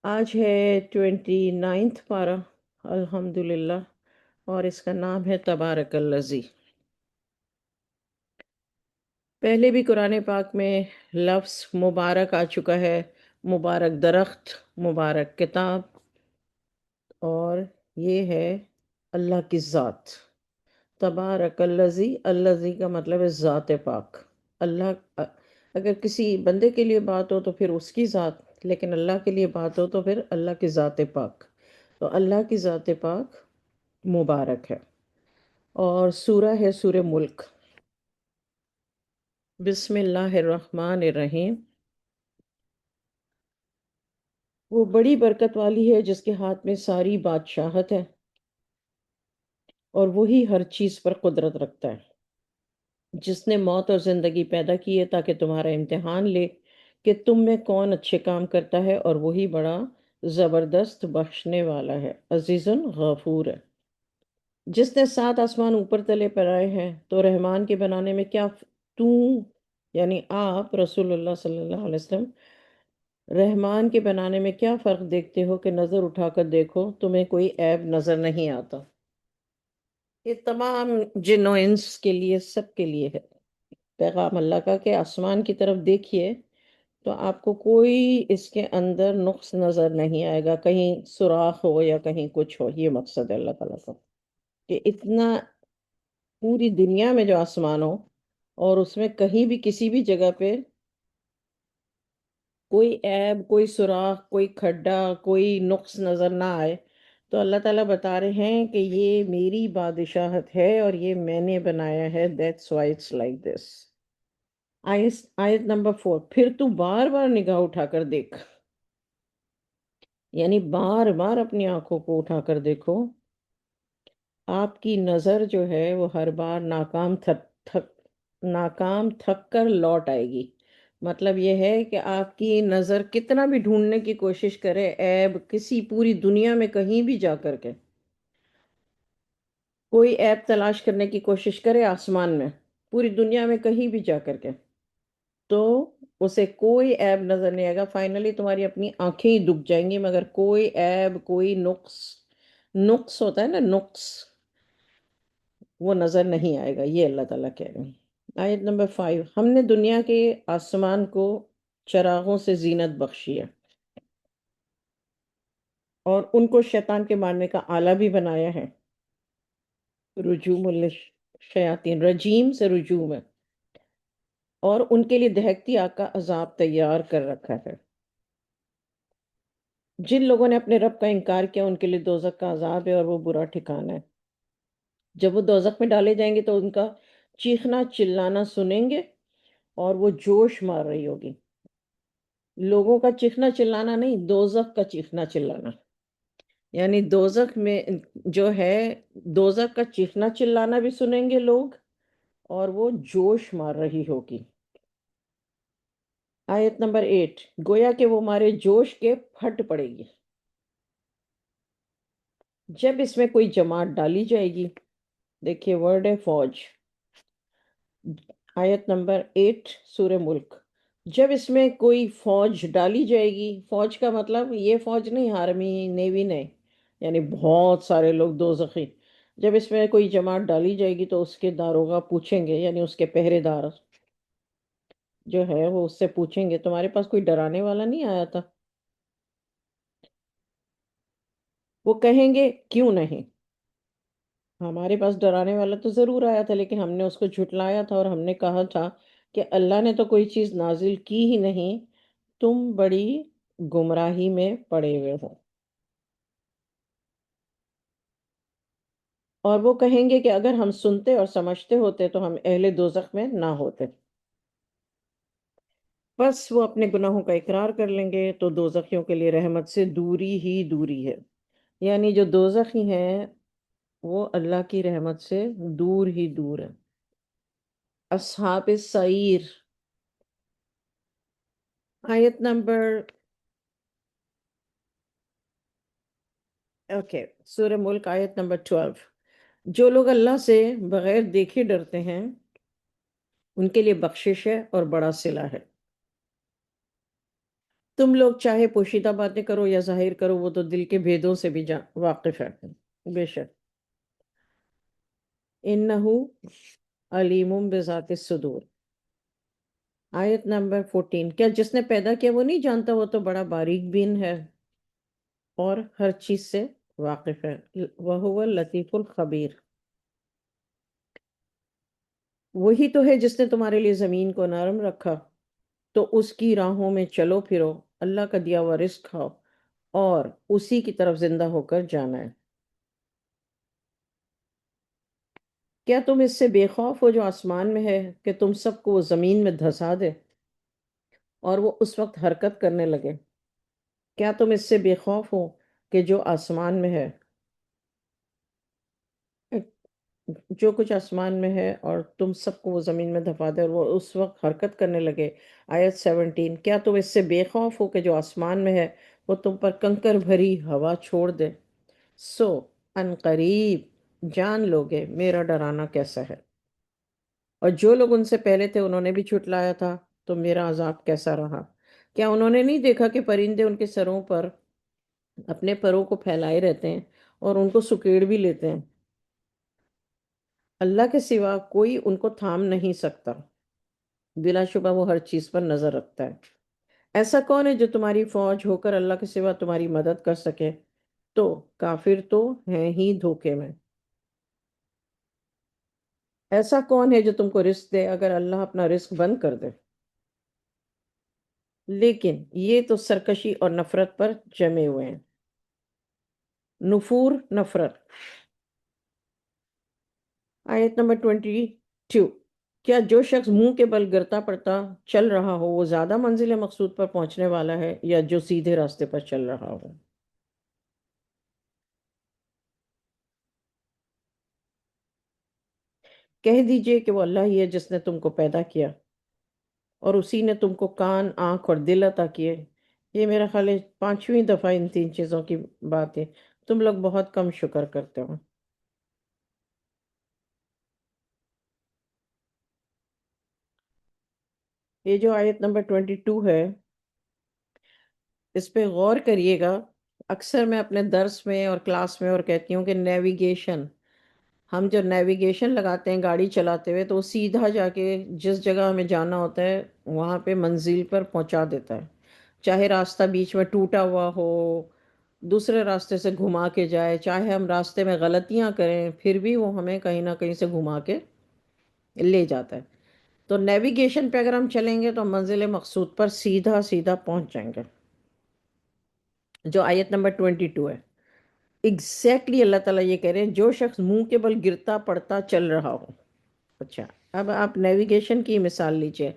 آج ہے 29 پارہ، الحمدللہ، اور اس کا نام ہے تبارک الذی۔ پہلے بھی قرآن پاک میں لفظ مبارک آ چکا ہے، مبارک درخت، مبارک کتاب، اور یہ ہے اللہ کی ذات۔ تبارک الذی، الذی کا مطلب ہے ذات پاک۔ اللہ، اگر کسی بندے کے لیے بات ہو تو پھر اس کی ذات، لیکن اللہ کے لیے بات ہو تو پھر اللہ کی ذات پاک۔ تو اللہ کی ذات پاک مبارک ہے۔ اور سورہ ہے سورہ ملک۔ بسم اللہ الرحمن الرحیم۔ وہ بڑی برکت والی ہے جس کے ہاتھ میں ساری بادشاہت ہے، اور وہی ہر چیز پر قدرت رکھتا ہے، جس نے موت اور زندگی پیدا کی ہے تاکہ تمہارا امتحان لے کہ تم میں کون اچھے کام کرتا ہے، اور وہی بڑا زبردست بخشنے والا ہے، عزیز غفور ہے۔ جس نے 7 آسمان اوپر تلے پر آئے ہیں، تو رحمان کے بنانے میں کیا تو یعنی آپ رسول اللہ صلی اللہ علیہ وسلم رحمان کے بنانے میں کیا فرق دیکھتے ہو کہ نظر اٹھا کر دیکھو تمہیں کوئی عیب نظر نہیں آتا؟ یہ تمام جن و انس کے لیے، سب کے لیے ہے پیغام اللہ کا کہ آسمان کی طرف دیکھیے تو آپ کو کوئی اس کے اندر نقص نظر نہیں آئے گا، کہیں سوراخ ہو یا کہیں کچھ ہو۔ یہ مقصد ہے اللہ تعالیٰ کا کہ اتنا پوری دنیا میں جو آسمان ہو اور اس میں کہیں بھی کسی بھی جگہ پہ کوئی عیب، کوئی سوراخ، کوئی کھڈا، کوئی نقص نظر نہ آئے، تو اللہ تعالیٰ بتا رہے ہیں کہ یہ میری بادشاہت ہے اور یہ میں نے بنایا ہے۔ that's why it's like this۔ آیت نمبر 4، پھر تو بار بار نگاہ اٹھا کر دیکھ، یعنی بار بار اپنی آنکھوں کو اٹھا کر دیکھو۔ آپ کی نظر جو ہے وہ ہر بار ناکام تھک کر لوٹ آئے گی۔ مطلب یہ ہے کہ آپ کی نظر کتنا بھی ڈھونڈنے کی کوشش کرے عیب کسی پوری دنیا میں کہیں بھی جا کر کے، کوئی عیب تلاش کرنے کی کوشش کرے آسمان میں، پوری دنیا میں کہیں بھی جا کر کے، تو اسے کوئی عیب نظر نہیں آئے گا۔ فائنلی تمہاری اپنی آنکھیں ہی دکھ جائیں گی، مگر کوئی عیب، کوئی نقص، نقص ہوتا ہے نا، نقص، وہ نظر نہیں آئے گا۔ یہ اللہ تعالیٰ کہہ رہے ہیں۔ آیت نمبر 5، ہم نے دنیا کے آسمان کو چراغوں سے زینت بخشی ہے، اور ان کو شیطان کے مارنے کا آلہ بھی بنایا ہے۔ رجوم الشیاطین، رجیم سے رجوم ہے، اور ان کے لیے دہکتی آگ کا عذاب تیار کر رکھا ہے۔ جن لوگوں نے اپنے رب کا انکار کیا ان کے لیے دوزخ کا عذاب ہے، اور وہ برا ٹھکانہ ہے۔ جب وہ دوزخ میں ڈالے جائیں گے تو ان کا چیخنا چلانا سنیں گے، اور وہ جوش مار رہی ہوگی۔ لوگوں کا چیخنا چلانا نہیں، دوزخ کا چیخنا چلانا، یعنی دوزخ میں جو ہے، دوزخ کا چیخنا چلانا بھی سنیں گے لوگ، اور وہ جوش مار رہی ہوگی۔ آیت نمبر 8، گویا کہ وہ ہمارے جوش کے پھٹ پڑے گی جب اس میں کوئی جماعت ڈالی جائے گی۔ دیکھیے ورڈ ہے فوج۔ آیت نمبر 8 سورہ ملک، جب اس میں کوئی فوج ڈالی جائے گی، فوج کا مطلب یہ فوج نہیں آرمی نیوی نہیں، یعنی بہت سارے لوگ دوزخی۔ جب اس میں کوئی جماعت ڈالی جائے گی تو اس کے داروغہ پوچھیں گے، یعنی اس کے پہرے دار جو ہے وہ اس سے پوچھیں گے تمہارے پاس کوئی ڈرانے والا نہیں آیا تھا؟ وہ کہیں گے کیوں نہیں، ہمارے پاس ڈرانے والا تو ضرور آیا تھا، لیکن ہم نے اس کو جھٹلایا تھا، اور ہم نے کہا تھا کہ اللہ نے تو کوئی چیز نازل کی ہی نہیں، تم بڑی گمراہی میں پڑے ہوئے ہو۔ اور وہ کہیں گے کہ اگر ہم سنتے اور سمجھتے ہوتے تو ہم اہل دوزخ میں نہ ہوتے۔ بس وہ اپنے گناہوں کا اقرار کر لیں گے تو دوزخیوں کے لیے رحمت سے دوری ہی دوری ہے، یعنی جو دوزخی ہیں وہ اللہ کی رحمت سے دور ہی دور ہے۔ اصحاب السعیر، آیت نمبر، اوکے، سورہ ملک آیت نمبر 12، جو لوگ اللہ سے بغیر دیکھے ڈرتے ہیں ان کے لیے بخشش ہے اور بڑا صلہ ہے۔ تم لوگ چاہے پوشیدہ باتیں کرو یا ظاہر کرو، وہ تو دل کے بھیدوں سے بھی واقف ہے، بے شک۔ انہو علیم بذات الصدور۔ آیت نمبر 14، کیا جس نے پیدا کیا وہ نہیں جانتا؟ وہ تو بڑا باریک بین ہے اور ہر چیز سے واقف ہے۔ وَهُوَ اللطیف الخبیر۔ وہی تو ہے جس نے تمہارے لیے زمین کو نرم رکھا، تو اس کی راہوں میں چلو پھرو، اللہ کا دیا ہوا رزق کھاؤ اور اسی کی طرف زندہ ہو کر جانا ہے۔ کیا تم اس سے بے خوف ہو جو آسمان میں ہے کہ تم سب کو وہ زمین میں دھسا دے اور وہ اس وقت حرکت کرنے لگے؟ کیا تم اس سے بے خوف ہو کہ جو آسمان میں ہے، جو کچھ آسمان میں ہے اور تم سب کو وہ زمین میں دھپا دے اور وہ اس وقت حرکت کرنے لگے؟ آیت 17، کیا تم اس سے بے خوف ہو کہ جو آسمان میں ہے وہ تم پر کنکر بھری ہوا چھوڑ دے؟ سو ان قریب جان لوگے میرا ڈرانا کیسا ہے، اور جو لوگ ان سے پہلے تھے انہوں نے بھی جھٹلایا تھا، تو میرا عذاب کیسا رہا۔ کیا انہوں نے نہیں دیکھا کہ پرندے ان کے سروں پر اپنے پروں کو پھیلائے رہتے ہیں اور ان کو سکیڑ بھی لیتے ہیں؟ اللہ کے سوا کوئی ان کو تھام نہیں سکتا، بلا شبہ وہ ہر چیز پر نظر رکھتا ہے۔ ایسا کون ہے جو تمہاری فوج ہو کر اللہ کے سوا تمہاری مدد کر سکے؟ تو کافر تو ہیں ہی دھوکے میں۔ ایسا کون ہے جو تم کو رزق دے اگر اللہ اپنا رزق بند کر دے؟ لیکن یہ تو سرکشی اور نفرت پر جمے ہوئے ہیں۔ نفور، نفرت۔ آیت نمبر 22، کیا جو شخص منہ کے بل گرتا پڑتا چل رہا ہو وہ زیادہ منزل مقصود پر پہنچنے والا ہے یا جو سیدھے راستے پر چل رہا ہو؟ کہہ دیجئے کہ وہ اللہ ہی ہے جس نے تم کو پیدا کیا اور اسی نے تم کو کان، آنکھ اور دل عطا کیے۔ یہ میرا خیال ہے 5ویں دفعہ ان 3 چیزوں کی بات ہے۔ تم لوگ بہت کم شکر کرتے ہو۔ یہ جو آیت نمبر 22 ہے، اس پہ غور کریے گا۔ اکثر میں اپنے درس میں اور کلاس میں اور کہتی ہوں کہ نیویگیشن، ہم جو نیویگیشن لگاتے ہیں گاڑی چلاتے ہوئے تو وہ سیدھا جا کے جس جگہ ہمیں جانا ہوتا ہے وہاں پہ منزل پر پہنچا دیتا ہے، چاہے راستہ بیچ میں ٹوٹا ہوا ہو، دوسرے راستے سے گھما کے جائے، چاہے ہم راستے میں غلطیاں کریں پھر بھی وہ ہمیں کہیں نہ کہیں سے گھما کے لے جاتا ہے۔ تو نیویگیشن پہ اگر ہم چلیں گے تو ہم منزل مقصود پر سیدھا سیدھا پہنچ جائیں گے، جو آیت نمبر 22 ہے۔ ایگزیکٹلی اللہ تعالیٰ یہ کہہ رہے ہیں جو شخص منہ کے بل گرتا پڑتا چل رہا ہو۔ اچھا، اب آپ نیویگیشن کی مثال لیجئے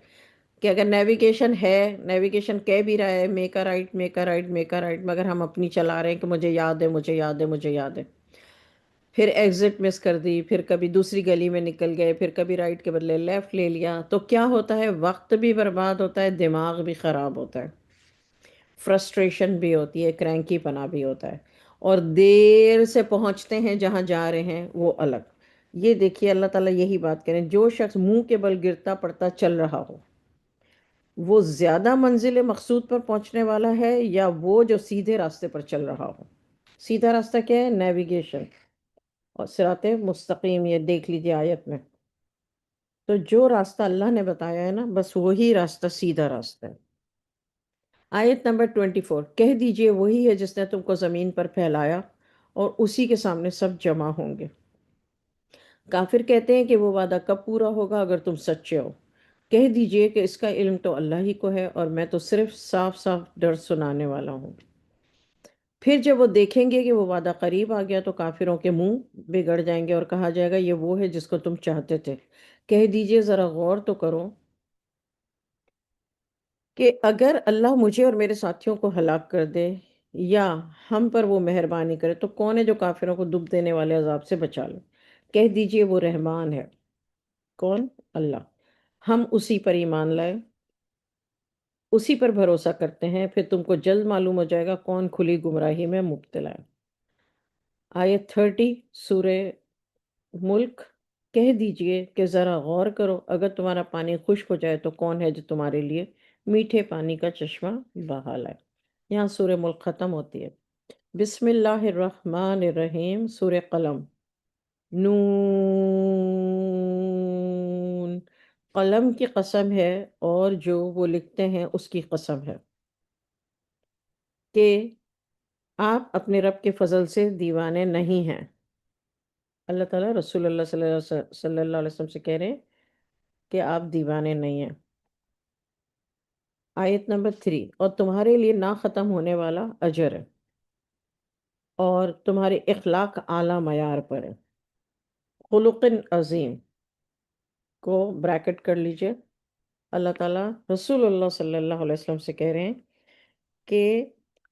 کہ اگر نیویگیشن ہے، نیویگیشن کہہ بھی رہا ہے make a right, make a right, make a right, مگر ہم اپنی چلا رہے ہیں کہ مجھے یاد ہے، مجھے یاد ہے، مجھے یاد ہے، پھر ایگزٹ مس کر دی، پھر کبھی دوسری گلی میں نکل گئے، پھر کبھی رائٹ کے بدلے لیفٹ لے لیا، تو کیا ہوتا ہے؟ وقت بھی برباد ہوتا ہے، دماغ بھی خراب ہوتا ہے، فرسٹریشن بھی ہوتی ہے، کرینکی پنا بھی ہوتا ہے، اور دیر سے پہنچتے ہیں جہاں جا رہے ہیں وہ الگ۔ یہ دیکھیے اللہ تعالیٰ یہی بات کریں، جو شخص منہ کے بل گرتا پڑتا چل رہا ہو وہ زیادہ منزل مقصود پر پہنچنے والا ہے یا وہ جو سیدھے راستے پر چل رہا ہو؟ سیدھا راستہ کیا ہے؟ نیویگیشن اور صراط مستقیم، یہ دیکھ لیجیے آیت میں۔ تو جو راستہ اللہ نے بتایا ہے نا، بس وہی راستہ سیدھا راستہ ہے۔ آیت نمبر 24، کہہ دیجئے وہی ہے جس نے تم کو زمین پر پھیلایا اور اسی کے سامنے سب جمع ہوں گے۔ کافر کہتے ہیں کہ وہ وعدہ کب پورا ہوگا اگر تم سچے ہو؟ کہہ دیجئے کہ اس کا علم تو اللہ ہی کو ہے اور میں تو صرف صاف صاف ڈر سنانے والا ہوں۔ پھر جب وہ دیکھیں گے کہ وہ وعدہ قریب آ گیا تو کافروں کے منہ بگڑ جائیں گے اور کہا جائے گا یہ وہ ہے جس کو تم چاہتے تھے۔ کہہ دیجئے ذرا غور تو کرو کہ اگر اللہ مجھے اور میرے ساتھیوں کو ہلاک کر دے یا ہم پر وہ مہربانی کرے تو کون ہے جو کافروں کو ڈوب دینے والے عذاب سے بچا لے؟ کہہ دیجئے وہ رحمان ہے۔ کون؟ اللہ۔ ہم اسی پر ایمان لائے، اسی پر بھروسہ کرتے ہیں، پھر تم کو جلد معلوم ہو جائے گا کون کھلی گمراہی میں مبتلا ہے۔ آیت 30 سورہ ملک، کہہ دیجئے کہ ذرا غور کرو اگر تمہارا پانی خشک ہو جائے تو کون ہے جو تمہارے لیے میٹھے پانی کا چشمہ بہا لائے۔ یہاں سورہ ملک ختم ہوتی ہے۔ بسم اللہ الرحمن الرحیم، سورہ قلم۔ نون، قلم کی قسم ہے اور جو وہ لکھتے ہیں اس کی قسم ہے کہ آپ اپنے رب کے فضل سے دیوانے نہیں ہیں۔ اللہ تعالیٰ رسول اللہ صلی اللہ علیہ وسلم سے کہہ رہے ہیں کہ آپ دیوانے نہیں ہیں۔ آیت نمبر 3، اور تمہارے لیے نہ ختم ہونے والا اجر ہے اور تمہارے اخلاق اعلیٰ معیار پر ہے۔ خلق عظیم کو بریکٹ کر لیجئے۔ اللہ تعالیٰ رسول اللہ صلی اللہ علیہ وسلم سے کہہ رہے ہیں کہ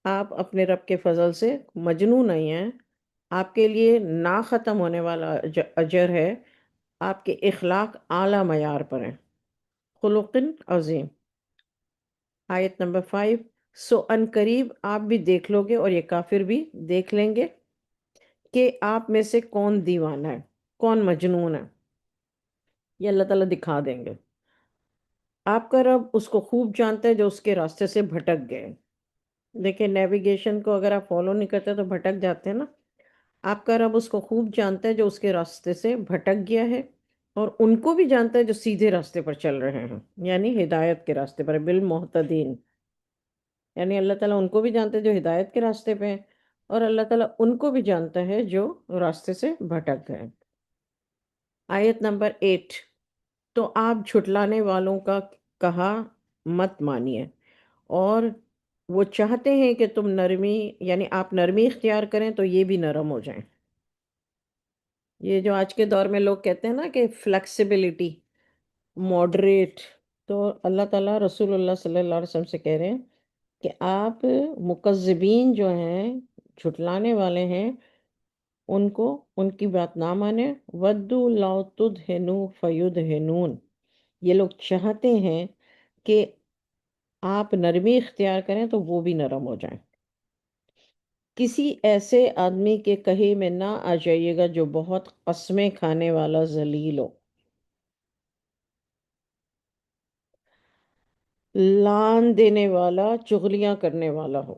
آپ اپنے رب کے فضل سے مجنون نہیں ہیں، آپ کے لیے نہ ختم ہونے والا اجر ہے، آپ کے اخلاق اعلیٰ معیار پر ہیں۔ خلق عظیم۔ آیت نمبر 5، سو ان قریب آپ بھی دیکھ لو گے اور یہ کافر بھی دیکھ لیں گے کہ آپ میں سے کون دیوانہ ہے، کون مجنون ہے، یہ اللہ تعالیٰ دکھا دیں گے۔ آپ کا رب اس کو خوب جانتا ہے جو اس کے راستے سے بھٹک گئے۔ دیکھیں، نیویگیشن کو اگر آپ فالو نہیں کرتے تو بھٹک جاتے ہیں نا۔ آپ کا رب اس کو خوب جانتا ہے جو اس کے راستے سے بھٹک گیا ہے، اور ان کو بھی جانتا ہے جو سیدھے راستے پر چل رہے ہیں، یعنی ہدایت کے راستے پر، بالمحتدین۔ یعنی اللہ تعالیٰ ان کو بھی جانتا ہے جو ہدایت کے راستے پہ ہیں، اور اللہ تعالیٰ ان کو بھی جانتا ہے جو راستے سے بھٹک گئے۔ آیت نمبر 8، تو آپ جھٹلانے والوں کا کہا مت مانیے، اور وہ چاہتے ہیں کہ تم نرمی، یعنی آپ نرمی اختیار کریں تو یہ بھی نرم ہو جائیں۔ یہ جو آج کے دور میں لوگ کہتے ہیں نا کہ فلیکسیبلٹی، ماڈریٹ، تو اللہ تعالیٰ رسول اللہ صلی اللہ علیہ وسلم سے کہہ رہے ہیں کہ آپ مکذبین جو ہیں، جھٹلانے والے ہیں، ان کو ان کی بات نہ مانیں۔ وَدُّوا لَوْ تُدْہِنُوا فَيُدْہِنُونَ، یہ لوگ چاہتے ہیں کہ آپ نرمی اختیار کریں تو وہ بھی نرم ہو جائیں۔ کسی ایسے آدمی کے کہے میں نہ آ جائیے گا جو بہت قسمیں کھانے والا ذلیل ہو، لان دینے والا، چغلیاں کرنے والا ہو۔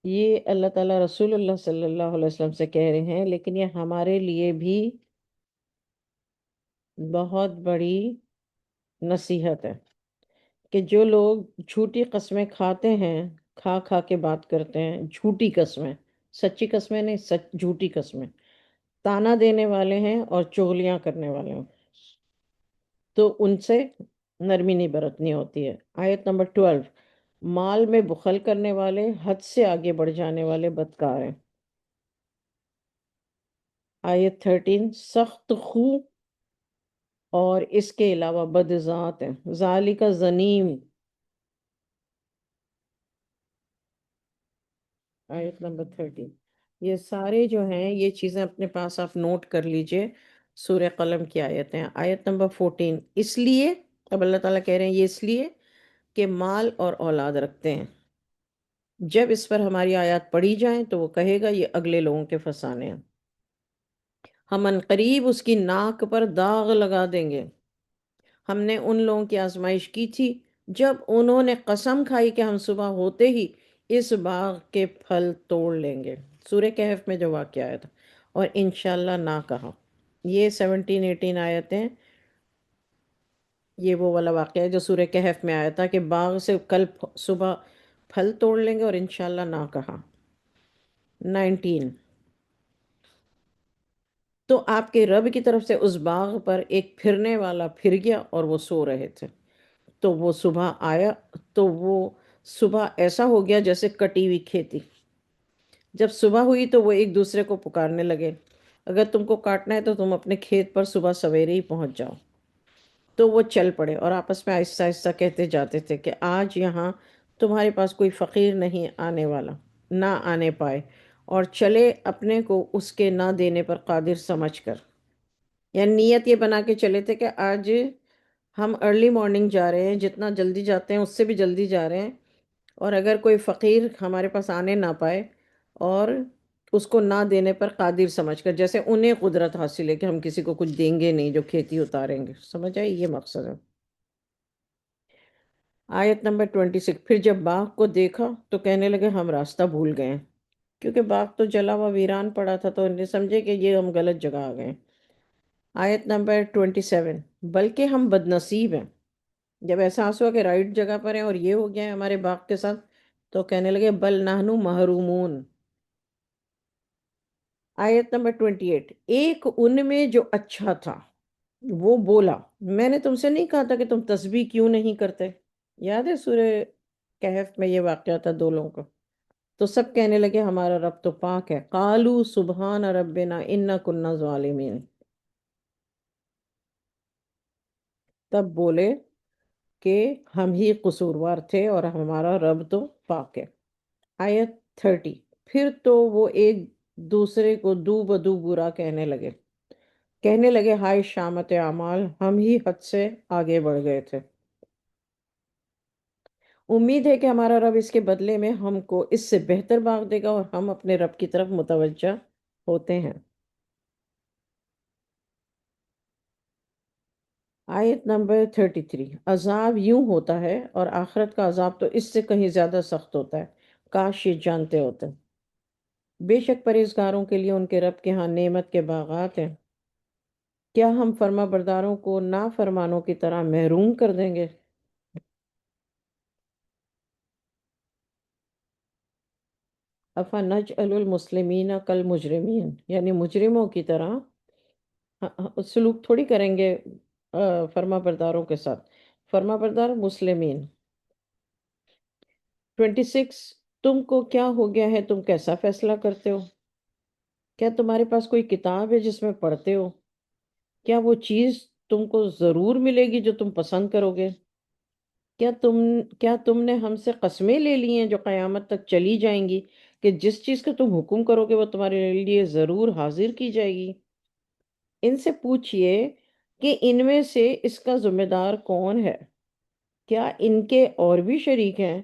یہ اللہ تعالیٰ رسول اللہ صلی اللہ علیہ وسلم سے کہہ رہے ہیں، لیکن یہ ہمارے لیے بھی بہت بڑی نصیحت ہے کہ جو لوگ جھوٹی قسمیں کھاتے ہیں، کھا کھا کے بات کرتے ہیں، جھوٹی قسمیں، سچی قسمیں نہیں، جھوٹی قسمیں، تانا دینے والے ہیں اور چغلیاں کرنے والے ہیں، تو ان سے نرمی نہیں برتنی ہوتی ہے۔ آیت نمبر 12، مال میں بخل کرنے والے حد سے آگے بڑھ جانے والے بدکار ہیں۔ آیت 13، سخت خو اور اس کے علاوہ بدذات ہیں۔ ذالک زنیم۔ آیت نمبر 13، یہ سارے جو ہیں یہ چیزیں اپنے پاس آپ نوٹ کر لیجئے، سورہ قلم کی آیتیں۔ آیت نمبر 14، اس لیے، اب اللہ تعالیٰ کہہ رہے ہیں یہ اس لیے کہ مال اور اولاد رکھتے ہیں، جب اس پر ہماری آیات پڑھی جائیں تو وہ کہے گا یہ اگلے لوگوں کے فسانے ہیں، ہم ان قریب اس کی ناک پر داغ لگا دیں گے۔ ہم نے ان لوگوں کی آزمائش کی تھی جب انہوں نے قسم کھائی کہ ہم صبح ہوتے ہی اس باغ کے پھل توڑ لیں گے۔ سورہ کہف میں جو واقعہ آیا تھا، اور انشاءاللہ نہ کہا۔ یہ 17-18 آیتیں، یہ وہ والا واقعہ ہے جو سورہ کہف میں آیا تھا کہ باغ سے کل صبح پھل توڑ لیں گے اور انشاءاللہ نہ کہا۔ 19، تو آپ کے رب کی طرف سے اس باغ پر ایک پھرنے والا پھر گیا اور وہ سو رہے تھے، تو وہ صبح آیا، تو وہ صبح ایسا ہو گیا جیسے کٹی ہوئی کھیتی۔ جب صبح ہوئی تو وہ ایک دوسرے کو پکارنے لگے، اگر تم کو کاٹنا ہے تو تم اپنے کھیت پر صبح سویرے ہی پہنچ جاؤ۔ تو وہ چل پڑے اور آپس میں آہستہ آہستہ کہتے جاتے تھے کہ آج یہاں تمہارے پاس کوئی فقیر نہیں آنے والا، نہ آنے پائے، اور چلے اپنے کو اس کے نہ دینے پر قادر سمجھ کر۔ یعنی نیت یہ بنا کے چلے تھے کہ آج ہم ارلی مارننگ جا رہے ہیں، جتنا جلدی جاتے ہیں اس سے بھی جلدی جا رہے ہیں، اور اگر کوئی فقیر ہمارے پاس آنے نہ پائے، اور اس کو نہ دینے پر قادر سمجھ کر، جیسے انہیں قدرت حاصل ہے کہ ہم کسی کو کچھ دیں گے نہیں جو کھیتی اتاریں گے۔ سمجھ آئی؟ یہ مقصد ہے۔ آیت نمبر 26، پھر جب باغ کو دیکھا تو کہنے لگے ہم راستہ بھول گئے ہیں، کیونکہ باغ تو جلا ہوا ویران پڑا تھا، تو انہیں سمجھے کہ یہ ہم غلط جگہ آ گئے ہیں۔ آیت نمبر 27، بلکہ ہم بد نصیب ہیں۔ جب احساس ہوا کہ رائٹ جگہ پر ہیں اور یہ ہو گیا ہے ہمارے باغ کے ساتھ، تو کہنے لگے بل نحنو محرومون۔ آیت نمبر 28، ایک ان میں جو اچھا تھا وہ بولا میں نے تم سے نہیں کہا تھا کہ تم تسبیح کیوں نہیں کرتے؟ یاد ہے سورہ کہف میں یہ واقعہ تھا دو لوگوں کا۔ تو سب کہنے لگے ہمارا رب تو پاک ہے، قالوا سبحان ربنا انا کننا ظالمین۔ تب بولے کہ ہم ہی قصوروار تھے اور ہمارا رب تو پاک ہے۔ آیت 30، پھر تو وہ ایک دوسرے کو دو بدو برا کہنے لگے ہائے شامت اعمال، ہم ہی حد سے آگے بڑھ گئے تھے۔ امید ہے کہ ہمارا رب اس کے بدلے میں ہم کو اس سے بہتر باغ دے گا، اور ہم اپنے رب کی طرف متوجہ ہوتے ہیں۔ آیت نمبر 33، عذاب یوں ہوتا ہے اور آخرت کا عذاب تو اس سے کہیں زیادہ سخت ہوتا ہے، کاش یہ جانتے ہوتے۔ بے شک پرہیزگاروں کے لیے ان کے رب کے ہاں نعمت کے باغات ہیں۔ کیا ہم فرما برداروں کو نافرمانوں کی طرح محروم کر دیں گے؟ افنجعل المسلمین کالمجرمین، یعنی مجرموں کی طرح سلوک تھوڑی کریں گے فرما برداروں کے ساتھ، فرما بردار مسلمین۔ 26، تم کو کیا ہو گیا ہے، تم کیسا فیصلہ کرتے ہو؟ کیا تمہارے پاس کوئی کتاب ہے جس میں پڑھتے ہو؟ کیا وہ چیز تم کو ضرور ملے گی جو تم پسند کرو گے؟ کیا تم نے ہم سے قسمیں لے لی ہیں جو قیامت تک چلی جائیں گی، کہ جس چیز کا تم حکم کرو گے وہ تمہارے لیے ضرور حاضر کی جائے گی؟ ان سے پوچھئے کہ ان میں سے اس کا ذمہ دار کون ہے؟ کیا ان کے اور بھی شریک ہیں؟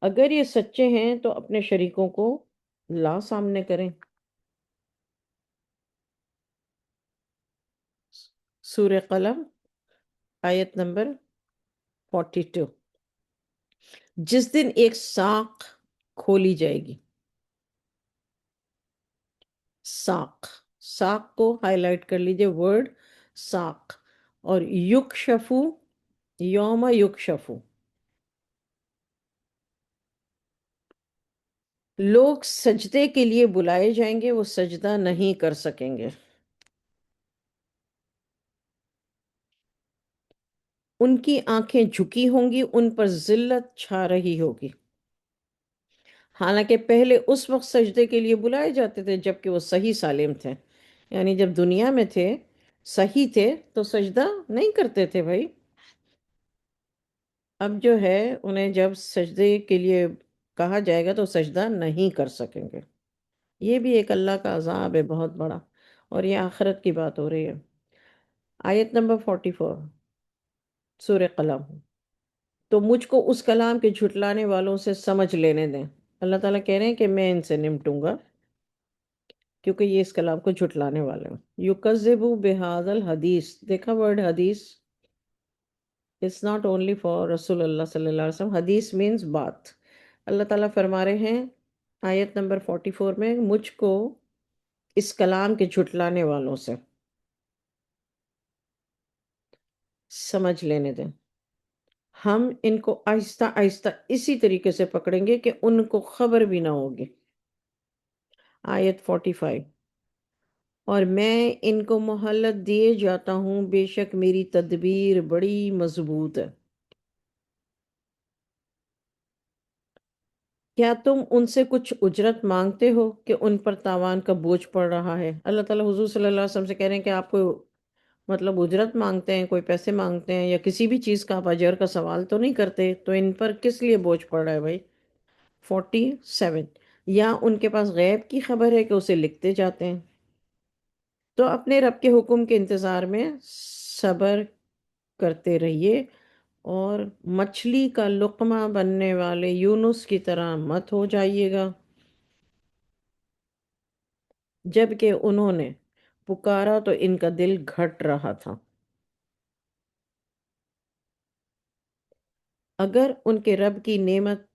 اگر یہ سچے ہیں تو اپنے شریکوں کو لا سامنے کریں۔ سورہ قلم، آیت نمبر 42، جس دن ایک ساق کھولی جائے گی۔ ساق، ساق کو ہائی لائٹ کر لیجئے، ورڈ ساق۔ اور یکشفو، یوم یکشفو، لوگ سجدے کے لیے بلائے جائیں گے، وہ سجدہ نہیں کر سکیں گے۔ ان کی آنکھیں جھکی ہوں گی، ان پر ذلت چھا رہی ہوگی۔ حالانکہ پہلے اس وقت سجدے کے لیے بلائے جاتے تھے جبکہ وہ صحیح سالم تھے، یعنی جب دنیا میں تھے، صحیح تھے، تو سجدہ نہیں کرتے تھے بھائی۔ اب جو ہے انہیں جب سجدے کے لیے کہا جائے گا تو سجدہ نہیں کر سکیں گے۔ یہ بھی ایک اللہ کا عذاب ہے بہت بڑا، اور یہ آخرت کی بات ہو رہی ہے۔ آیت نمبر 44، سورہ قلم۔ تو مجھ کو اس کلام کے جھٹلانے والوں سے سمجھ لینے دیں۔ اللہ تعالیٰ کہہ رہے ہیں کہ میں ان سے نمٹوں گا، کیونکہ یہ اس کلام کو جھٹلانے والے ہیں۔ یُکَذِّبُ بِهَذَا الْحَدِيث، دیکھا ورڈ حدیث، it's not only for رسول اللہ صلی اللہ علیہ وسلم، حدیث means بات۔ اللہ تعالیٰ فرما رہے ہیں آیت نمبر 44 میں، مجھ کو اس کلام کے جھٹلانے والوں سے سمجھ لینے دیں۔ ہم ان کو آہستہ آہستہ اسی طریقے سے پکڑیں گے کہ ان کو خبر بھی نہ ہوگی۔ آیت 45، اور میں ان کو مہلت دیے جاتا ہوں، بے شک میری تدبیر بڑی مضبوط ہے۔ کیا تم ان سے کچھ اجرت مانگتے ہو کہ ان پر تاوان کا بوجھ پڑ رہا ہے؟ اللہ تعالیٰ حضور صلی اللہ علیہ وسلم سے کہہ رہے ہیں کہ آپ کو مطلب اجرت مانگتے ہیں، کوئی پیسے مانگتے ہیں، یا کسی بھی چیز کا آپ اجر کا سوال تو نہیں کرتے، تو ان پر کس لیے بوجھ پڑ رہا ہے بھائی؟ 47، یا ان کے پاس غیب کی خبر ہے کہ اسے لکھتے جاتے ہیں؟ تو اپنے رب کے حکم کے انتظار میں صبر کرتے رہیے، اور مچھلی کا لقمہ بننے والے یونس کی طرح مت ہو جائیے گا۔ جب کہ انہوں نے پکارا تو ان کا دل گھٹ رہا تھا۔ اگر ان کے رب کی نعمت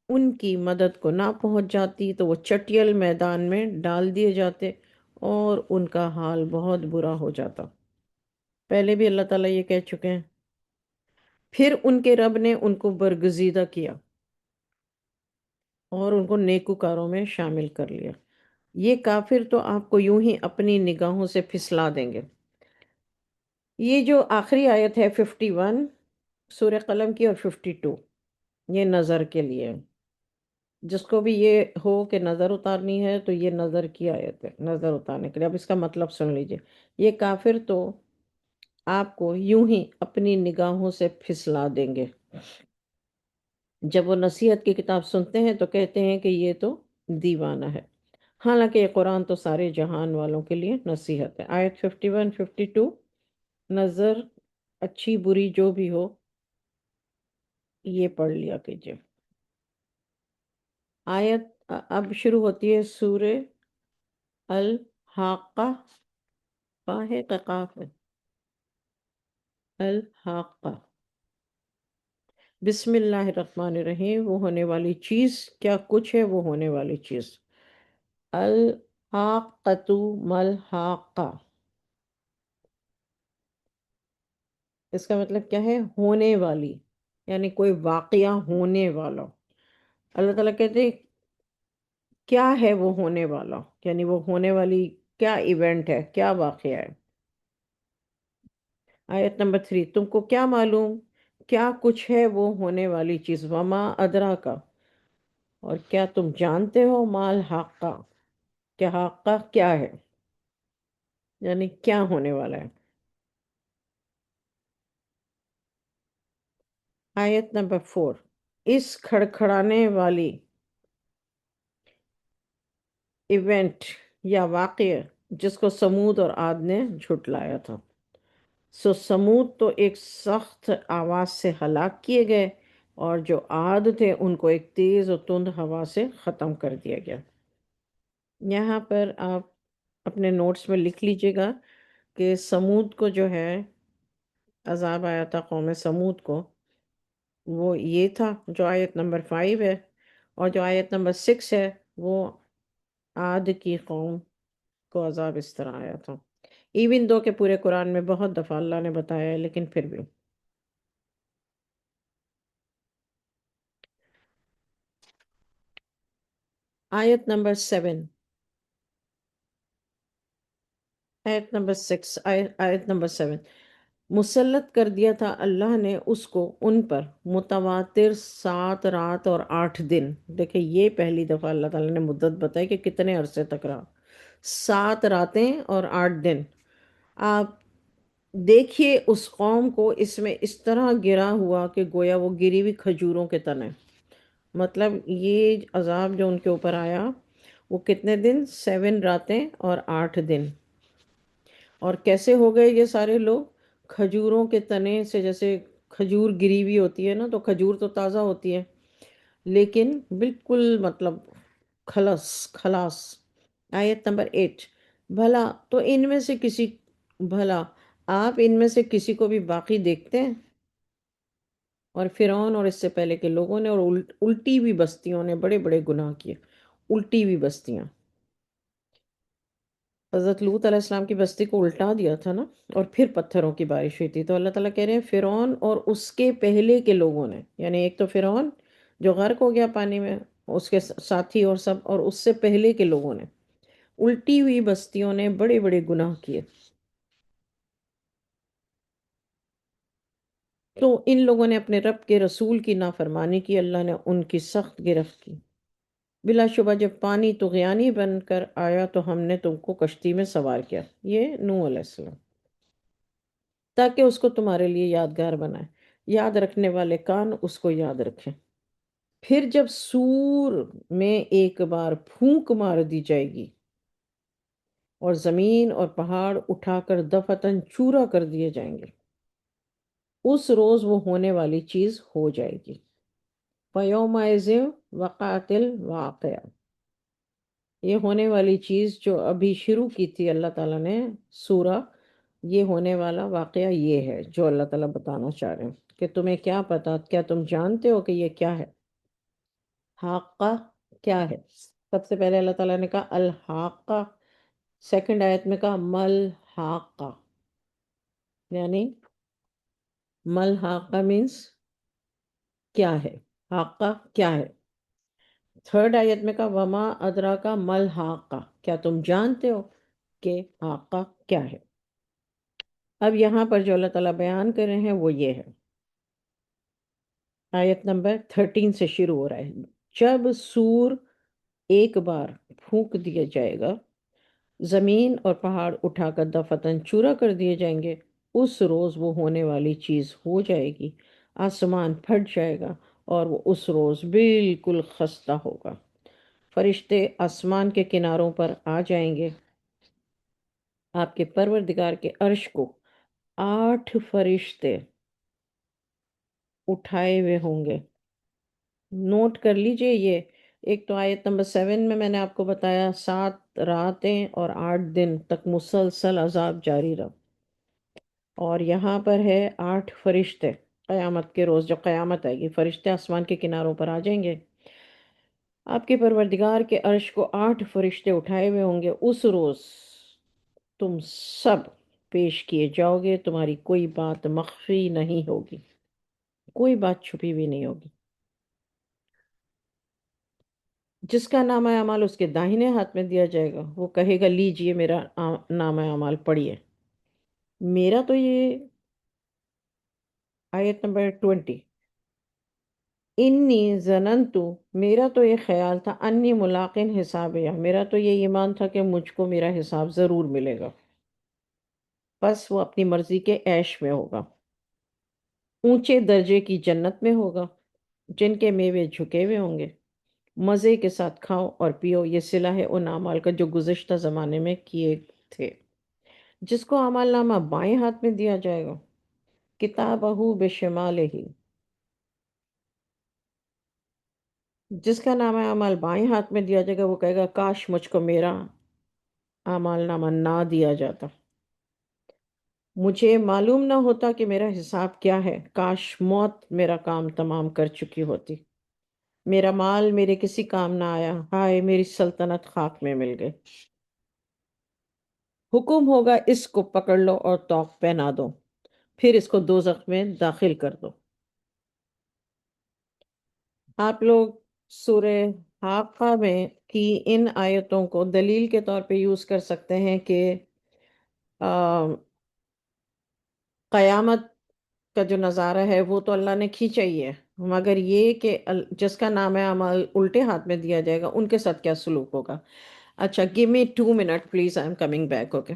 ان کی مدد کو نہ پہنچ جاتی تو وہ چٹیل میدان میں ڈال دیے جاتے اور ان کا حال بہت برا ہو جاتا۔ پہلے بھی اللہ تعالیٰ یہ کہہ چکے ہیں۔ پھر ان کے رب نے ان کو برگزیدہ کیا اور ان کو نیکوکاروں میں شامل کر لیا۔ یہ کافر تو آپ کو یوں ہی اپنی نگاہوں سے پھسلا دیں گے۔ یہ جو آخری آیت ہے 51 سورہ قلم کی اور 52، یہ نظر کے لیے ہے۔ جس کو بھی یہ ہو کہ نظر اتارنی ہے تو یہ نظر کی آیت ہے، نظر اتارنے کے لیے۔ اب اس کا مطلب سن لیجئے۔ یہ کافر تو آپ کو یوں ہی اپنی نگاہوں سے پھسلا دیں گے۔ جب وہ نصیحت کی کتاب سنتے ہیں تو کہتے ہیں کہ یہ تو دیوانہ ہے، حالانکہ یہ قرآن تو سارے جہان والوں کے لیے نصیحت ہے۔ آیت 51 52، نظر اچھی بری جو بھی ہو یہ پڑھ لیا کیجئے۔ آیت اب شروع ہوتی ہے سورہ الحاقہ، ہے کہ قاف ہے؟ الحاقہ۔ بسم اللہ الرحمن الرحیم۔ وہ ہونے والی چیز، کیا کچھ ہے وہ ہونے والی چیز۔ الحاقۃ ملحاقہ، اس کا مطلب کیا ہے؟ ہونے والی، یعنی کوئی واقعہ ہونے والا۔ اللہ تعالیٰ کہتے ہیں کیا ہے وہ ہونے والا، یعنی وہ ہونے والی کیا ایونٹ ہے، کیا واقعہ ہے۔ آیت نمبر 3، تم کو کیا معلوم کیا کچھ ہے وہ ہونے والی چیز۔ وما ادرا کا، اور کیا تم جانتے ہو مال حقہ، کہ حقہ کیا ہے، یعنی کیا ہونے والا ہے۔ آیت نمبر 4، اس کھڑکھڑانے والی ایونٹ یا واقعہ جس کو سمود اور عاد نے جھٹلایا تھا۔ سو سمود تو ایک سخت آواز سے ہلاک کیے گئے، اور جو عاد تھے ان کو ایک تیز اور تند ہوا سے ختم کر دیا گیا۔ یہاں پر آپ اپنے نوٹس میں لکھ لیجئے گا کہ سمود کو جو ہے عذاب آیا تھا قوم سمود کو، وہ یہ تھا جو آیت نمبر 5 ہے، اور جو آیت نمبر 6 ہے وہ عاد کی قوم کو عذاب اس طرح آیا تھا۔ ایون دو کہ پورے قرآن میں بہت دفعہ اللہ نے بتایا ہے، لیکن پھر بھی۔ آیت نمبر 7، آیت نمبر 6، آیت نمبر 7، مسلط کر دیا تھا اللہ نے اس کو ان پر متواتر 7 رات اور 8 دن۔ دیکھیں یہ پہلی دفعہ اللہ تعالیٰ نے مدت بتائی کہ کتنے عرصے تک رہا۔ 7 راتیں اور 8 دن۔ آپ دیکھیے اس قوم کو اس میں اس طرح گرا ہوا کہ گویا وہ گری ہوئی کھجوروں کے تنے۔ مطلب یہ عذاب جو ان کے اوپر آیا وہ کتنے دن؟ 7 راتیں اور 8 دن۔ اور کیسے ہو گئے یہ سارے لوگ؟ کھجوروں کے تنے سے، جیسے کھجور گری ہوئی ہوتی ہے نا، تو کھجور تو تازہ ہوتی ہے لیکن بالکل مطلب خلص خلاص۔ آیت نمبر 8، بھلا تو ان میں سے کسی، بھلا آپ ان میں سے کسی کو بھی باقی دیکھتے ہیں؟ اور فرعون اور اس سے پہلے کے لوگوں نے اور الٹی ہوئی بستیوں نے بڑے بڑے گناہ کیے۔ الٹی ہوئی بستیاں، حضرت لوط علیہ السلام کی بستی کو الٹا دیا تھا نا، اور پھر پتھروں کی بارش ہوئی تھی۔ تو اللہ تعالیٰ کہہ رہے ہیں فرعون اور اس کے پہلے کے لوگوں نے، یعنی ایک تو فرعون جو غرق ہو گیا پانی میں، اس کے ساتھی اور سب، اور اس سے پہلے کے لوگوں نے، الٹی ہوئی بستیوں نے بڑے بڑے گناہ کیے۔ تو ان لوگوں نے اپنے رب کے رسول کی نافرمانی کی، اللہ نے ان کی سخت گرفت کی۔ بلا شبہ جب پانی طغیانی بن کر آیا تو ہم نے تم کو کشتی میں سوار کیا، یہ نوح علیہ السلام، تاکہ اس کو تمہارے لیے یادگار بنائے، یاد رکھنے والے کان اس کو یاد رکھیں۔ پھر جب سور میں ایک بار پھونک مار دی جائے گی اور زمین اور پہاڑ اٹھا کر دفعتاً چورا کر دیے جائیں گے، اس روز وہ ہونے والی چیز ہو جائے گی۔ فَيَوْمَئِذٍ وَقَعَتِ الْوَاقِعَةُ، یہ ہونے والی چیز جو ابھی شروع کی تھی اللہ تعالیٰ نے سورہ یہ ہونے والا واقعہ یہ ہے جو اللہ تعالیٰ بتانا چاہ رہے ہیں کہ تمہیں کیا پتا، کیا تم جانتے ہو کہ یہ کیا ہے؟ حاقہ کیا ہے؟ سب سے پہلے اللہ تعالیٰ نے کہا الحاقہ، سیکنڈ آیت میں کہا مل حاقہ، یعنی مل حاقہ مینس کیا ہے، حاقہ کیا ہے۔ تھرڈ آیت میں کہا وما ادرا کا مل حاقہ، کیا تم جانتے ہو کہ حاقہ کیا ہے؟ اب یہاں پر جو اللہ تعالیٰ بیان کر رہے ہیں وہ یہ ہے، آیت نمبر 13 سے شروع ہو رہا ہے۔ جب سور ایک بار پھونک دیا جائے گا، زمین اور پہاڑ اٹھا کر دفتن چورا کر دیے جائیں گے، اس روز وہ ہونے والی چیز ہو جائے گی، آسمان پھٹ جائے گا اور وہ اس روز بالکل خستہ ہوگا۔ فرشتے آسمان کے کناروں پر آ جائیں گے، آپ کے پروردگار کے عرش کو 8 فرشتے اٹھائے ہوئے ہوں گے۔ نوٹ کر لیجئے، یہ ایک تو آیت نمبر 7 میں نے آپ کو بتایا 7 راتیں اور 8 دن تک مسلسل عذاب جاری رہا، اور یہاں پر ہے 8 فرشتے۔ قیامت کے روز جب قیامت آئے گی، فرشتے آسمان کے کناروں پر آ جائیں گے، آپ کے پروردگار کے عرش کو 8 فرشتے اٹھائے ہوئے ہوں گے۔ اس روز تم سب پیش کیے جاؤ گے، تمہاری کوئی بات مخفی نہیں ہوگی، کوئی بات چھپی ہوئی نہیں ہوگی۔ جس کا نامہ اعمال اس کے داہنے ہاتھ میں دیا جائے گا، وہ کہے گا لیجئے میرا نامہ اعمال پڑھیے۔ میرا تو یہ آیت نمبر 20، انی ظننتو، میرا تو یہ خیال تھا، انی ملاقن حسابیہ، میرا تو یہ ایمان تھا کہ مجھ کو میرا حساب ضرور ملے گا، بس وہ اپنی مرضی کے عیش میں ہوگا، اونچے درجے کی جنت میں ہوگا، جن کے میوے جھکے ہوئے ہوں گے، مزے کے ساتھ کھاؤ اور پیو، یہ صلہ ہے ان اعمال کا جو گزشتہ زمانے میں کیے تھے۔ جس کو اعمال نامہ بائیں ہاتھ میں دیا جائے گا، کتابہ بشمالہ، جس کا نامہ اعمال بائیں ہاتھ میں دیا جائے گا وہ کہے گا کاش مجھ کو میرا اعمال نامہ نہ دیا جاتا، مجھے معلوم نہ ہوتا کہ میرا حساب کیا ہے، کاش موت میرا کام تمام کر چکی ہوتی، میرا مال میرے کسی کام نہ آیا، ہائے میری سلطنت خاک میں مل گئی۔ حکم ہوگا اس کو پکڑ لو اور طوق پہنا دو، پھر اس کو دوزخ میں داخل کر دو۔ آپ لوگ سورہ حاقہ میں کی ان آیتوں کو دلیل کے طور پہ یوز کر سکتے ہیں کہ قیامت کا جو نظارہ ہے وہ تو اللہ نے کھینچا ہی ہے، مگر یہ کہ جس کا نام اعمال الٹے ہاتھ میں دیا جائے گا ان کے ساتھ کیا سلوک ہوگا۔ اچھا give me 2 minute please, I am coming back, okay.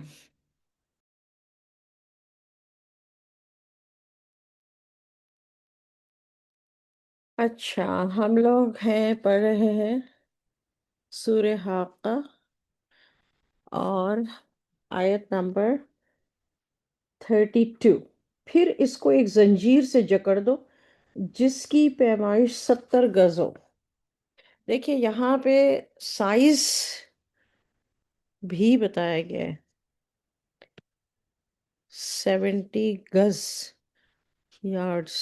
اچھا ہم لوگ ہیں پڑھ رہے ہیں سورہ حاقہ اور آیت نمبر 32۔ پھر اس کو ایک زنجیر سے جکڑ دو جس کی پیمائش 70 گز ہو۔ دیکھیے یہاں پہ سائز بھی بتایا گیا ہے، 70 گز، یارڈز۔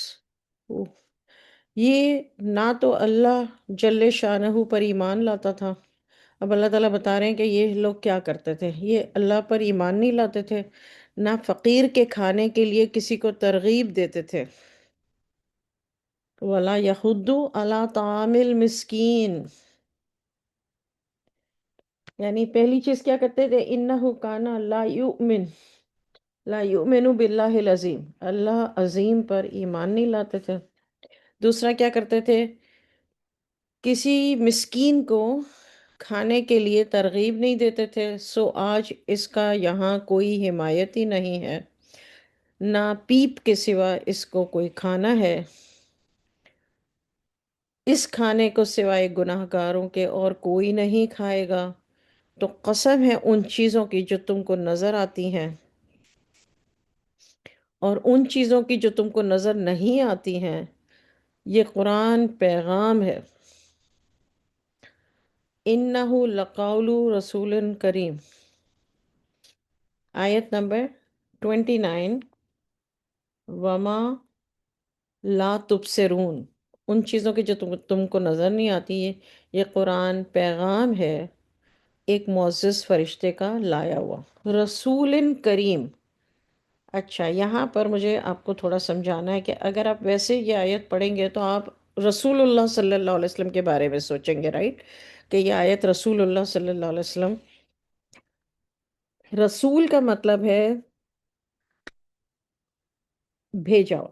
یہ نہ تو اللہ جل شانہ پر ایمان لاتا تھا، اب اللہ تعالیٰ بتا رہے ہیں کہ یہ لوگ کیا کرتے تھے، یہ اللہ پر ایمان نہیں لاتے تھے، نہ فقیر کے کھانے کے لیے کسی کو ترغیب دیتے تھے، وَلَا يَحُضُّ عَلَىٰ طَعَامِ الْمِسْكِينِ، یعنی پہلی چیز کیا کرتے تھے، اِنَّهُ كَانَ لا یؤمن باللہ العظیم، اللہ عظیم پر ایمان نہیں لاتے تھے۔ دوسرا کیا کرتے تھے، کسی مسکین کو کھانے کے لیے ترغیب نہیں دیتے تھے، سو آج اس کا یہاں کوئی حمایت ہی نہیں ہے، نہ پیپ کے سوا اس کو کوئی کھانا ہے، اس کھانے کو سوائے گناہ گاروں کے اور کوئی نہیں کھائے گا۔ تو قسم ہے ان چیزوں کی جو تم کو نظر آتی ہیں اور ان چیزوں کی جو تم کو نظر نہیں آتی ہیں، یہ قرآن پیغام ہے۔ اِنَّهُ لَقَوْلُ رَسُولٍ کریم، آیت نمبر 29 وما لا تبصرون، ان چیزوں کی جو تم کو نظر نہیں آتی ہے، یہ قرآن پیغام ہے ایک معزز فرشتے کا لایا ہوا، رسول کریم۔ اچھا، یہاں پر مجھے آپ کو تھوڑا سمجھانا ہے کہ اگر آپ ویسے یہ آیت پڑھیں گے تو آپ رسول اللہ صلی اللہ علیہ وسلم کے بارے میں سوچیں گے، رائٹ؟ کہ یہ آیت رسول اللہ صلی اللہ علیہ وسلم، رسول کا مطلب ہے بھیجا ہوا۔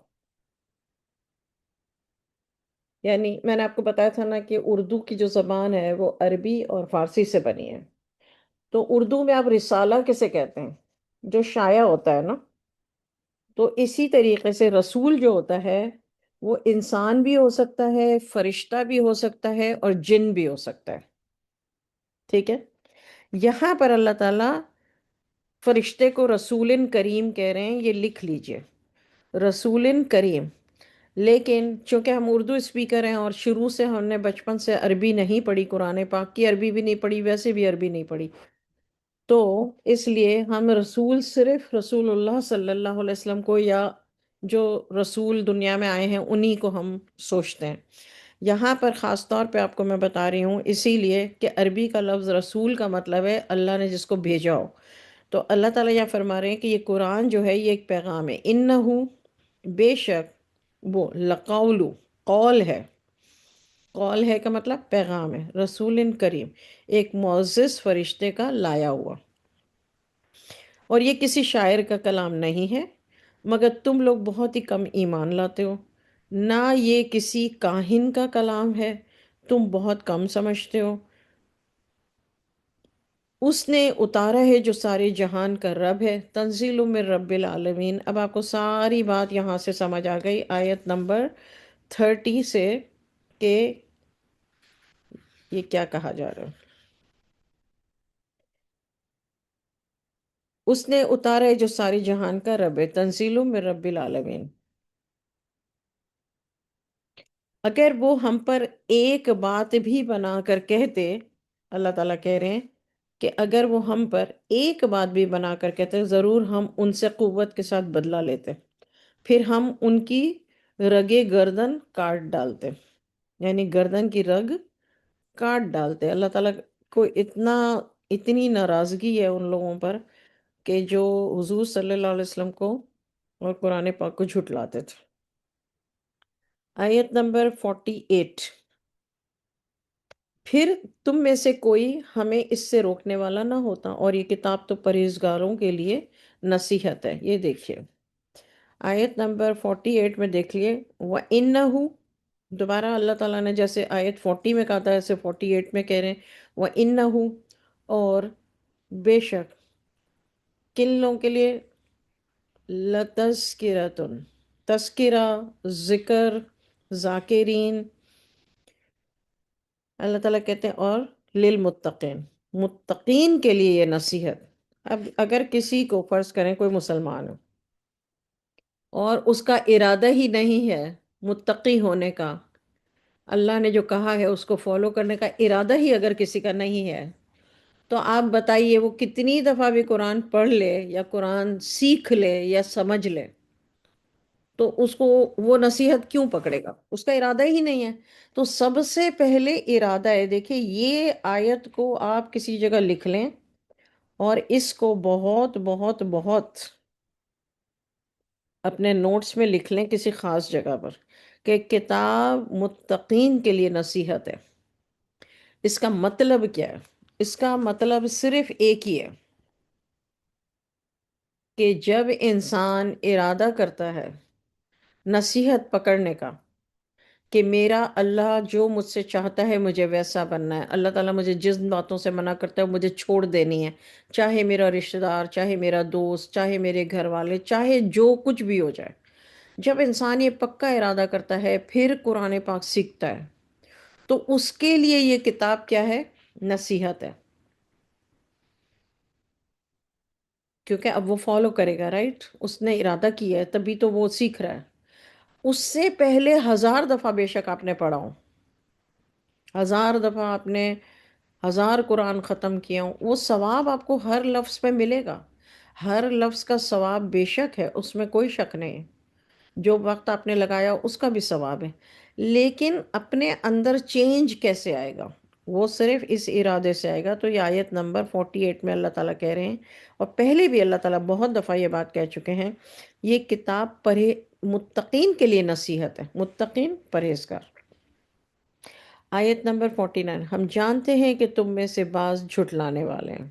یعنی میں نے آپ کو بتایا تھا نا کہ اردو کی جو زبان ہے وہ عربی اور فارسی سے بنی ہے، تو اردو میں آپ رسالہ کسے کہتے ہیں؟ جو شائع ہوتا ہے نا، تو اسی طریقے سے رسول جو ہوتا ہے وہ انسان بھی ہو سکتا ہے، فرشتہ بھی ہو سکتا ہے، اور جن بھی ہو سکتا ہے، ٹھیک ہے؟ یہاں پر اللہ تعالیٰ فرشتے کو رسول کریم کہہ رہے ہیں، یہ لکھ لیجئے، رسول کریم۔ لیکن چونکہ ہم اردو اسپیکر ہیں اور شروع سے ہم نے بچپن سے عربی نہیں پڑھی، قرآن پاک کی عربی بھی نہیں پڑھی، ویسے بھی عربی نہیں پڑھی، تو اس لیے ہم رسول صرف رسول اللہ صلی اللہ علیہ وسلم کو، یا جو رسول دنیا میں آئے ہیں انہی کو ہم سوچتے ہیں۔ یہاں پر خاص طور پہ آپ کو میں بتا رہی ہوں اسی لیے کہ عربی کا لفظ رسول کا مطلب ہے اللہ نے جس کو بھیجا ہو۔ تو اللہ تعالیٰ یہ فرما رہے ہیں کہ یہ قرآن جو ہے یہ ایک پیغام ہے، انہو، بے شک، وہ لقول، قول ہے، قول ہے کا مطلب پیغام ہے، رسول کریم، ایک معزز فرشتے کا لایا ہوا، اور یہ کسی شاعر کا کلام نہیں ہے، مگر تم لوگ بہت ہی کم ایمان لاتے ہو، نہ یہ کسی کاہن کا کلام ہے، تم بہت کم سمجھتے ہو، اس نے اتارا ہے جو سارے جہان کا رب ہے، تنزیل من رب العالمین۔ اب آپ کو ساری بات یہاں سے سمجھ آ گئی آیت نمبر 30 سے، کہ یہ کیا کہا جا رہا ہے۔ اس نے اتارا ہے جو سارے جہان کا رب ہے، تنزیل من رب العالمین۔ اگر وہ ہم پر ایک بات بھی بنا کر کہتے، اللہ تعالیٰ کہہ رہے ہیں کہ اگر وہ ہم پر ایک بات بھی بنا کر کہتے، ضرور ہم ان سے قوت کے ساتھ بدلہ لیتے، پھر ہم ان کی رگے گردن کاٹ ڈالتے، یعنی گردن کی رگ کاٹ ڈالتے۔ اللہ تعالیٰ کو اتنی ناراضگی ہے ان لوگوں پر کہ جو حضور صلی اللہ علیہ وسلم کو اور قرآن پاک کو جھٹلاتے تھے۔ آیت نمبر 48، پھر تم میں سے کوئی ہمیں اس سے روکنے والا نہ ہوتا، اور یہ کتاب تو پرہیزگاروں کے لیے نصیحت ہے۔ یہ دیکھیے آیت نمبر 48 میں دیکھ لیے، وَإِنَّهُ، دوبارہ اللہ تعالیٰ نے جیسے آیت 40 میں کہا تھا ایسے 48 میں کہہ رہے ہیں، وَإِنَّهُ، اور بے شک، کن لوگوں کے لیے؟ لَتَذْكِرَةٌ، تذکرہ، ذکر، ذاکرین، اللہ تعالیٰ کہتے ہیں، اور للمتقین، متقین کے لیے یہ نصیحت۔ اب اگر کسی کو فرض کریں کوئی مسلمان ہو اور اس کا ارادہ ہی نہیں ہے متقی ہونے کا، اللہ نے جو کہا ہے اس کو فالو کرنے کا ارادہ ہی اگر کسی کا نہیں ہے، تو آپ بتائیے وہ کتنی دفعہ بھی قرآن پڑھ لے یا قرآن سیکھ لے یا سمجھ لے، تو اس کو وہ نصیحت کیوں پکڑے گا؟ اس کا ارادہ ہی نہیں ہے۔ تو سب سے پہلے ارادہ ہے، دیکھیں یہ آیت کو آپ کسی جگہ لکھ لیں اور اس کو بہت بہت بہت اپنے نوٹس میں لکھ لیں کسی خاص جگہ پر، کہ کتاب متقین کے لیے نصیحت ہے۔ اس کا مطلب کیا ہے؟ اس کا مطلب صرف ایک ہی ہے کہ جب انسان ارادہ کرتا ہے نصیحت پکڑنے کا، کہ میرا اللہ جو مجھ سے چاہتا ہے مجھے ویسا بننا ہے، اللہ تعالیٰ مجھے جن باتوں سے منع کرتا ہے مجھے چھوڑ دینی ہے، چاہے میرا رشتہ دار، چاہے میرا دوست، چاہے میرے گھر والے، چاہے جو کچھ بھی ہو جائے، جب انسان یہ پکا ارادہ کرتا ہے پھر قرآن پاک سیکھتا ہے، تو اس کے لیے یہ کتاب کیا ہے؟ نصیحت ہے، کیونکہ اب وہ فالو کرے گا، رائٹ؟ اس نے ارادہ کیا ہے تبھی تو وہ سیکھ رہا ہے۔ اس سے پہلے 1000 دفعہ بے شک آپ نے پڑھا ہو، 1000 دفعہ آپ نے 1000 قرآن ختم کیا ہوں، وہ ثواب آپ کو ہر لفظ پہ ملے گا، ہر لفظ کا ثواب بے شک ہے، اس میں کوئی شک نہیں ہے، جو وقت آپ نے لگایا اس کا بھی ثواب ہے، لیکن اپنے اندر چینج کیسے آئے گا؟ وہ صرف اس ارادے سے آئے گا۔ تو یہ آیت نمبر 48 میں اللہ تعالیٰ کہہ رہے ہیں، اور پہلے بھی اللہ تعالیٰ بہت دفعہ یہ بات کہہ چکے ہیں، یہ کتاب متقین کے لیے نصیحت ہے، متقین پرہیزگار۔ آیت نمبر 49، ہم جانتے ہیں کہ تم میں سے بعض جھٹلانے والے ہیں،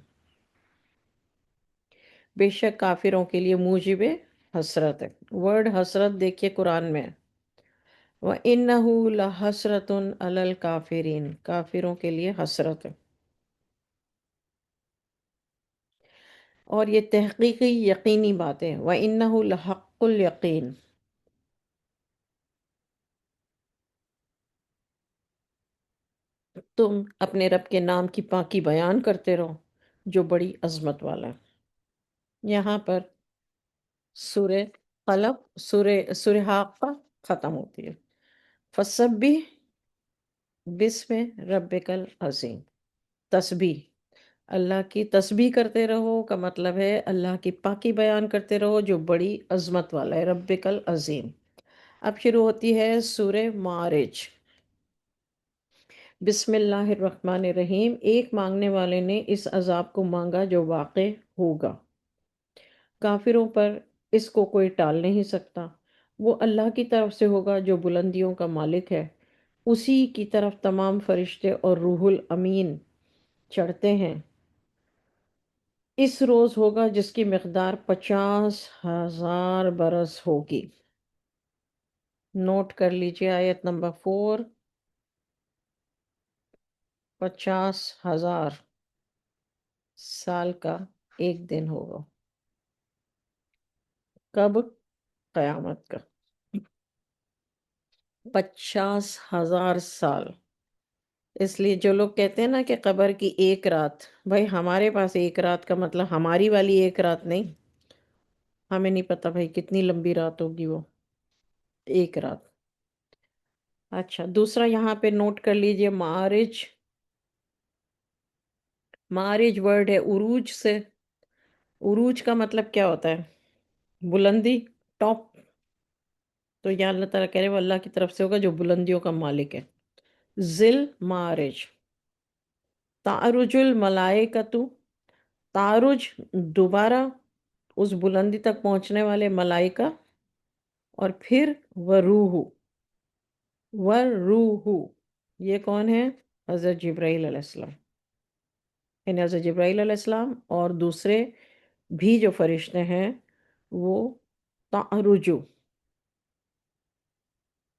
بے شک کافروں کے لیے موجب حسرت ہے۔ ورڈ حسرت دیکھیے قرآن میں، وَإِنَّهُ لَحَسْرَةٌ عَلَى الْكَافِرِينَ، کافروں کے لیے حسرت ہے، اور یہ تحقیقی یقینی بات ہے، وَإِنَّهُ لَحَقُّ الْيَقِينِ۔ تم اپنے رب کے نام کی پاکی بیان کرتے رہو جو بڑی عظمت والا ہے۔ یہاں پر سورہ قلم، سورہ حاقہ ختم ہوتی ہے۔ فَسَبِّحْ بِاسْمِ رَبِّكَ الْعَظِيمِ، تسبیح، اللہ کی تسبیح کرتے رہو کا مطلب ہے اللہ کی پاکی بیان کرتے رہو جو بڑی عظمت والا ہے، ربک العظیم۔ اب شروع ہوتی ہے سورہ معارج۔ بسم اللہ الرحمن الرحیم۔ ایک مانگنے والے نے اس عذاب کو مانگا جو واقع ہوگا، کافروں پر اس کو کوئی ٹال نہیں سکتا، وہ اللہ کی طرف سے ہوگا جو بلندیوں کا مالک ہے، اسی کی طرف تمام فرشتے اور روح الامین چڑھتے ہیں۔ اس روز ہوگا جس کی مقدار 50,000 برس ہوگی۔ نوٹ کر لیجئے آیت نمبر 4، 50,000 سال کا ایک دن ہوگا۔ کب؟ قیامت کا۔ 50,000 سال۔ اس لیے جو لوگ کہتے ہیں نا کہ قبر کی ایک رات، بھائی ہمارے پاس ایک رات کا مطلب ہماری والی ایک رات نہیں، ہمیں نہیں پتا بھائی کتنی لمبی رات ہوگی وہ، ایک رات۔ اچھا دوسرا یہاں پہ نوٹ کر لیجئے، معارج، معارج ورڈ ہے عروج سے۔ عروج کا مطلب کیا ہوتا ہے؟ بلندی، ٹاپ۔ تو یا اللہ تعالیٰ کہہ رہے وہ اللہ کی طرف سے ہوگا جو بلندیوں کا مالک ہے۔ ذل معارج، تعرج الملائکۃ، تعرج دوبارہ اس بلندی تک پہنچنے والے ملائکہ، اور پھر وروح، وروح، یہ کون ہے؟ حضرت جبرائیل علیہ السلام، یعنی حضرت جبرائیل علیہ السلام اور دوسرے بھی جو فرشتے ہیں وہ تعرجو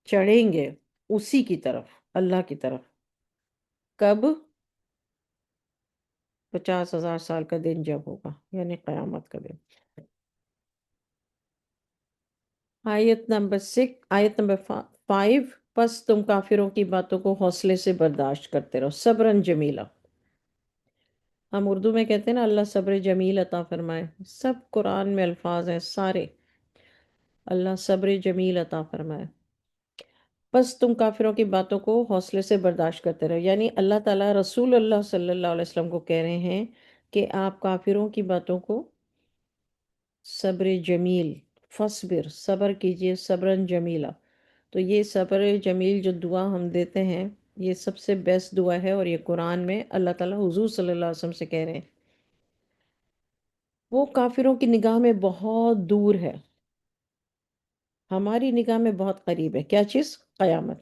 چڑھیں گے اسی کی طرف، اللہ کی طرف۔ کب؟ 50,000 سال کا دن جب ہوگا، یعنی قیامت کا دن۔ آیت نمبر 6، آیت نمبر 5، پس تم کافروں کی باتوں کو حوصلے سے برداشت کرتے رہو، صبرن جمیلہ۔ ہم اردو میں کہتے ہیں نا اللہ صبر جمیل عطا فرمائے، سب قرآن میں الفاظ ہیں سارے، اللہ صبر جمیل عطا فرمائے۔ بس تم کافروں کی باتوں کو حوصلے سے برداشت کرتے رہو، یعنی اللہ تعالیٰ رسول اللہ صلی اللہ علیہ وسلم کو کہہ رہے ہیں کہ آپ کافروں کی باتوں کو صبر جمیل، فصبر، صبر کیجئے، صبرن جمیلہ۔ تو یہ صبر جمیل جو دعا ہم دیتے ہیں یہ سب سے بیسٹ دعا ہے، اور یہ قرآن میں اللہ تعالیٰ حضور صلی اللہ علیہ وسلم سے کہہ رہے ہیں۔ وہ کافروں کی نگاہ میں بہت دور ہے، ہماری نگاہ میں بہت قریب ہے۔ کیا چیز؟ قیامت۔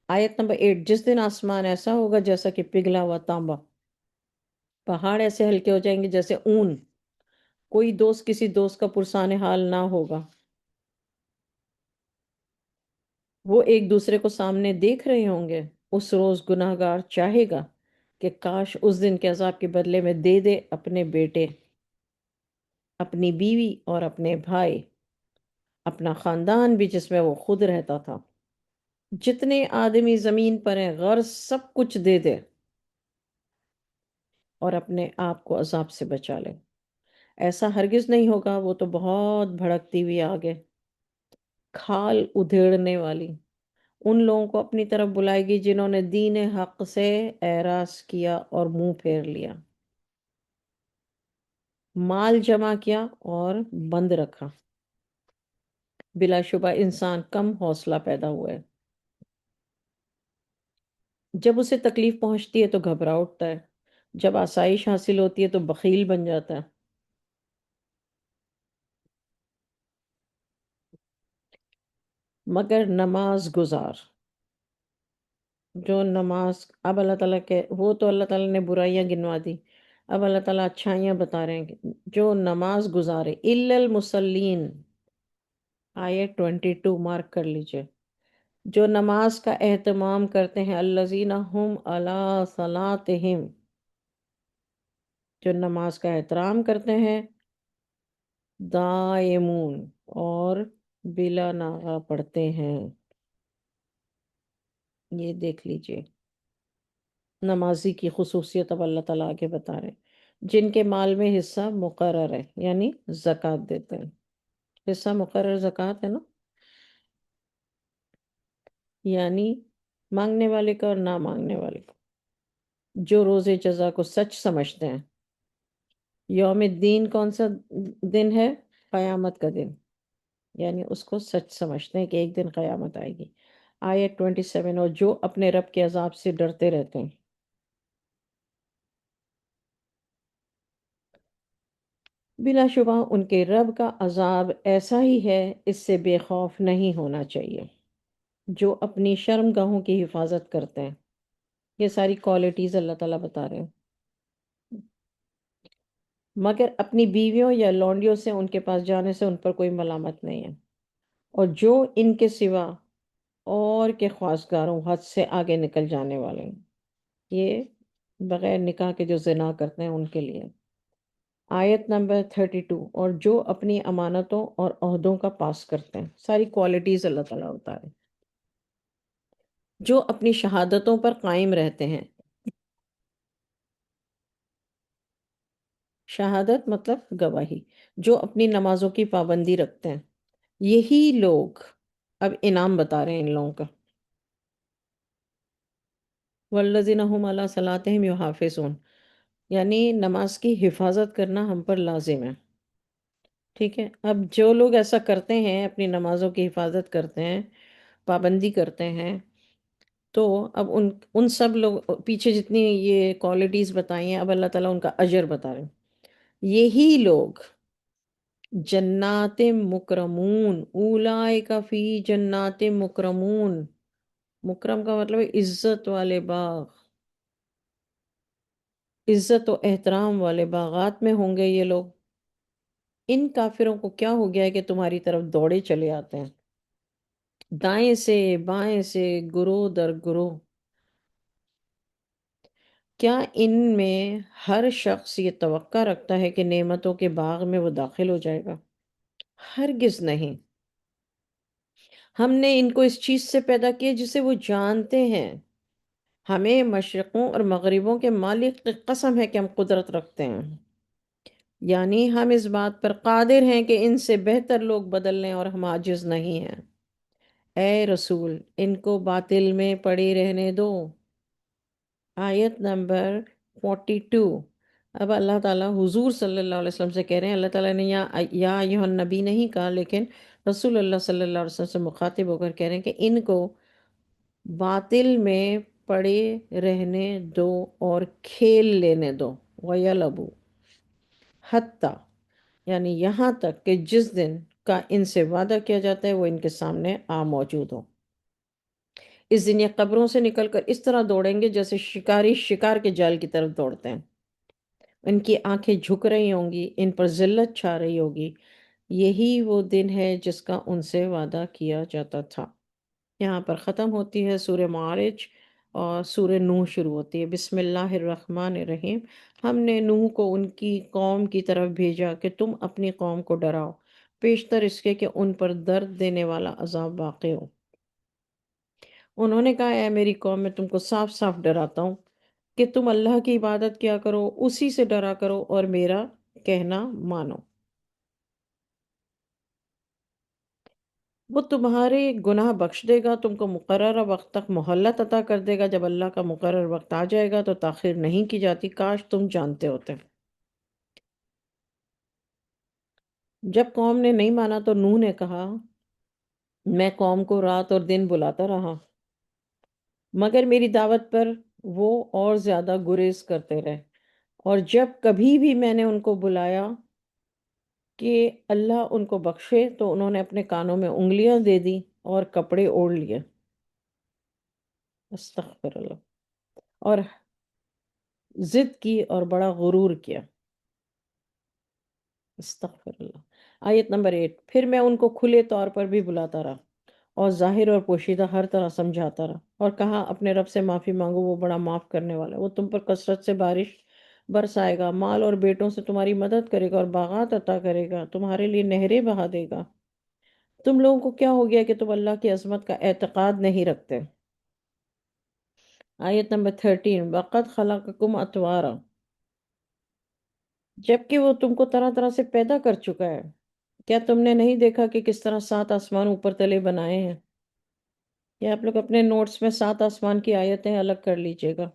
آیت نمبر 8، جس دن آسمان ایسا ہوگا جیسا کہ پگھلا ہوا تانبا، پہاڑ ایسے ہلکے ہو جائیں گے جیسے اون، کوئی دوست کسی دوست کا پرسان حال نہ ہوگا، وہ ایک دوسرے کو سامنے دیکھ رہے ہوں گے۔ اس روز گناہ گار چاہے گا کہ کاش اس دن کے عذاب کے بدلے میں دے دے اپنے بیٹے، اپنی بیوی اور اپنے بھائی، اپنا خاندان بھی جس میں وہ خود رہتا تھا، جتنے آدمی زمین پر ہیں غرض سب کچھ دے دے اور اپنے آپ کو عذاب سے بچا لے۔ ایسا ہرگز نہیں ہوگا، وہ تو بہت بھڑکتی ہوئی آگ ہے، کھال ادھیڑنے والی، ان لوگوں کو اپنی طرف بلائے گی جنہوں نے دین حق سے اعراض کیا اور منہ پھیر لیا۔ مال جمع کیا اور بند رکھا، بلا شبہ انسان کم حوصلہ پیدا ہوا ہے۔ جب اسے تکلیف پہنچتی ہے تو گھبرا اٹھتا ہے، جب آسائش حاصل ہوتی ہے تو بخیل بن جاتا ہے۔ مگر نماز گزار، جو نماز، اب اللہ تعالیٰ کے، وہ تو اللہ تعالیٰ نے برائیاں گنوا دی، اب اللہ تعالیٰ اچھائیاں بتا رہے ہیں کہ جو نماز گزارے، الا المصلین، آیت 22 مارک کر لیجئے، جو نماز کا اہتمام کرتے ہیں، الذین ہم علی صلاتہم، جو نماز کا احترام کرتے ہیں، دائمون، اور بلا ناغہ پڑھتے ہیں۔ یہ دیکھ لیجئے نمازی کی خصوصیت اب اللہ تعالیٰ آگے بتا رہے ہیں، جن کے مال میں حصہ مقرر ہے، یعنی زکوٰۃ دیتے ہیں۔ حصہ مقرر زکوٰۃ ہے نا، یعنی مانگنے والے کا اور نہ مانگنے والے کا، جو روز جزا کو سچ سمجھتے ہیں۔ یوم الدین کون سا دن ہے؟ قیامت کا دن، یعنی اس کو سچ سمجھتے ہیں کہ ایک دن قیامت آئے گی۔ آیت 27، اور جو اپنے رب کے عذاب سے ڈرتے رہتے ہیں۔ بلا شبہ ان کے رب کا عذاب ایسا ہی ہے، اس سے بے خوف نہیں ہونا چاہیے۔ جو اپنی شرم گاہوں کی حفاظت کرتے ہیں، یہ ساری کوالٹیز اللہ تعالیٰ بتا رہے ہیں۔ مگر اپنی بیویوں یا لونڈیوں سے ان کے پاس جانے سے ان پر کوئی ملامت نہیں ہے، اور جو ان کے سوا اور کے خواستگاروں حد سے آگے نکل جانے والے ہیں، یہ بغیر نکاح کے جو زنا کرتے ہیں ان کے لیے۔ آیت نمبر 32، اور جو اپنی امانتوں اور عہدوں کا پاس کرتے ہیں، ساری کوالٹیز اللہ تعالیٰ بتا رہے ہیں۔ جو اپنی شہادتوں پر قائم رہتے ہیں، شہادت مطلب گواہی، جو اپنی نمازوں کی پابندی رکھتے ہیں، یہی لوگ، اب انعام بتا رہے ہیں ان لوگوں کا، والذین هم علی صلاتہم یحافظون، یعنی نماز کی حفاظت کرنا ہم پر لازم ہے۔ ٹھیک ہے، اب جو لوگ ایسا کرتے ہیں، اپنی نمازوں کی حفاظت کرتے ہیں، پابندی کرتے ہیں، تو اب ان سب لوگ پیچھے جتنی یہ کوالٹیز بتائی ہیں، اب اللہ تعالیٰ ان کا اجر بتا رہے ہیں۔ یہی لوگ جنات مکرمون، اولئک فی جنات مکرمون، مکرم کا مطلب ہے عزت والے باغ، عزت و احترام والے باغات میں ہوں گے یہ لوگ۔ ان کافروں کو کیا ہو گیا ہے کہ تمہاری طرف دوڑے چلے آتے ہیں، دائیں سے بائیں سے، گروہ در گروہ۔ کیا ان میں ہر شخص یہ توقع رکھتا ہے کہ نعمتوں کے باغ میں وہ داخل ہو جائے گا؟ ہرگز نہیں۔ ہم نے ان کو اس چیز سے پیدا کیا جسے وہ جانتے ہیں، ہمیں مشرقوں اور مغربوں کے مالک کی قسم ہے کہ ہم قدرت رکھتے ہیں، یعنی ہم اس بات پر قادر ہیں کہ ان سے بہتر لوگ بدل لیں، اور ہم عاجز نہیں ہیں۔ اے رسول، ان کو باطل میں پڑے رہنے دو۔ آیت نمبر 42، اب اللہ تعالیٰ حضور صلی اللہ علیہ وسلم سے کہہ رہے ہیں، اللہ تعالیٰ نے یا ایھا النبی نہیں کہا، لیکن رسول اللہ صلی اللہ علیہ وسلم سے مخاطب ہو کر کہہ رہے ہیں کہ ان کو باطل میں پڑے رہنے دو اور کھیل لینے دو، وَيَلَبُوا، حتیٰ، یعنی یہاں تک کہ جس دن کا ان سے وعدہ کیا جاتا ہے وہ ان کے سامنے آ موجود ہو۔ اس دن یہ قبروں سے نکل کر اس طرح دوڑیں گے جیسے شکاری شکار کے جال کی طرف دوڑتے ہیں، ان کی آنکھیں جھک رہی ہوں گی، ان پر ذلت چھا رہی ہوگی۔ یہی وہ دن ہے جس کا ان سے وعدہ کیا جاتا تھا۔ یہاں پر ختم ہوتی ہے سورہ معارج، اور سورہ نوح شروع ہوتی ہے۔ بسم اللہ الرحمن الرحیم۔ ہم نے نوح کو ان کی قوم کی طرف بھیجا کہ تم اپنی قوم کو ڈراؤ، پیشتر اس کے کہ ان پر درد دینے والا عذاب واقع ہو۔ انہوں نے کہا، اے میری قوم، میں تم کو صاف صاف ڈراتا ہوں کہ تم اللہ کی عبادت کیا کرو، اسی سے ڈرا کرو اور میرا کہنا مانو۔ وہ تمہارے گناہ بخش دے گا، تم کو مقررہ وقت تک مہلت عطا کر دے گا، جب اللہ کا مقرر وقت آ جائے گا تو تاخیر نہیں کی جاتی، کاش تم جانتے ہوتے۔ جب قوم نے نہیں مانا تو نوح نے کہا میں قوم کو رات اور دن بلاتا رہا، مگر میری دعوت پر وہ اور زیادہ گریز کرتے رہے، اور جب کبھی بھی میں نے ان کو بلایا کہ اللہ ان کو بخشے تو انہوں نے اپنے کانوں میں انگلیاں دے دی اور کپڑے اوڑھ لیے۔ استغفر اللہ۔ اور ضد کی اور بڑا غرور کیا۔ استغفر اللہ۔ آیت نمبر 8، پھر میں ان کو کھلے طور پر بھی بلاتا رہا اور ظاہر اور پوشیدہ ہر طرح سمجھاتا رہا، اور کہا اپنے رب سے معافی مانگو، وہ بڑا معاف کرنے والا ہے، وہ تم پر کثرت سے بارش برسائے گا، مال اور بیٹوں سے تمہاری مدد کرے گا اور باغات عطا کرے گا، تمہارے لیے نہریں بہا دے گا۔ تم لوگوں کو کیا ہو گیا کہ تم اللہ کی عظمت کا اعتقاد نہیں رکھتے؟ آیت نمبر 13، وَقَدْ خَلَقَكُمْ أَطْوَارًا، جبکہ وہ تم کو طرح طرح سے پیدا کر چکا ہے۔ کیا تم نے نہیں دیکھا کہ کس طرح 7 آسمان اوپر تلے بنائے ہیں؟ یہ آپ لوگ اپنے نوٹس میں 7 آسمان کی آیتیں الگ کر لیجئے گا۔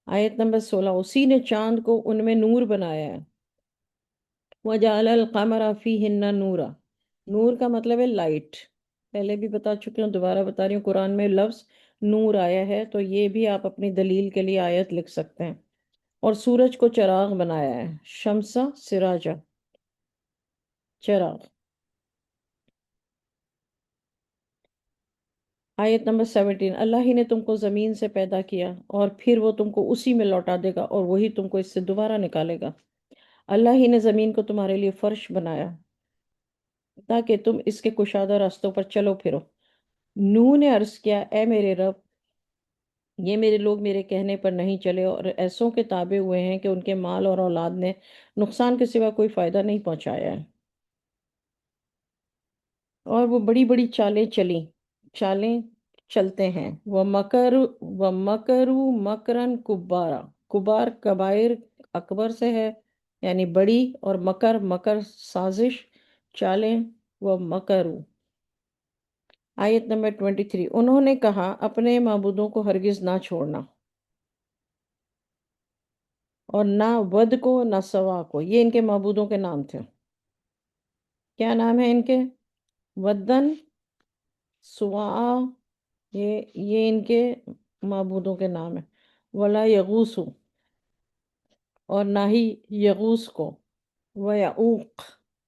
آیت نمبر 16، اسی نے چاند کو ان میں نور بنایا ہے۔ وَجَعَلَ الْقَمَرَ فِيهِنَّ نُورًا، نور کا مطلب ہے لائٹ، پہلے بھی بتا چکے ہوں، دوبارہ بتا رہی ہوں، قرآن میں لفظ نور آیا ہے تو یہ بھی آپ اپنی دلیل کے لیے آیت لکھ سکتے ہیں۔ اور سورج کو چراغ بنایا ہے، شمسہ سراجہ، چراغ۔ آیت نمبر 17، اللہ ہی نے تم کو زمین سے پیدا کیا اور پھر وہ تم کو اسی میں لوٹا دے گا اور وہی تم کو اس سے دوبارہ نکالے گا۔ اللہ ہی نے زمین کو تمہارے لیے فرش بنایا تاکہ تم اس کے کشادہ راستوں پر چلو پھرو۔ نوح نے عرض کیا اے میرے رب، یہ میرے لوگ میرے کہنے پر نہیں چلے اور ایسوں کے تابع ہوئے ہیں کہ ان کے مال اور اولاد نے نقصان کے سوا کوئی فائدہ نہیں پہنچایا ہے، اور وہ بڑی بڑی چالیں چلتے ہیں۔ وَمَكَرُوا مَكْرًا كُبَّارًا، کبار کبائر اکبر سے ہے یعنی بڑی، اور مکر سازش، چالیں، وَمَكَرُوا۔ آیت نمبر 23، انہوں نے کہا اپنے معبودوں کو ہرگز نہ چھوڑنا، اور نہ ود کو نہ سوا کو، یہ ان کے معبودوں کے نام تھے۔ کیا نام ہے ان کے؟ ودن، سوا، یہ ان کے معبودوں کے نام ہیں۔ ولا یغوس، اور نہ ہی یغوس کو، ویعوق،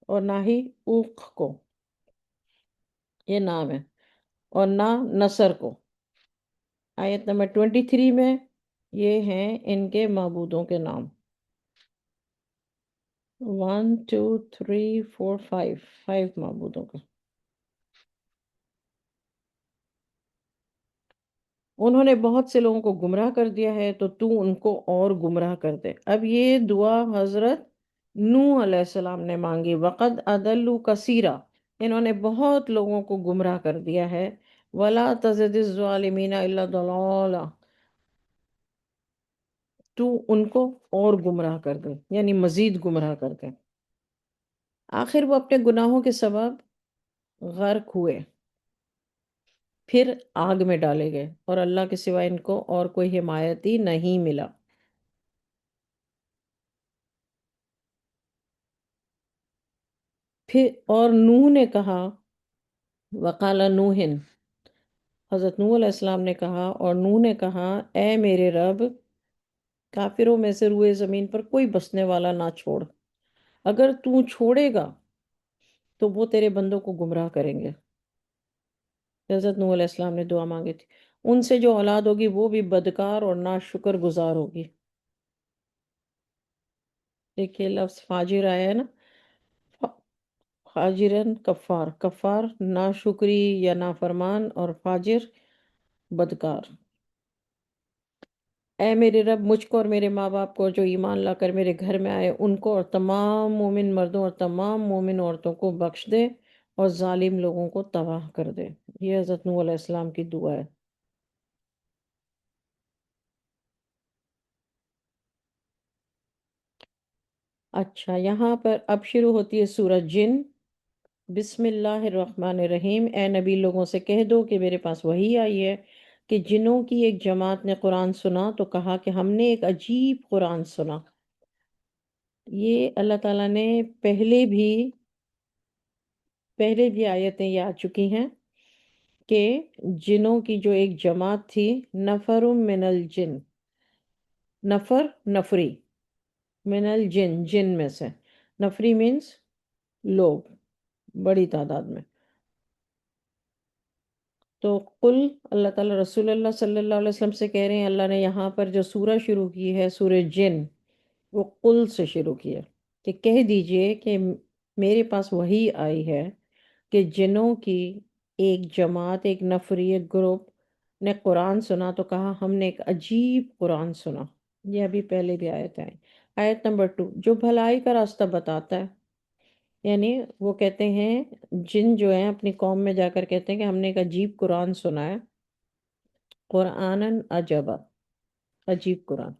اور نہ ہی اوق کو، یہ نام ہے، اور نہ نصر کو۔ آیت نمبر 23 میں یہ ہیں ان کے معبودوں کے نام، 1 2 3 4 5 معبودوں کے۔ انہوں نے بہت سے لوگوں کو گمراہ کر دیا ہے تو تو ان کو اور گمراہ کر دے۔ اب یہ دعا حضرت نوح علیہ السلام نے مانگی، وقد اضلوا کثیرا، انہوں نے بہت لوگوں کو گمراہ کر دیا ہے، ولا تزد الظالمین الا ضلالا، تو ان کو اور گمراہ کر دے یعنی مزید گمراہ کر دے۔ آخر وہ اپنے گناہوں کے سبب غرق ہوئے، پھر آگ میں ڈالے گئے، اور اللہ کے سوا ان کو اور کوئی حمایتی نہیں ملا۔ پھر اور نوح نے کہا، وقال نوح، حضرت نوح علیہ السلام نے کہا، اور نوح نے کہا اے میرے رب، کافروں میں سے روئے زمین پر کوئی بسنے والا نہ چھوڑ، اگر تو چھوڑے گا تو وہ تیرے بندوں کو گمراہ کریں گے۔ حضرت نوح علیہ السلام نے دعا مانگی تھی، ان سے جو اولاد ہوگی وہ بھی بدکار اور ناشکر گزار ہوگی۔ دیکھیے لفظ فاجر آیا ہے نا، فاجرن کفار، کفار ناشکری یا نافرمان، اور فاجر بدکار۔ اے میرے رب، مجھ کو اور میرے ماں باپ کو جو ایمان لا کر میرے گھر میں آئے ان کو اور تمام مومن مردوں اور تمام مومن عورتوں کو بخش دے اور ظالم لوگوں کو تباہ کر دے۔ یہ حضرت نوح علیہ السلام کی دعا ہے۔ اچھا، یہاں پر اب شروع ہوتی ہے سورۃ جن۔ بسم اللہ الرحمن الرحیم، اے نبی لوگوں سے کہہ دو کہ میرے پاس وحی آئی ہے کہ جنوں کی ایک جماعت نے قرآن سنا تو کہا کہ ہم نے ایک عجیب قرآن سنا۔ یہ اللہ تعالیٰ نے پہلے بھی پہلے بھی آیتیں یہ آ چکی ہیں کہ جنوں کی جو ایک جماعت تھی، نفر من الجن، نفری من الجن، جن میں سے، نفری مینس لوگ، بڑی تعداد میں. تو قل، اللہ تعالیٰ رسول اللہ صلی اللہ علیہ وسلم سے کہہ رہے ہیں، اللہ نے یہاں پر جو سورہ شروع کی ہے، سورہ جن، وہ قل سے شروع کیا کہ کہہ دیجئے کہ میرے پاس وحی آئی ہے کہ جنوں کی ایک جماعت، ایک نفری، ایک گروپ نے قرآن سنا تو کہا ہم نے ایک عجیب قرآن سنا. یہ ابھی پہلے بھی آیت ہے. آیت نمبر 2، جو بھلائی کا راستہ بتاتا ہے. یعنی وہ کہتے ہیں، جن جو ہیں اپنی قوم میں جا کر کہتے ہیں کہ ہم نے ایک عجیب قرآن سنا ہے، قرآناً عجبا، عجیب قرآن.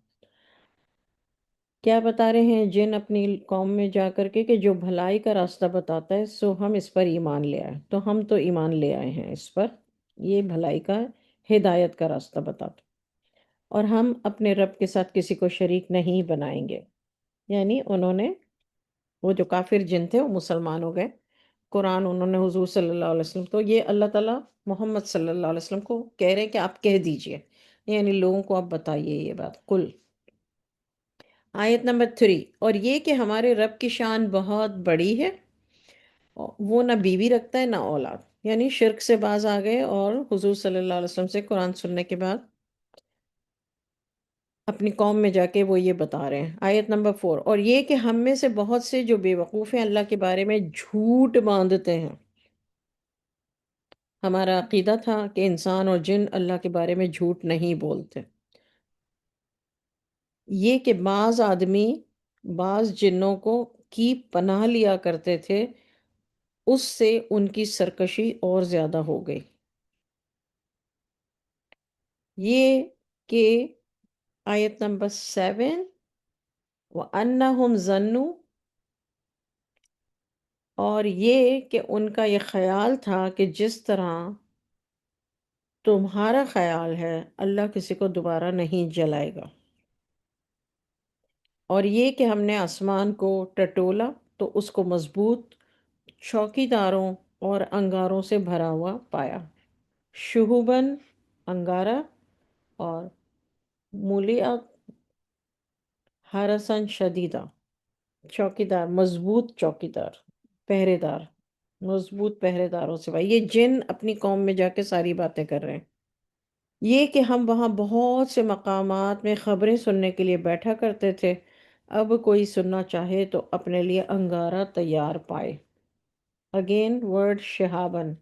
کیا بتا رہے ہیں جن اپنی قوم میں جا کر کے کہ جو بھلائی کا راستہ بتاتا ہے سو ہم اس پر ایمان لے آئے. تو ہم تو ایمان لے آئے ہیں اس پر، یہ بھلائی کا، ہدایت کا راستہ بتاتا، اور ہم اپنے رب کے ساتھ کسی کو شریک نہیں بنائیں گے. یعنی انہوں نے، وہ جو کافر جن تھے وہ مسلمان ہو گئے، قرآن انہوں نے حضور صلی اللہ علیہ وسلم، تو یہ اللہ تعالیٰ محمد صلی اللہ علیہ وسلم کو کہہ رہے ہیں کہ آپ کہہ دیجئے، یعنی لوگوں کو آپ بتائیے یہ بات. قل. آیت نمبر 3، اور یہ کہ ہمارے رب کی شان بہت بڑی ہے، وہ نہ بیوی رکھتا ہے نہ اولاد. یعنی شرک سے باز آ گئے، اور حضور صلی اللہ علیہ وسلم سے قرآن سننے کے بعد اپنی قوم میں جا کے وہ یہ بتا رہے ہیں. آیت نمبر 4، اور یہ کہ ہم میں سے بہت سے جو بے وقوف ہیں اللہ کے بارے میں جھوٹ باندھتے ہیں. ہمارا عقیدہ تھا کہ انسان اور جن اللہ کے بارے میں جھوٹ نہیں بولتے. یہ کہ بعض آدمی بعض جنوں کو کی پناہ لیا کرتے تھے، اس سے ان کی سرکشی اور زیادہ ہو گئی. یہ کہ آیت نمبر 7، وَأَنَّهُمْ ظَنُّوا، اور یہ کہ ان کا یہ خیال تھا کہ جس طرح تمہارا خیال ہے اللہ کسی کو دوبارہ نہیں جلائے گا. اور یہ کہ ہم نے آسمان کو ٹٹولا تو اس کو مضبوط چوکی داروں اور انگاروں سے بھرا ہوا پایا. شہوباً، انگارہ، اور ملیات حرساً شدیدہ، چوکی دار، مضبوط چوکی دار، پہرے دار، مضبوط پہرے داروں سے بھائی. یہ جن اپنی قوم میں جا کے ساری باتیں کر رہے ہیں. یہ کہ ہم وہاں بہت سے مقامات میں خبریں سننے کے لیے بیٹھا کرتے تھے، اب کوئی سننا چاہے تو اپنے لیے انگارہ تیار پائے. اگین ورڈ شہابن،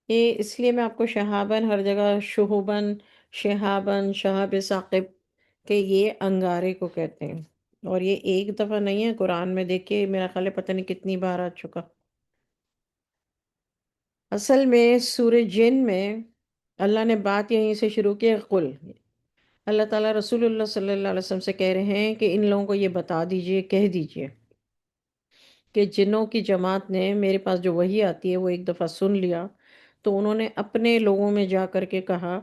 یہ اس لیے میں آپ کو شہابن ہر جگہ، شہوبن، شہابن، شہاب ثاقب، کہ یہ انگارے کو کہتے ہیں. اور یہ ایک دفعہ نہیں ہے، قرآن میں دیکھیے میرا خیال ہے پتہ نہیں کتنی بار آ چکا. اصل میں سورہ جن میں اللہ نے بات یہیں سے شروع کی. قل، اللہ تعالیٰ رسول اللہ صلی اللہ علیہ وسلم سے کہہ رہے ہیں کہ ان لوگوں کو یہ بتا دیجئے، کہہ دیجئے کہ جنوں کی جماعت نے میرے پاس جو وحی آتی ہے وہ ایک دفعہ سن لیا تو انہوں نے اپنے لوگوں میں جا کر کے کہا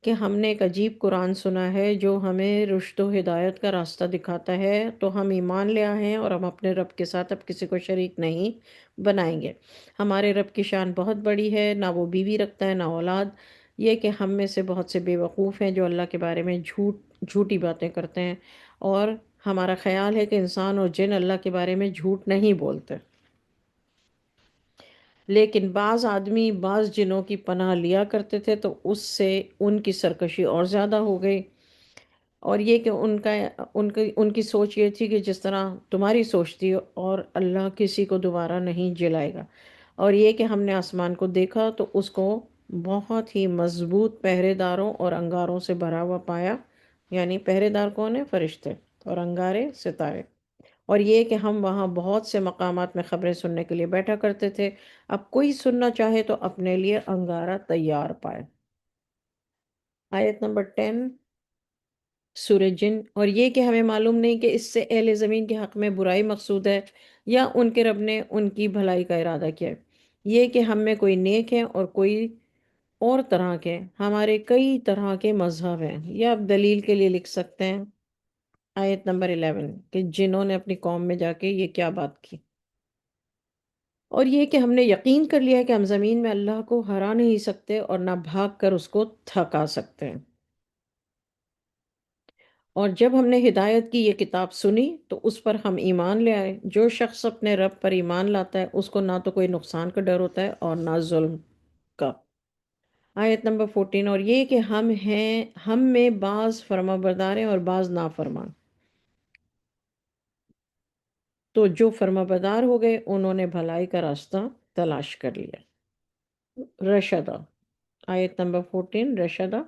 کہ ہم نے ایک عجیب قرآن سنا ہے جو ہمیں رشد و ہدایت کا راستہ دکھاتا ہے، تو ہم ایمان لے آئے ہیں اور ہم اپنے رب کے ساتھ اب کسی کو شریک نہیں بنائیں گے. ہمارے رب کی شان بہت بڑی ہے، نہ وہ بیوی رکھتا ہے نہ اولاد. یہ کہ ہم میں سے بہت سے بے وقوف ہیں جو اللہ کے بارے میں جھوٹی باتیں کرتے ہیں، اور ہمارا خیال ہے کہ انسان اور جن اللہ کے بارے میں جھوٹ نہیں بولتے. لیکن بعض آدمی بعض جنوں کی پناہ لیا کرتے تھے تو اس سے ان کی سرکشی اور زیادہ ہو گئی. اور یہ کہ ان کی سوچ یہ تھی کہ جس طرح تمہاری سوچ تھی، اور اللہ کسی کو دوبارہ نہیں جلائے گا. اور یہ کہ ہم نے آسمان کو دیکھا تو اس کو بہت ہی مضبوط پہرے داروں اور انگاروں سے بھرا ہوا پایا. یعنی پہرے دار کون ہیں؟ فرشتے، اور انگارے ستارے. اور یہ کہ ہم وہاں بہت سے مقامات میں خبریں سننے کے لیے بیٹھا کرتے تھے، اب کوئی سننا چاہے تو اپنے لیے انگارہ تیار پائے. آیت نمبر 10، سورہ جن، اور یہ کہ ہمیں معلوم نہیں کہ اس سے اہل زمین کے حق میں برائی مقصود ہے یا ان کے رب نے ان کی بھلائی کا ارادہ کیا ہے. یہ کہ ہم میں کوئی نیک ہے اور کوئی اور طرح کے، ہمارے کئی طرح کے مذہب ہیں. یہ آپ دلیل کے لیے لکھ سکتے ہیں. آیت نمبر 11، کہ جنہوں نے اپنی قوم میں جا کے یہ کیا بات کی. اور یہ کہ ہم نے یقین کر لیا ہے کہ ہم زمین میں اللہ کو ہرا نہیں سکتے اور نہ بھاگ کر اس کو تھکا سکتے ہیں۔ اور جب ہم نے ہدایت کی یہ کتاب سنی تو اس پر ہم ایمان لے آئے۔ جو شخص اپنے رب پر ایمان لاتا ہے اس کو نہ تو کوئی نقصان کا ڈر ہوتا ہے اور نہ ظلم کا۔ آیت نمبر 14، اور یہ کہ ہم میں بعض فرما بردار ہیں اور بعض نافرمان۔ تو جو فرما بردار ہو گئے انہوں نے بھلائی کا راستہ تلاش کر لیا۔ رشدہ، آیت نمبر 14، رشدہ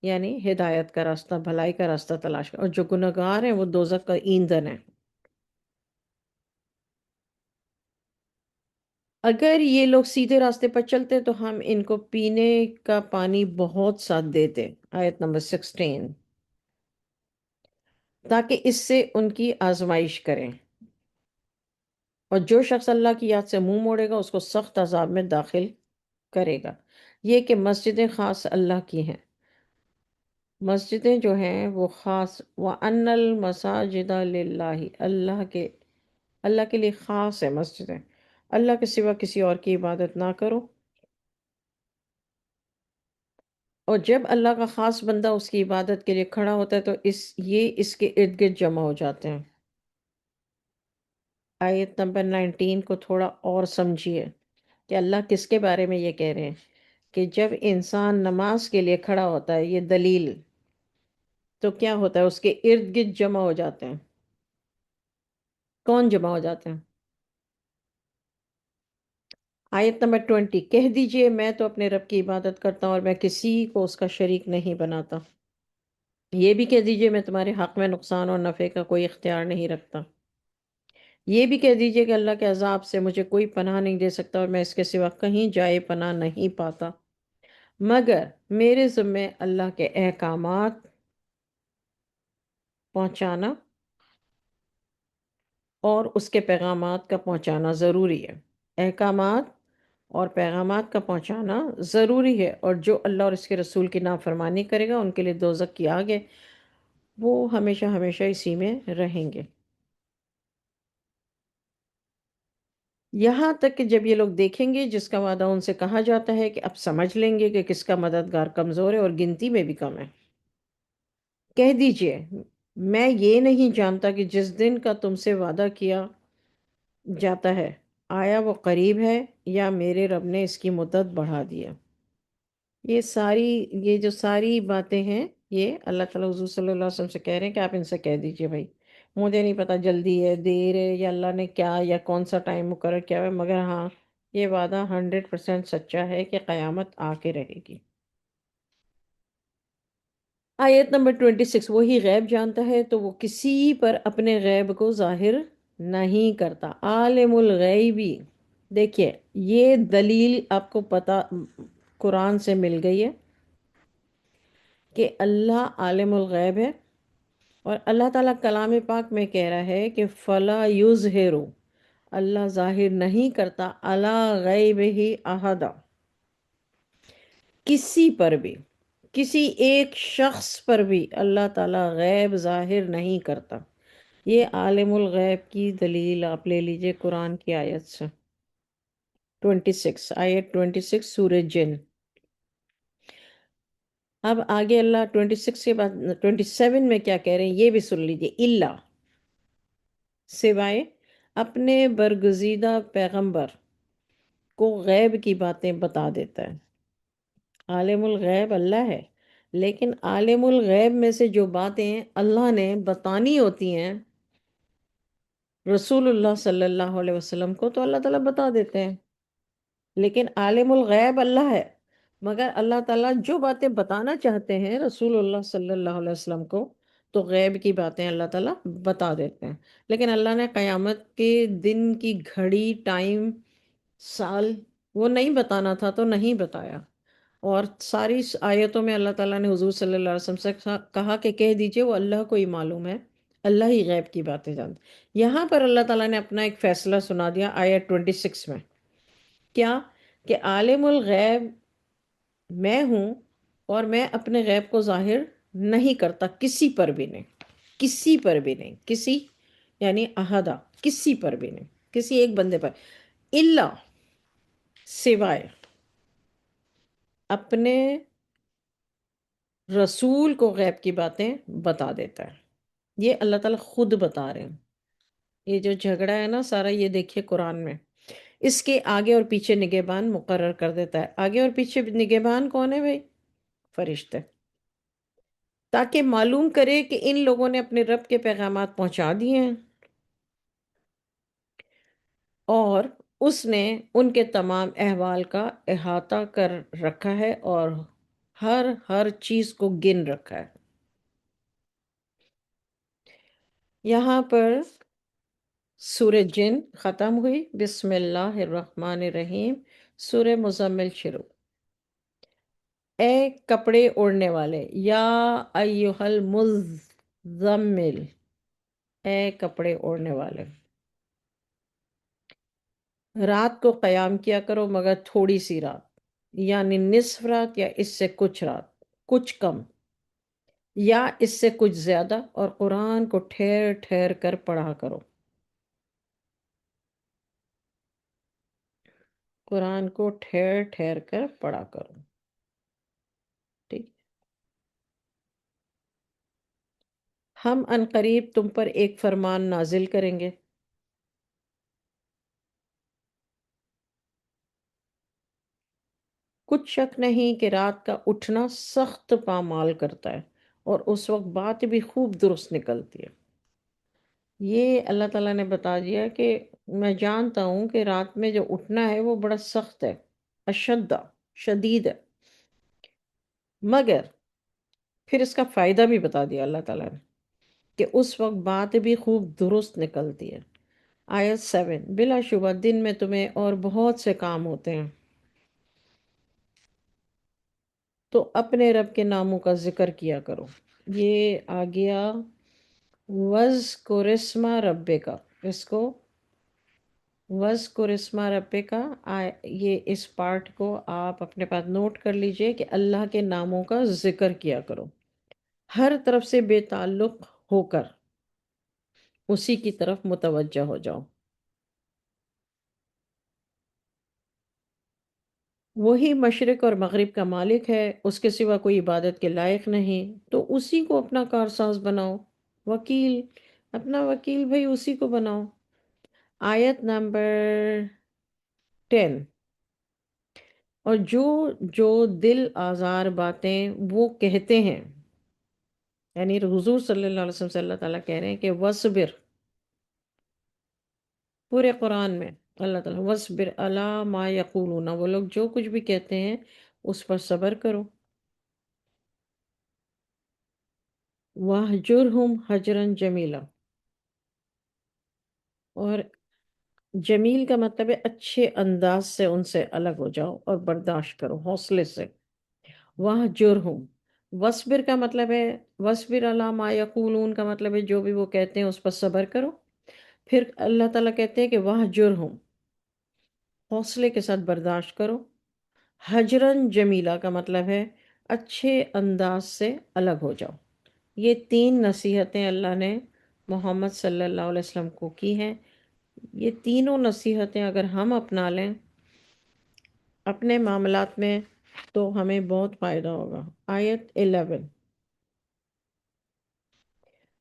یعنی ہدایت کا راستہ، بھلائی کا راستہ تلاش کر، اور جو گنہگار ہیں وہ دوزخ کا ایندھن ہے۔ اگر یہ لوگ سیدھے راستے پر چلتے تو ہم ان کو پینے کا پانی بہت سا دیتے۔ آیت نمبر 16، تاکہ اس سے ان کی آزمائش کریں، اور جو شخص اللہ کی یاد سے منہ موڑے گا اس کو سخت عذاب میں داخل کرے گا۔ یہ کہ مسجدیں خاص اللہ کی ہیں، مسجدیں جو ہیں وہ خاص، وَأَنَّ الْمَسَاجِدَ لِلَّهِ، اللہ کے لیے خاص ہے مسجدیں، اللہ کے سوا کسی اور کی عبادت نہ کرو۔ اور جب اللہ کا خاص بندہ اس کی عبادت کے لیے کھڑا ہوتا ہے تو اس کے ارد گرد جمع ہو جاتے ہیں۔ آیت نمبر 19 کو تھوڑا اور سمجھیے کہ اللہ کس کے بارے میں یہ کہہ رہے ہیں کہ جب انسان نماز کے لیے کھڑا ہوتا ہے، یہ دلیل، تو کیا ہوتا ہے؟ اس کے ارد گرد جمع ہو جاتے ہیں۔ کون جمع ہو جاتے ہیں؟ آیت نمبر 20، کہہ دیجئے میں تو اپنے رب کی عبادت کرتا ہوں اور میں کسی کو اس کا شریک نہیں بناتا۔ یہ بھی کہہ دیجئے میں تمہارے حق میں نقصان اور نفع کا کوئی اختیار نہیں رکھتا۔ یہ بھی کہہ دیجئے کہ اللہ کے عذاب سے مجھے کوئی پناہ نہیں دے سکتا اور میں اس کے سوا کہیں جائے پناہ نہیں پاتا، مگر میرے ذمے اللہ کے احکامات پہنچانا اور اس کے پیغامات کا پہنچانا ضروری ہے۔ احکامات اور پیغامات کا پہنچانا ضروری ہے، اور جو اللہ اور اس کے رسول کی نافرمانی کرے گا ان کے لیے دوزخ کی آگ ہے، وہ ہمیشہ ہمیشہ اسی میں رہیں گے۔ یہاں تک کہ جب یہ لوگ دیکھیں گے جس کا وعدہ ان سے کہا جاتا ہے کہ اب سمجھ لیں گے کہ کس کا مددگار کمزور ہے اور گنتی میں بھی کم ہے۔ کہہ دیجئے میں یہ نہیں جانتا کہ جس دن کا تم سے وعدہ کیا جاتا ہے آیا وہ قریب ہے یا میرے رب نے اس کی مدت بڑھا دیا۔ یہ جو ساری باتیں ہیں یہ اللہ تعالیٰ حضور صلی اللہ علیہ وسلم سے کہہ رہے ہیں کہ آپ ان سے کہہ دیجئے بھائی مجھے نہیں پتا جلدی ہے دیر ہے یا اللہ نے کیا یا کون سا ٹائم مقرر کیا ہے، مگر ہاں یہ وعدہ 100% سچا ہے کہ قیامت آ کے رہے گی۔ آیت نمبر 26، وہی غیب جانتا ہے تو وہ کسی پر اپنے غیب کو ظاہر نہیں کرتا۔ عالم الغیبی، دیکھیے یہ دلیل آپ کو پتا قرآن سے مل گئی ہے کہ اللہ عالم الغیب ہے، اور اللہ تعالیٰ کلام پاک میں کہہ رہا ہے کہ فلا یظہر، اللہ ظاہر نہیں کرتا علی غیبہ احدا، کسی پر بھی، کسی ایک شخص پر بھی اللہ تعالیٰ غیب ظاہر نہیں کرتا۔ یہ عالم الغیب کی دلیل آپ لے لیجئے قرآن کی آیت سے۔ 26، آیت 26 سورہ جن۔ اب آگے اللہ 26 کے بعد 27 میں کیا کہہ رہے ہیں یہ بھی سن لیجئے، اللہ، سوائے اپنے برگزیدہ پیغمبر کو غیب کی باتیں بتا دیتا ہے۔ عالم الغیب اللہ ہے، لیکن عالم الغیب میں سے جو باتیں اللہ نے بتانی ہوتی ہیں رسول اللہ صلی اللہ علیہ وسلم کو تو اللہ تعالیٰ بتا دیتے ہیں۔ لیکن عالم الغیب اللہ ہے، مگر اللہ تعالیٰ جو باتیں بتانا چاہتے ہیں رسول اللہ صلی اللہ علیہ وسلم کو تو غیب کی باتیں اللہ تعالیٰ بتا دیتے ہیں۔ لیکن اللہ نے قیامت کے دن کی گھڑی، ٹائم، سال وہ نہیں بتانا تھا تو نہیں بتایا۔ اور ساری آیتوں میں اللہ تعالیٰ نے حضور صلی اللہ علیہ وسلم سے کہا کہ کہہ دیجئے وہ اللہ کو ہی معلوم ہے، اللہ ہی غیب کی باتیں جانتا۔ یہاں پر اللہ تعالیٰ نے اپنا ایک فیصلہ سنا دیا آیت 26 میں، کیا کہ عالم الغیب میں ہوں اور میں اپنے غیب کو ظاہر نہیں کرتا کسی پر بھی نہیں، کسی پر بھی نہیں، کسی یعنی احدہ، کسی پر بھی نہیں، کسی ایک بندے پر۔ الا، سوائے اپنے رسول کو غیب کی باتیں بتا دیتا ہے. یہ اللہ تعالیٰ خود بتا رہے ہیں. یہ جو جھگڑا ہے نا سارا، یہ دیکھیے قرآن میں اس کے آگے اور پیچھے نگہبان مقرر کر دیتا ہے. آگے اور پیچھے نگہبان کون ہے بھائی؟ فرشتے. تاکہ معلوم کرے کہ ان لوگوں نے اپنے رب کے پیغامات پہنچا دیے ہیں اور اس نے ان کے تمام احوال کا احاطہ کر رکھا ہے اور ہر چیز کو گن رکھا ہے. یہاں پر سورہ جن ختم ہوئی. بسم اللہ الرحمن الرحیم. سورہ مزمل شروع. اے کپڑے اوڑھنے والے، یا ایہا المزمل، اے کپڑے اوڑھنے والے، رات کو قیام کیا کرو مگر تھوڑی سی رات، یعنی نصف رات یا اس سے کچھ رات، کچھ کم یا اس سے کچھ زیادہ، اور قرآن کو ٹھہر ٹھہر کر پڑھا کرو. قرآن کو ٹھہر ٹھہر کر پڑھا کرو. ٹھیک. ہم عنقریب تم پر ایک فرمان نازل کریں گے. کچھ شک نہیں کہ رات کا اٹھنا سخت پامال کرتا ہے اور اس وقت بات بھی خوب درست نکلتی ہے. یہ اللہ تعالیٰ نے بتا دیا کہ میں جانتا ہوں کہ رات میں جو اٹھنا ہے وہ بڑا سخت ہے، اشدہ، شدید ہے، مگر پھر اس کا فائدہ بھی بتا دیا اللہ تعالیٰ نے کہ اس وقت بات بھی خوب درست نکلتی ہے. آیت 7. بلا شبہ دن میں تمہیں اور بہت سے کام ہوتے ہیں، تو اپنے رب کے ناموں کا ذکر کیا کرو. یہ آ گیا وَذْكُرِ اسْمَ رَبِّكَ. اس کو وَذْكُرِ اسْمَ رَبِّكَ، یہ اس پارٹ کو آپ اپنے پاس نوٹ کر لیجئے کہ اللہ کے ناموں کا ذکر کیا کرو، ہر طرف سے بے تعلق ہو کر اسی کی طرف متوجہ ہو جاؤ. وہی مشرق اور مغرب کا مالک ہے، اس کے سوا کوئی عبادت کے لائق نہیں، تو اسی کو اپنا کارساز بناؤ. وکیل، اپنا وکیل بھائی اسی کو بناؤ. آیت نمبر 10. اور جو جو دل آزار باتیں وہ کہتے ہیں، یعنی حضور صلی اللہ علیہ وسلم سے اللہ تعالیٰ کہہ رہے ہیں کہ وَصْبِر. پورے قرآن میں اللہ تعالیٰ وَصْبِرْ عَلَىٰ مَا يَقُولُونَ، وہ لوگ جو کچھ بھی کہتے ہیں اس پر صبر کرو. وَاهْجُرْهُمْ هَجْرًا جَمِيلًا، اور جمیل کا مطلب ہے اچھے انداز سے ان سے الگ ہو جاؤ اور برداشت کرو حوصلے سے. وَاهْجُرْهُمْ. وَاصْبِر کا مطلب ہے، وَاصْبِرْ عَلَىٰ مَا يَقُولُونَ کا مطلب ہے جو بھی وہ کہتے ہیں اس پر صبر کرو. پھر اللہ تعالیٰ کہتے ہیں کہ وَاهْجُرْهُمْ، حوصلے کے ساتھ برداشت کرو. حجرن جمیلہ کا مطلب ہے اچھے انداز سے الگ ہو جاؤ. یہ 3 نصیحتیں اللہ نے محمد صلی اللہ علیہ وسلم کو کی ہیں. یہ تینوں نصیحتیں اگر ہم اپنا لیں اپنے معاملات میں تو ہمیں بہت فائدہ ہوگا. آیت 11.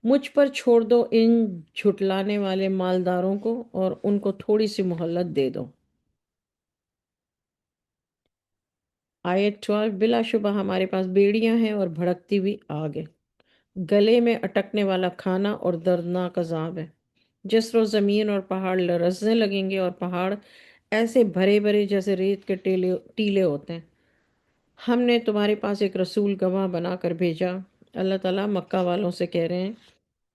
مجھ پر چھوڑ دو ان جھٹلانے والے مالداروں کو اور ان کو تھوڑی سی مہلت دے دو. آیت 12. بلا شبہ ہمارے پاس بیڑیاں ہیں اور بھڑکتی ہوئی آگ ہے، گلے میں اٹکنے والا کھانا اور دردناک عذاب ہے. جس روز زمین اور پہاڑ لرزنے لگیں گے اور پہاڑ ایسے بھرے بھرے جیسے ریت کے ٹیلے ہوتے ہیں. ہم نے تمہارے پاس ایک رسول گواہ بنا کر بھیجا. اللہ تعالیٰ مکہ والوں سے کہہ رہے ہیں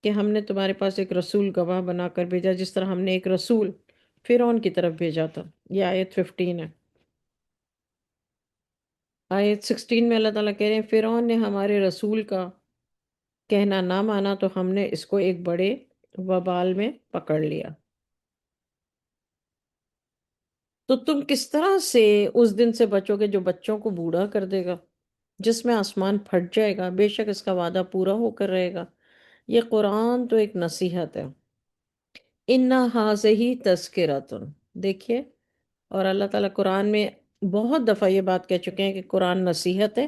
کہ ہم نے تمہارے پاس ایک رسول گواہ بنا کر بھیجا، جس طرح ہم نے ایک رسول فرعون کی طرف بھیجا تھا. یہ آیت 15 ہے. آیت 16 میں اللہ تعالیٰ کہہ رہے ہیں فرعون نے ہمارے رسول کا کہنا نہ مانا تو ہم نے اس کو ایک بڑے وبال میں پکڑ لیا. تو تم کس طرح سے اس دن سے بچو گے جو بچوں کو بوڑھا کر دے گا، جس میں آسمان پھٹ جائے گا، بے شک اس کا وعدہ پورا ہو کر رہے گا. یہ قرآن تو ایک نصیحت ہے. اِنَّ هَٰذِهِ تَذْکِرَةٌ. دیکھیے اور اللہ تعالیٰ قرآن میں بہت دفعہ یہ بات کہہ چکے ہیں کہ قرآن نصیحت ہے،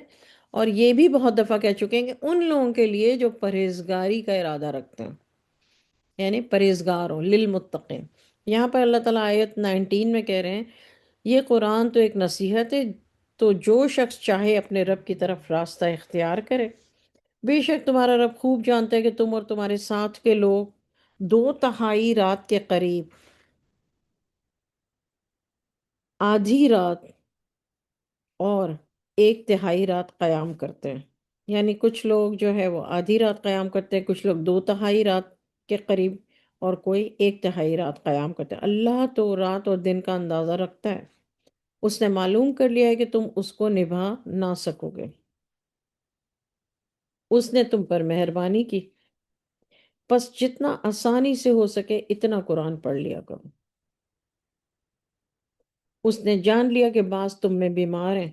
اور یہ بھی بہت دفعہ کہہ چکے ہیں کہ ان لوگوں کے لیے جو پرہیزگاری کا ارادہ رکھتے ہیں، یعنی پرہیزگار ہو، للمتقین۔ یہاں پر اللہ تعالیٰ آیت 19 میں کہہ رہے ہیں یہ قرآن تو ایک نصیحت ہے، تو جو شخص چاہے اپنے رب کی طرف راستہ اختیار کرے۔ بے شک تمہارا رب خوب جانتا ہے کہ تم اور تمہارے ساتھ کے لوگ 2/3 رات کے قریب، آدھی رات اور 1/3 رات قیام کرتے ہیں۔ یعنی کچھ لوگ جو ہے وہ آدھی رات قیام کرتے ہیں، کچھ لوگ 2/3 رات کے قریب، اور کوئی 1/3 رات قیام کرتے ہیں۔ اللہ تو رات اور دن کا اندازہ رکھتا ہے، اس نے معلوم کر لیا ہے کہ تم اس کو نبھا نہ سکو گے، اس نے تم پر مہربانی کی، پس جتنا آسانی سے ہو سکے اتنا قرآن پڑھ لیا کرو۔ اس نے جان لیا کہ بعض تم میں بیمار ہیں،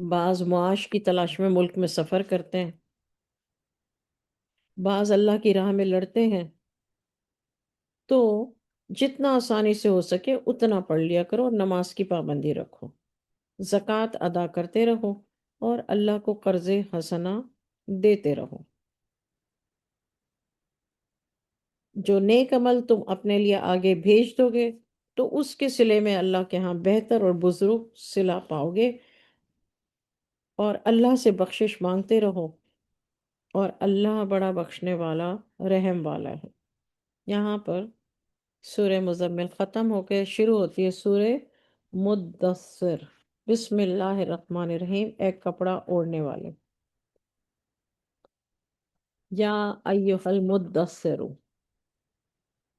بعض معاش کی تلاش میں ملک میں سفر کرتے ہیں، بعض اللہ کی راہ میں لڑتے ہیں، تو جتنا آسانی سے ہو سکے اتنا پڑھ لیا کرو، اور نماز کی پابندی رکھو، زکوٰۃ ادا کرتے رہو، اور اللہ کو قرض حسنہ دیتے رہو۔ جو نیک عمل تم اپنے لیے آگے بھیج دو گے تو اس کے صلے میں اللہ کے ہاں بہتر اور بزرگ صلہ پاؤ گے، اور اللہ سے بخشش مانگتے رہو، اور اللہ بڑا بخشنے والا، رحم والا ہے۔ یہاں پر سورہ مزمل ختم ہو کے شروع ہوتی ہے سورہ مدثر۔ بسم اللہ الرحمن الرحیم، ایک کپڑا اوڑھنے والے، یا ایہا المدثر۔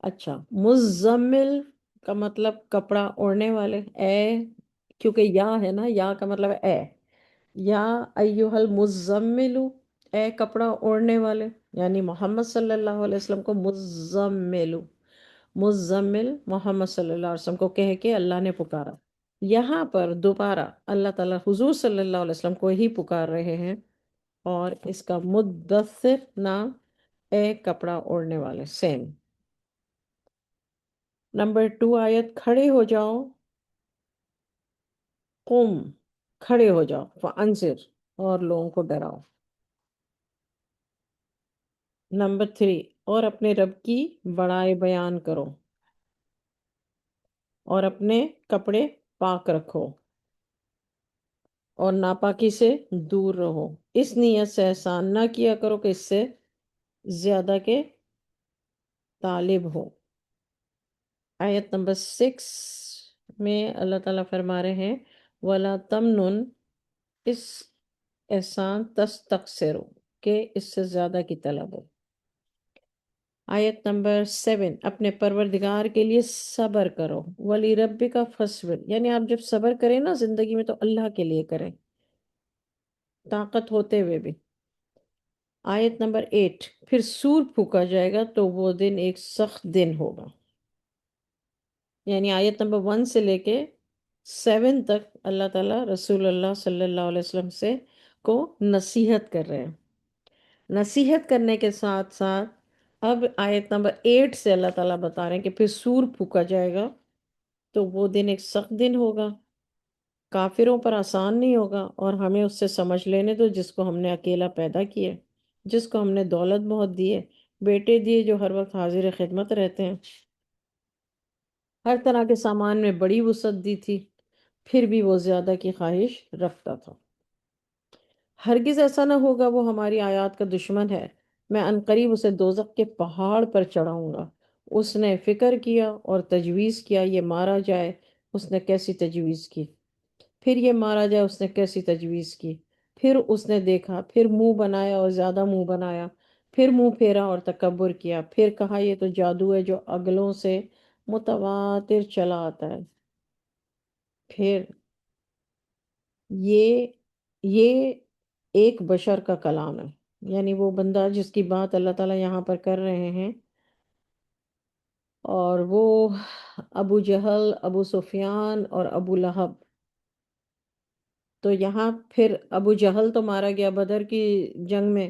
اچھا، مزمل کا مطلب کپڑا اوڑھنے والے، کیونکہ یا ہے نا، یا کا مطلب ہے یا ایہا المزمل، کپڑا اوڑھنے والے، یعنی محمد صلی اللہ علیہ وسلم کو مزمل محمد صلی اللہ علیہ وسلم کو کہہ کے اللہ نے پکارا۔ یہاں پر دوبارہ اللہ تعالیٰ حضور صلی اللہ علیہ وسلم کو ہی پکار رہے ہیں، اور اس کا مدثر نام، کپڑا اوڑھنے والے، سیم۔ نمبر 2 آیت، کھڑے ہو جاؤ، قم، کھڑے ہو جاؤ، فانذر، اور لوگوں کو ڈراؤ۔ نمبر 3، اور اپنے رب کی بڑائی بیان کرو، اور اپنے کپڑے پاک رکھو، اور ناپاکی سے دور رہو، اس نیت سے احسان نہ کیا کرو کہ اس سے زیادہ کے طالب ہو۔ آیت نمبر 6 میں اللہ تعالیٰ فرما رہے ہیں وَلَا تَمْنُن، اس احسان تستکثرو، کہ اس سے زیادہ کی طلب ہو۔ آیت نمبر 7، اپنے پروردگار کے لیے صبر کرو، ولی رب کا فصبر، یعنی آپ جب صبر کریں نا زندگی میں تو اللہ کے لیے کریں، طاقت ہوتے ہوئے بھی۔ آیت نمبر 8، پھر سور پھونکا جائے گا تو وہ دن ایک سخت دن ہوگا۔ یعنی آیت نمبر 1 سے لے کے 7 تک اللہ تعالیٰ رسول اللہ صلی اللہ علیہ وسلم سے کو نصیحت کر رہے ہیں۔ نصیحت کرنے کے ساتھ ساتھ اب آیت نمبر 8 سے اللہ تعالیٰ بتا رہے ہیں کہ پھر سور پھونکا جائے گا تو وہ دن ایک سخت دن ہوگا، کافروں پر آسان نہیں ہوگا، اور ہمیں اس سے سمجھ لینے دو جس کو ہم نے اکیلا پیدا کیے، جس کو ہم نے دولت بہت دی ہے، بیٹے دیے جو ہر وقت حاضر خدمت رہتے ہیں، ہر طرح کے سامان میں بڑی وسعت دی تھی، پھر بھی وہ زیادہ کی خواہش رکھتا تھا۔ ہرگز ایسا نہ ہوگا، وہ ہماری آیات کا دشمن ہے، میں عنقریب اسے دوزخ کے پہاڑ پر چڑھاؤں گا۔ اس نے فکر کیا اور تجویز کیا یہ مارا جائے، اس نے کیسی تجویز کی، پھر یہ مارا جائے، اس نے کیسی تجویز کی، پھر اس نے دیکھا، پھر منہ بنایا اور زیادہ منہ بنایا، پھر منہ پھیرا اور تکبر کیا، پھر کہا یہ تو جادو ہے جو اگلوں سے متواتر چلا آتا ہے۔ پھر یہ یہ ایک بشر کا کلام ہے، یعنی وہ بندہ جس کی بات اللہ تعالیٰ یہاں پر کر رہے ہیں، اور وہ ابو جہل، ابو سفیان اور ابو لہب۔ تو یہاں پھر ابو جہل تو مارا گیا بدر کی جنگ میں،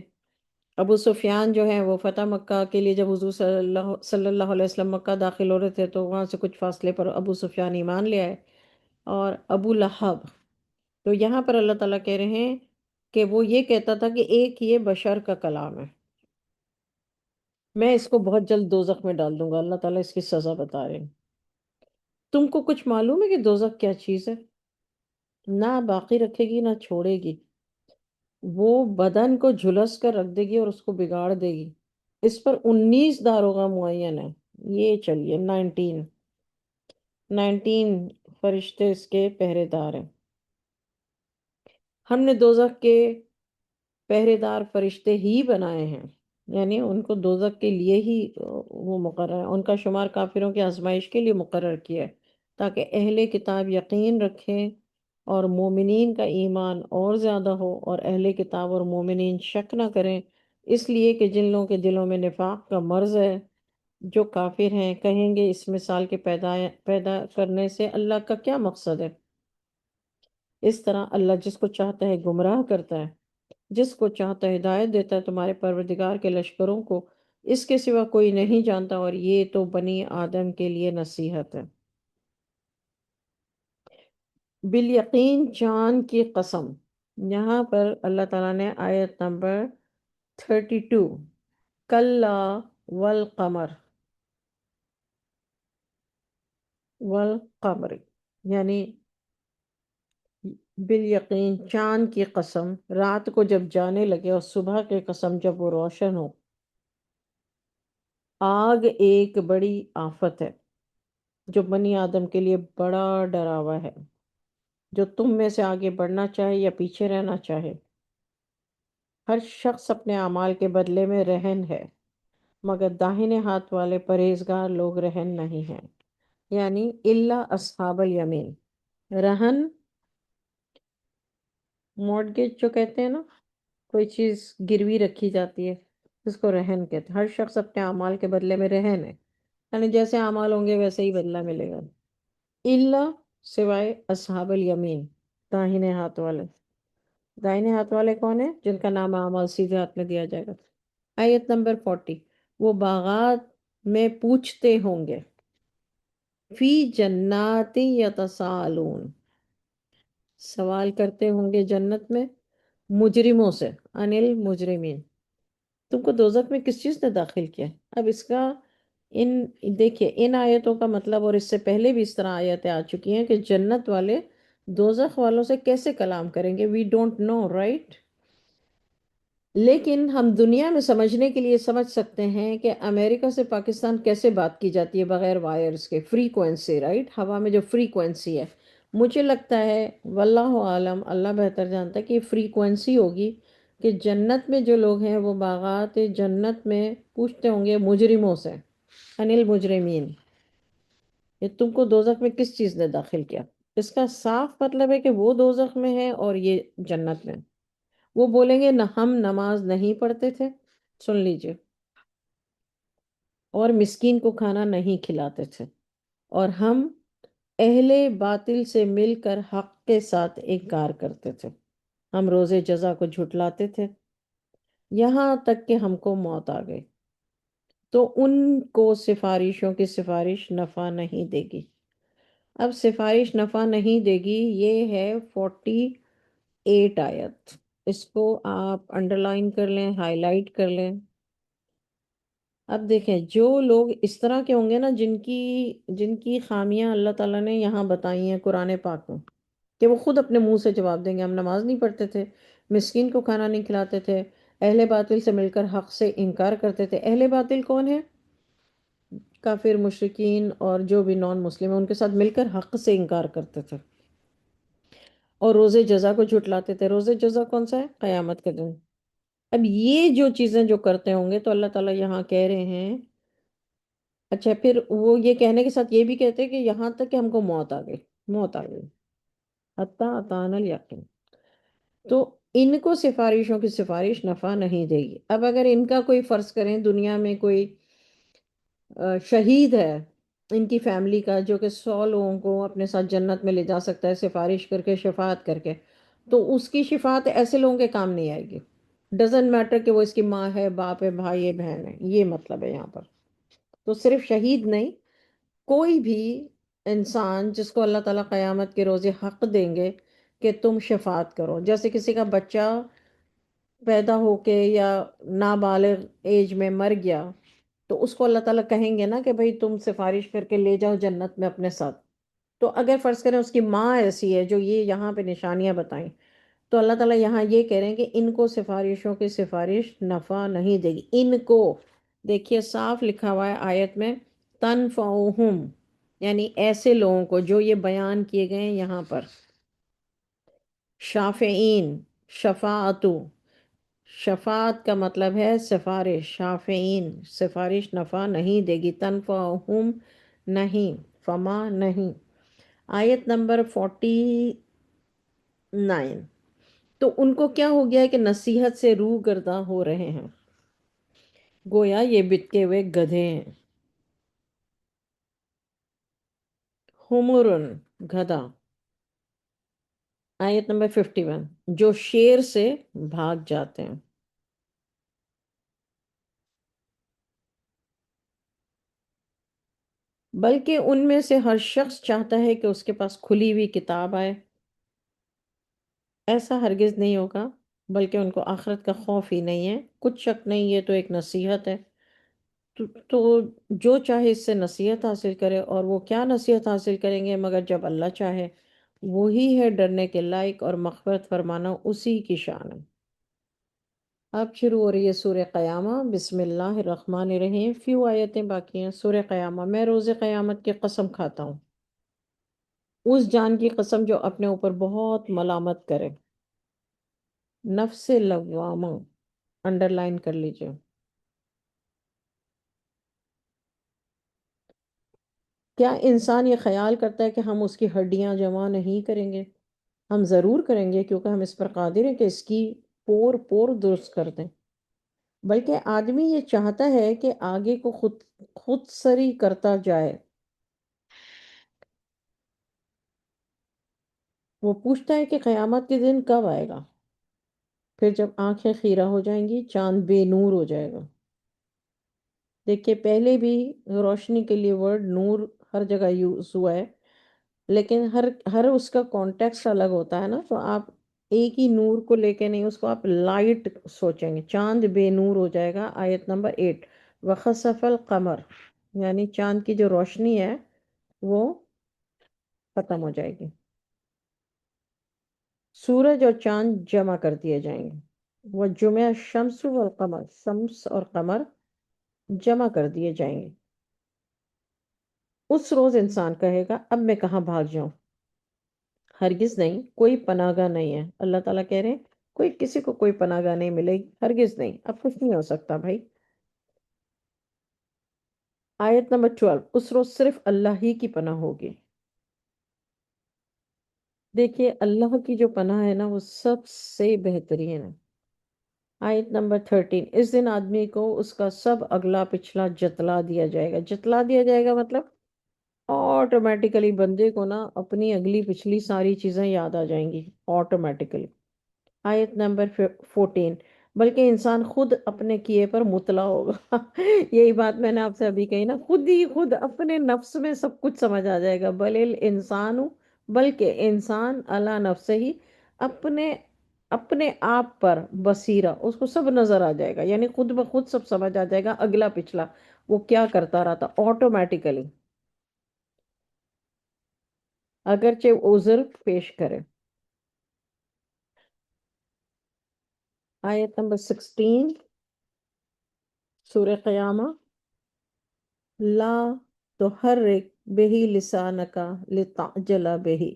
ابو سفیان جو ہے وہ فتح مکہ کے لیے جب حضور صلی اللہ علیہ وسلم مکہ داخل ہو رہے تھے تو وہاں سے کچھ فاصلے پر ابو سفیان ایمان لے آئے، اور ابو لہب، تو یہاں پر اللہ تعالیٰ کہہ رہے ہیں کہ وہ یہ کہتا تھا کہ ایک یہ بشر کا کلام ہے، میں اس کو بہت جلد دوزخ میں ڈال دوں گا، اللہ تعالیٰ اس کی سزا بتا رہے ہیں۔ تم کو کچھ معلوم ہے کہ دوزخ کیا چیز ہے؟ نہ باقی رکھے گی نہ چھوڑے گی، وہ بدن کو جھلس کر رکھ دے گی اور اس کو بگاڑ دے گی۔ اس پر 19 داروغہ معین ہے، یہ چلیے 19 فرشتے اس کے پہرے دار ہیں۔ ہم نے دوزخ کے پہرے دار فرشتے ہی بنائے ہیں، یعنی ان کو دوزخ کے لیے ہی وہ مقرر ہے، ان کا شمار کافروں کی آزمائش کے لیے مقرر کیا ہے، تاکہ اہل کتاب یقین رکھیں اور مومنین کا ایمان اور زیادہ ہو، اور اہل کتاب اور مومنین شک نہ کریں، اس لیے کہ جن لوگوں کے دلوں میں نفاق کا مرض ہے، جو کافر ہیں، کہیں گے اس مثال کے پیدا کرنے سے اللہ کا کیا مقصد ہے؟ اس طرح اللہ جس کو چاہتا ہے گمراہ کرتا ہے، جس کو چاہتا ہے ہدایت دیتا ہے۔ تمہارے پروردگار کے لشکروں کو اس کے سوا کوئی نہیں جانتا، اور یہ تو بنی آدم کے لیے نصیحت ہے۔ بالیقین چاند کی قسم، یہاں پر اللہ تعالیٰ نے آیت نمبر 32، کلا والقمر، والقمر یعنی بالیقین چاند کی قسم، رات کو جب جانے لگے اور صبح کی قسم جب وہ روشن ہو۔ آگ ایک بڑی آفت ہے جو بنی آدم کے لیے بڑا ڈراوا ہے، جو تم میں سے آگے بڑھنا چاہے یا پیچھے رہنا چاہے، ہر شخص اپنے اعمال کے بدلے میں رہن ہے، مگر داہنے ہاتھ والے پرہیزگار لوگ رہن نہیں ہیں، یعنی الا اصحاب الیمین۔ رہن مورگیج جو کہتے ہیں نا، کوئی چیز گروی رکھی جاتی ہے، جس کو رہن کہتے ہیں۔ ہر شخص اپنے اعمال کے بدلے میں رہن ہے، یعنی جیسے اعمال ہوں گے ویسے ہی بدلہ ملے گا، الا سوائے اصحاب الیمین، داہنے ہاتھ والے۔ دائیں ہاتھ والے کون ہیں؟ جن کا نام اعمال سیدھے ہاتھ میں دیا جائے گا۔ آیت نمبر 40، وہ باغات میں پوچھتے ہوں گے، فی جنات یتساءلون، سوال کرتے ہوں گے جنت میں مجرموں سے، انل مجرمین، تم کو دوزخ میں کس چیز نے داخل کیا ہے؟ اب اس کا ان دیکھیے ان آیتوں کا مطلب، اور اس سے پہلے بھی اس طرح آیتیں آ چکی ہیں کہ جنت والے دوزخ والوں سے کیسے کلام کریں گے، وی ڈونٹ نو رائٹ، لیکن ہم دنیا میں سمجھنے کے لیے سمجھ سکتے ہیں کہ امریکہ سے پاکستان کیسے بات کی جاتی ہے بغیر وائرز کے، فریکوینسی، رائٹ، ہوا میں جو فریکوینسی ہے، مجھے لگتا ہے واللہ عالم، اللہ بہتر جانتا ہے کہ یہ فریکوینسی ہوگی کہ جنت میں جو لوگ ہیں وہ باغات جنت میں پوچھتے ہوں گے مجرموں سے، انل مجرمین، یہ تم کو دوزخ میں کس چیز نے داخل کیا؟ اس کا صاف مطلب ہے کہ وہ دوزخ میں ہے اور یہ جنت میں۔ وہ بولیں گے نہ ہم نماز نہیں پڑھتے تھے، سن لیجئے، اور مسکین کو کھانا نہیں کھلاتے تھے، اور ہم اہل باطل سے مل کر حق کے ساتھ انکار کرتے تھے، ہم روز جزا کو جھٹلاتے تھے، یہاں تک کہ ہم کو موت آ گئی، تو ان کو سفارشوں کی سفارش نفع نہیں دے گی۔ اب سفارش نفع نہیں دے گی، یہ ہے 48 آیت، اس کو آپ انڈر لائن کر لیں، ہائی لائٹ کر لیں۔ اب دیکھیں جو لوگ اس طرح کے ہوں گے نا، جن کی خامیاں اللہ تعالیٰ نے یہاں بتائی ہیں قرآن پاک میں، کہ وہ خود اپنے منہ سے جواب دیں گے ہم نماز نہیں پڑھتے تھے، مسکین کو کھانا نہیں کھلاتے تھے، اہل باطل سے مل کر حق سے انکار کرتے تھے۔ اہل باطل کون ہے؟ کافر، مشرکین اور جو بھی نان مسلم ہیں، ان کے ساتھ مل کر حق سے انکار کرتے تھے، اور روز جزا کو جھٹلاتے تھے۔ روز جزا کون سا ہے؟ قیامت کے دن۔ اب یہ جو چیزیں جو کرتے ہوں گے تو اللہ تعالیٰ یہاں کہہ رہے ہیں، اچھا پھر وہ یہ کہنے کے ساتھ یہ بھی کہتے ہیں کہ یہاں تک کہ ہم کو موت آ گئی، موت آ گئی، حتیٰ اتانا الیقین، تو ان کو سفارشوں کی سفارش نفع نہیں دے گی۔ اب اگر ان کا کوئی فرض کریں دنیا میں کوئی شہید ہے ان کی فیملی کا، جو کہ 100 لوگوں کو اپنے ساتھ جنت میں لے جا سکتا ہے سفارش کر کے، شفاعت کر کے، تو اس کی شفاعت ایسے لوگوں کے کام نہیں آئے گی، ڈزنٹ میٹر کہ وہ اس کی ماں ہے، باپ ہے، بھائی ہے، بہن ہے، یہ مطلب ہے یہاں پر. تو صرف شہید نہیں، کوئی بھی انسان جس کو اللہ تعالیٰ قیامت کے روز حق دیں گے کہ تم شفاعت کرو. جیسے کسی کا بچہ پیدا ہو کے یا نابالغ ایج میں مر گیا، تو اس کو اللہ تعالیٰ کہیں گے نا کہ بھئی تم سفارش کر کے لے جاؤ جنت میں اپنے ساتھ. تو اگر فرض کریں اس کی ماں ایسی ہے جو یہ یہاں پہ نشانیاں بتائیں، تو اللہ تعالیٰ یہاں یہ کہہ رہے ہیں کہ ان کو سفارشوں کی سفارش نفع نہیں دے گی. ان کو دیکھیے صاف لکھا ہوا ہے آیت میں، تنفعہم، یعنی ایسے لوگوں کو جو یہ بیان کیے گئے ہیں یہاں پر. شافعین، شفاعتو، شفاعت کا مطلب ہے سفارش. شافعین، سفارش نفع نہیں دے گی. تنفعہم، نہیں، فما نہیں. آیت نمبر 49، تو ان کو کیا ہو گیا ہے کہ نصیحت سے روح گرداں ہو رہے ہیں، گویا یہ بتکے ہوئے گدھے ہیں. ہمرن، گدھا. آیت نمبر 51، جو شیر سے بھاگ جاتے ہیں. بلکہ ان میں سے ہر شخص چاہتا ہے کہ اس کے پاس کھلی ہوئی کتاب آئے. ایسا ہرگز نہیں ہوگا، بلکہ ان کو آخرت کا خوف ہی نہیں ہے. کچھ شک نہیں، یہ تو ایک نصیحت ہے. تو جو چاہے اس سے نصیحت حاصل کرے، اور وہ کیا نصیحت حاصل کریں گے مگر جب اللہ چاہے. وہی ہے ڈرنے کے لائق، اور مغفرت فرمانا اسی کی شان ہے. اب شروع ہو رہی ہے سورہ قیامہ. بسم اللہ الرحمن الرحیم. فیو آیتیں باقی ہیں سورہ قیامہ. میں روز قیامت کی قسم کھاتا ہوں، اس جان کی قسم جو اپنے اوپر بہت ملامت کرے. نفس لوامہ، انڈر لائن کر لیجئے. کیا انسان یہ خیال کرتا ہے کہ ہم اس کی ہڈیاں جمع نہیں کریں گے؟ ہم ضرور کریں گے، کیونکہ ہم اس پر قادر ہیں کہ اس کی پور پور درست کر دیں. بلکہ آدمی یہ چاہتا ہے کہ آگے کو خود سری کرتا جائے. وہ پوچھتا ہے کہ قیامت کے دن کب آئے گا، پھر جب آنکھیں خیرہ ہو جائیں گی، چاند بے نور ہو جائے گا. دیکھیے پہلے بھی روشنی کے لیے ورڈ نور ہر جگہ یوز ہوا ہے، لیکن ہر اس کا کانٹیکسٹ الگ ہوتا ہے نا. تو آپ ایک ہی نور کو لے کے نہیں، اس کو آپ لائٹ سوچیں گے. چاند بے نور ہو جائے گا. آیت نمبر 8، وَخَسَفَ الْقَمَرُ، یعنی چاند کی جو روشنی ہے وہ ختم ہو جائے گی. سورج اور چاند جمع کر دیے جائیں گے. وَجُمِعَ الشَّمْسُ وَالْقَمَرُ، شمس اور قمر جمع کر دیے جائیں گے. اس روز انسان کہے گا اب میں کہاں بھاگ جاؤں. ہرگز نہیں، کوئی پناہ گاہ نہیں ہے. اللہ تعالیٰ کہہ رہے ہیں کوئی کسی کو کوئی پناہ گاہ نہیں ملے گی، ہرگز نہیں. اب کچھ نہیں ہو سکتا بھائی. آیت نمبر 12، اس روز صرف اللہ ہی کی پناہ ہوگی. دیکھیے اللہ کی جو پناہ ہے نا وہ سب سے بہترین ہے. آیت نمبر 13، اس دن آدمی کو اس کا سب اگلا پچھلا جتلا دیا جائے گا. جتلا دیا جائے گا مطلب آٹومیٹیکلی بندے کو نا اپنی اگلی پچھلی ساری چیزیں یاد آ جائیں گی آٹومیٹیکلی. آیت نمبر 14، بلکہ انسان خود اپنے کیے پر مطلع ہوگا. یہی بات میں نے آپ سے ابھی کہی نا، خود ہی خود اپنے نفس میں سب کچھ سمجھ آ جائے گا. انسان، بلکہ انسان اللہ نفس ہی، اپنے اپنے آپ پر بصیرہ، اس کو سب نظر آ جائے گا. یعنی خود بخود سب سمجھ آ جائے گا، اگلا پچھلا وہ کیا کرتا رہا تھا آٹومیٹیکلی، اگرچہ عذر پیش کرے. آیت نمبر 16، سورہ قیامہ. لا تحرک بہی لسانک لتعجل بہی،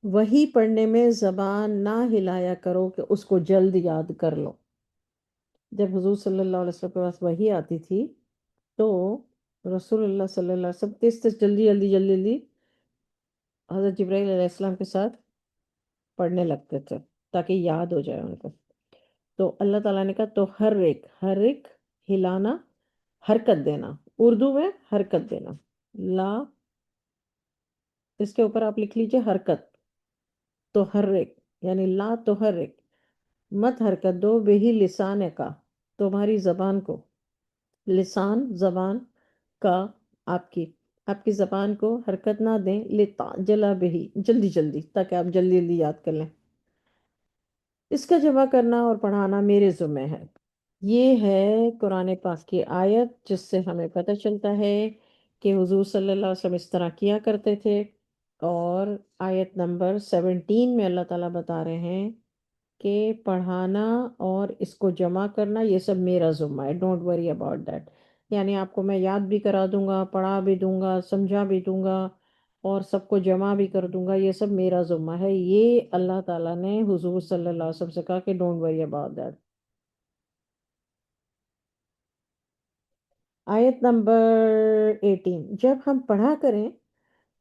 وہی پڑھنے میں زبان نہ ہلایا کرو کہ اس کو جلد یاد کر لو. جب حضور صلی اللہ علیہ وسلم کے پاس وحی آتی تھی تو رسول اللہ صلی اللہ علیہ وسلم تیز تیز جلدی جلدی جلدی جلدی حضرت جبرائیل علیہ السلام کے ساتھ پڑھنے لگتے تھے تاکہ یاد ہو جائے ان کو. تو اللہ تعالیٰ نے کہا تو ہر ایک ہلانا، حرکت دینا. اردو میں حرکت دینا. لا، اس کے اوپر آپ لکھ لیجئے حرکت. تو یعنی لا تو مت حرکت دو بہی لسان کا، تمہاری زبان کو، لسان زبان کا، آپ کی آپ کی زبان کو حرکت نہ دیں، لتعجل بہی، جلدی جلدی، تاکہ آپ جلدی جلدی یاد کر لیں۔ اس کا جمع کرنا اور پڑھانا میرے ذمہ ہے۔ یہ ہے قرآن پاک کی آیت جس سے ہمیں پتہ چلتا ہے کہ حضور صلی اللہ علیہ وسلم اس طرح کیا کرتے تھے۔ اور آیت نمبر 17 میں اللہ تعالیٰ بتا رہے ہیں کہ پڑھانا اور اس کو جمع کرنا یہ سب میرا ذمہ ہے، ڈونٹ وری اباؤٹ دیٹ۔ یعنی آپ کو میں یاد بھی کرا دوں گا، پڑھا بھی دوں گا، سمجھا بھی دوں گا، اور سب کو جمع بھی کر دوں گا، یہ سب میرا ذمہ ہے۔ یہ اللہ تعالیٰ نے حضور صلی اللہ علیہ وسلم سے کہا کہ ڈونٹ وری اباؤٹ دیٹ۔ آیت نمبر 18، جب ہم پڑھا کریں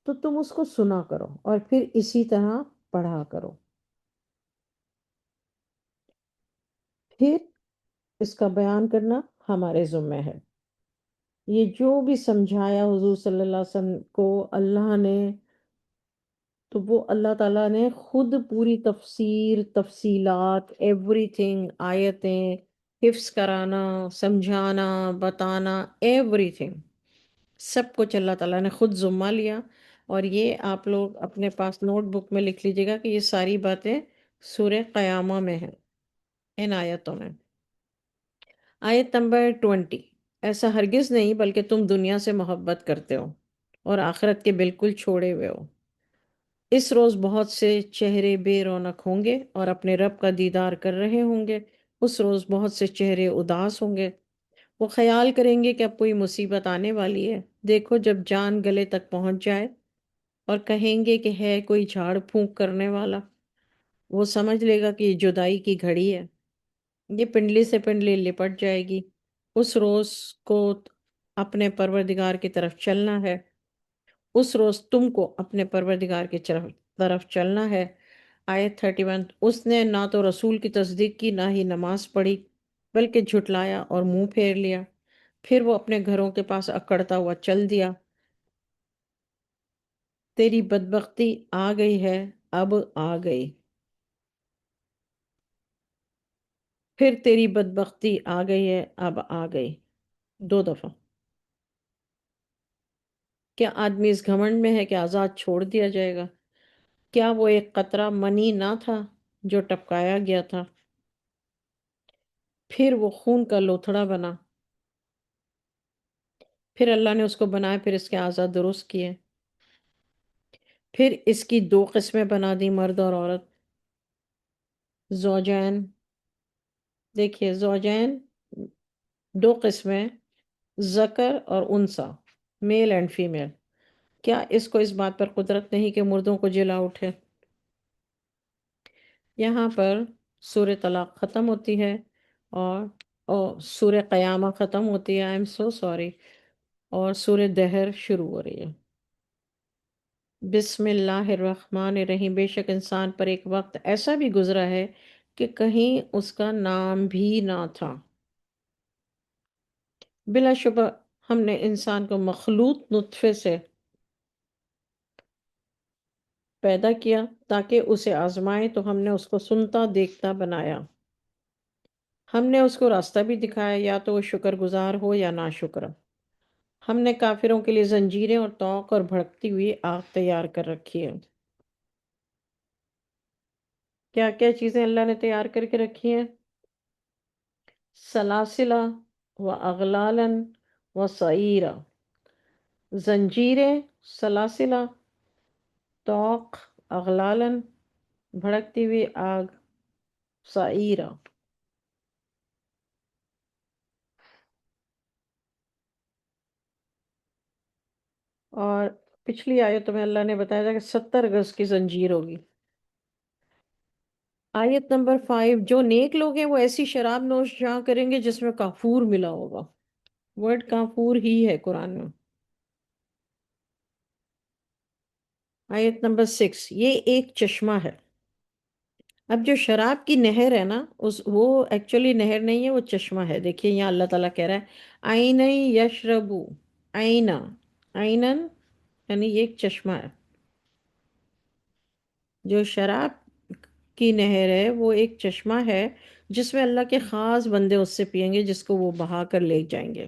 تو تم اس کو سنا کرو اور پھر اسی طرح پڑھا کرو، پھر اس کا بیان کرنا ہمارے ذمہ ہے۔ یہ جو بھی سمجھایا حضور صلی اللہ علیہ وسلم کو اللہ نے، تو وہ اللہ تعالیٰ نے خود پوری تفسیر، تفصیلات، ایوری تھنگ، آیتیں، حفظ کرانا، سمجھانا، بتانا، ایوری تھنگ، سب کچھ اللہ تعالیٰ نے خود ذمہ لیا۔ اور یہ آپ لوگ اپنے پاس نوٹ بک میں لکھ لیجیے گا کہ یہ ساری باتیں سورہ قیامہ میں ہیں، ان آیتوں میں۔ آیت نمبر 20، ایسا ہرگز نہیں بلکہ تم دنیا سے محبت کرتے ہو اور آخرت کے بالکل چھوڑے ہوئے ہو۔ اس روز بہت سے چہرے بے رونق ہوں گے اور اپنے رب کا دیدار کر رہے ہوں گے۔ اس روز بہت سے چہرے اداس ہوں گے، وہ خیال کریں گے کہ اب کوئی مصیبت آنے والی ہے۔ دیکھو جب جان گلے تک پہنچ جائے اور کہیں گے کہ ہے کوئی جھاڑ پھونک کرنے والا، وہ سمجھ لے گا کہ یہ جدائی کی گھڑی ہے، یہ پنڈلی سے پنڈلی لپٹ جائے گی۔ اس روز کو اپنے پروردگار کی طرف چلنا ہے، اس روز تم کو اپنے پروردگار کی طرف چلنا ہے۔ آیت 31، اس نے نہ تو رسول کی تصدیق کی نہ ہی نماز پڑھی، بلکہ جھٹلایا اور منہ پھیر لیا، پھر وہ اپنے گھروں کے پاس اکڑتا ہوا چل دیا۔ تیری بدبختی آ گئی ہے، اب آ گئی، پھر تیری بدبختی آ گئی ہے، اب آ گئی، 2 دفعہ۔ کیا آدمی اس گھمنڈ میں ہے کہ آزاد چھوڑ دیا جائے گا؟ کیا وہ ایک قطرہ منی نہ تھا جو ٹپکایا گیا تھا، پھر وہ خون کا لوتھڑا بنا، پھر اللہ نے اس کو بنایا، پھر اس کے اعضاء درست کیے، پھر اس کی 2 قسمیں بنا دی، مرد اور عورت، زوجین۔ دیکھیے زوجین 2 قسمیں، ذکر اور انثی، میل اینڈ فیمیل۔ کیا اس کو اس بات پر قدرت نہیں کہ مردوں کو جلا اٹھے؟ یہاں پر سورہ طلاق ختم ہوتی ہے، اور سورہ قیامہ ختم ہوتی ہے، آئی ایم سو سوری، اور سورہ دہر شروع ہو رہی ہے۔ بسم اللہ الرحمن الرحیم، بے شک انسان پر ایک وقت ایسا بھی گزرا ہے کہ کہیں اس کا نام بھی نہ تھا۔ بلا شبہ ہم نے انسان کو مخلوط نطفے سے پیدا کیا تاکہ اسے آزمائے، تو ہم نے اس کو سنتا دیکھتا بنایا، ہم نے اس کو راستہ بھی دکھایا، یا تو وہ شکر گزار ہو یا ناشکر۔ ہم نے کافروں کے لیے زنجیریں اور طوق اور بھڑکتی ہوئی آگ تیار کر رکھی ہے۔ کیا کیا چیزیں اللہ نے تیار کر کے رکھی ہیں؟ سلاسلہ و اغلالا و سعیرہ، زنجیریں، سلاسلہ، طوق، اغلالا، بھڑکتی ہوئی آگ، سعیرہ۔ اور پچھلی آیت میں اللہ نے بتایا تھا کہ 70 گز کی زنجیر ہوگی۔ آیت نمبر 5، جو نیک لوگ ہیں وہ ایسی شراب نوش جہاں کریں گے جس میں کافور ملا ہوگا۔ ورڈ کافور ہی ہے قرآن میں۔ آیت نمبر 6، یہ ایک چشمہ ہے۔ اب جو شراب کی نہر ہے نا، وہ ایکچولی نہر نہیں ہے، وہ چشمہ ہے۔ دیکھیے یہاں اللہ تعالیٰ کہہ رہا ہے آئین یشربو، آئینہ، آئینن، یعنی یہ ایک چشمہ ہے۔ جو شراب کی نہر ہے، وہ ایک چشمہ ہے جس میں اللہ کے خاص بندے اس سے پیئیں گے، جس کو وہ بہا کر لے جائیں گے۔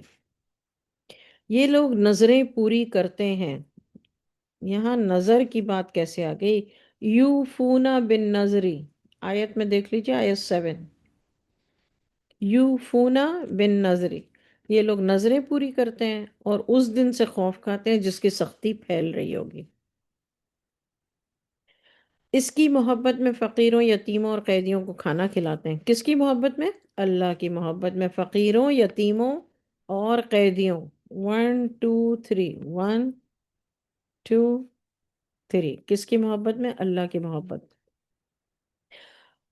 یہ لوگ نظریں پوری کرتے ہیں۔ یہاں نظر کی بات کیسے آ گئی؟ یوفونا بن نظری، آیت میں دیکھ لیجیے، آیت 7، یوفونا بن نظری، یہ لوگ نظریں پوری کرتے ہیں اور اس دن سے خوف کھاتے ہیں جس کی سختی پھیل رہی ہوگی۔ اس کی محبت میں فقیروں، یتیموں اور قیدیوں کو کھانا کھلاتے ہیں۔ کس کی محبت میں؟ اللہ کی محبت میں فقیروں، یتیموں اور قیدیوں۔ One two three, one two three, کس کی محبت میں؟ اللہ کی محبت۔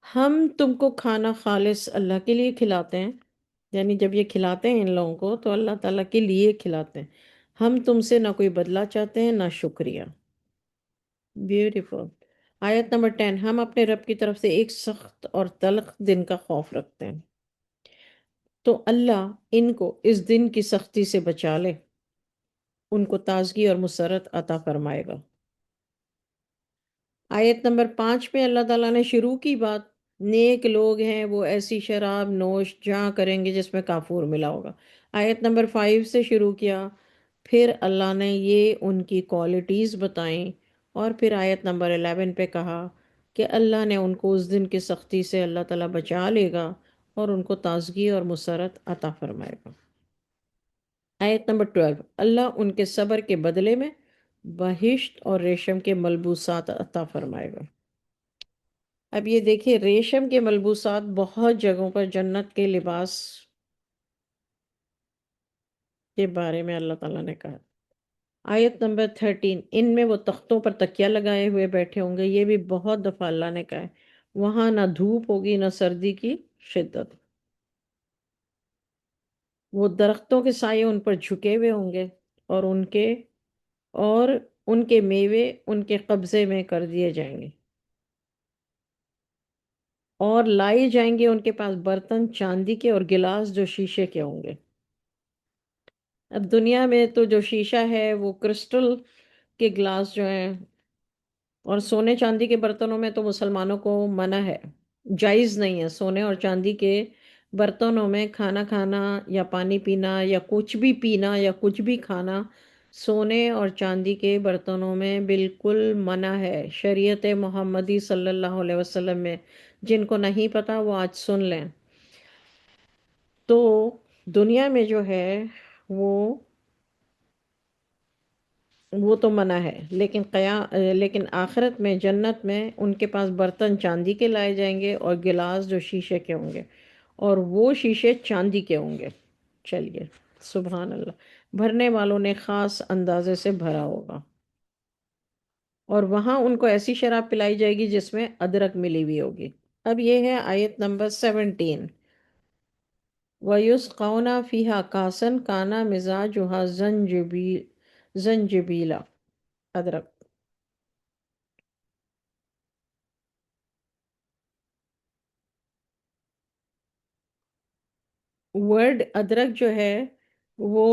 ہم تم کو کھانا خالص اللہ کے لیے کھلاتے ہیں، یعنی جب یہ کھلاتے ہیں ان لوگوں کو تو اللہ تعالیٰ کے لیے کھلاتے ہیں۔ ہم تم سے نہ کوئی بدلہ چاہتے ہیں نہ شکریہ۔ بیوٹیفل۔ آیت نمبر 10، ہم اپنے رب کی طرف سے ایک سخت اور تلخ دن کا خوف رکھتے ہیں، تو اللہ ان کو اس دن کی سختی سے بچا لے، ان کو تازگی اور مسرت عطا فرمائے گا۔ آیت نمبر 5 میں اللہ تعالیٰ نے شروع کی بات، نیک لوگ ہیں وہ ایسی شراب نوش جہاں کریں گے جس میں کافور ملا ہوگا۔ آیت نمبر 5 سے شروع کیا، پھر اللہ نے یہ ان کی کوالٹیز بتائیں، اور پھر آیت نمبر 11 پہ کہا کہ اللہ نے ان کو اس دن کی سختی سے اللہ تعالیٰ بچا لے گا اور ان کو تازگی اور مسرت عطا فرمائے گا۔ آیت نمبر 12، اللہ ان کے صبر کے بدلے میں بہشت اور ریشم کے ملبوسات عطا فرمائے گا۔ اب یہ دیکھیں، ریشم کے ملبوسات بہت جگہوں پر جنت کے لباس کے بارے میں اللہ تعالیٰ نے کہا۔ آیت نمبر 13، ان میں وہ تختوں پر تکیہ لگائے ہوئے بیٹھے ہوں گے، یہ بھی بہت دفعہ اللہ نے کہا ہے۔ وہاں نہ دھوپ ہوگی نہ سردی کی شدت، وہ درختوں کے سائے ان پر جھکے ہوئے ہوں گے، اور اور ان کے میوے ان کے قبضے میں کر دیے جائیں گے، اور لائے جائیں گے ان کے پاس برتن چاندی کے اور گلاس جو شیشے کے ہوں گے۔ اب دنیا میں تو جو شیشہ ہے وہ کرسٹل کے گلاس جو ہیں، اور سونے چاندی کے برتنوں میں تو مسلمانوں کو منع ہے، جائز نہیں ہے سونے اور چاندی کے برتنوں میں کھانا کھانا یا پانی پینا یا کچھ بھی پینا یا کچھ بھی کھانا، سونے اور چاندی کے برتنوں میں بالکل منع ہے شریعت محمدی صلی اللہ علیہ وسلم میں۔ جن کو نہیں پتا وہ آج سن لیں۔ تو دنیا میں جو ہے وہ وہ تو منع ہے، لیکن آخرت میں جنت میں ان کے پاس برتن چاندی کے لائے جائیں گے اور گلاس جو شیشے کے ہوں گے، اور وہ شیشے چاندی کے ہوں گے۔ چلیے، سبحان اللہ، بھرنے والوں نے خاص اندازے سے بھرا ہوگا، اور وہاں ان کو ایسی شراب پلائی جائے گی جس میں ادرک ملی ہوئی ہوگی۔ اب یہ ہے آیت نمبر 17، وَيُسْقَوْنَ فِيهَا كَأْسًا كَانَ مِزَاجُهَا زَنْجِبِيلًا، ادرک۔ ورڈ ادرک جو ہے وہ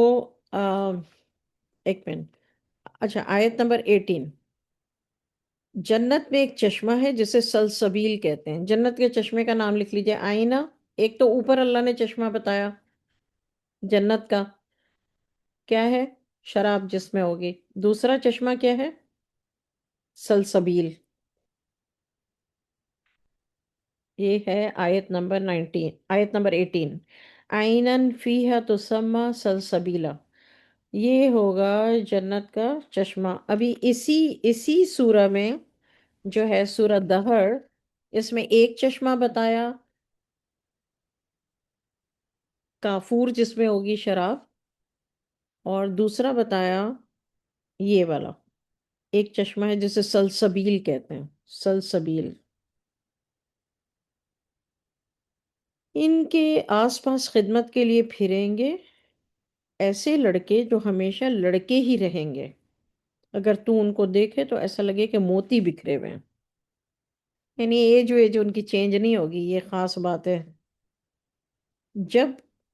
ایک منٹ، اچھا، آیت نمبر 18، جنت میں ایک چشمہ ہے جسے سلسبیل کہتے ہیں۔ جنت کے چشمے کا نام لکھ لیجئے، آئینہ۔ ایک تو اوپر اللہ نے چشمہ بتایا جنت کا، کیا ہے؟ شراب جس میں ہوگی۔ دوسرا چشمہ کیا ہے؟ سلسبیل، یہ ہے آیت نمبر 19، آیت نمبر 18، عینن فیہا تسمی سلسبیلا، یہ ہوگا جنت کا چشمہ۔ ابھی اسی سورہ میں جو ہے سورہ دہر، اس میں ایک چشمہ بتایا کافور جس میں ہوگی شراب، اور دوسرا بتایا یہ والا ایک چشمہ ہے جسے سلسبیل کہتے ہیں، سلسبیل۔ ان کے آس پاس خدمت کے لیے پھریں گے ایسے لڑکے جو ہمیشہ لڑکے ہی رہیں گے، اگر تو ان کو دیکھے تو ایسا لگے کہ موتی بکھرے ہوئے ہیں، یعنی ایج ان کی چینج نہیں ہوگی، یہ خاص بات ہے۔ جب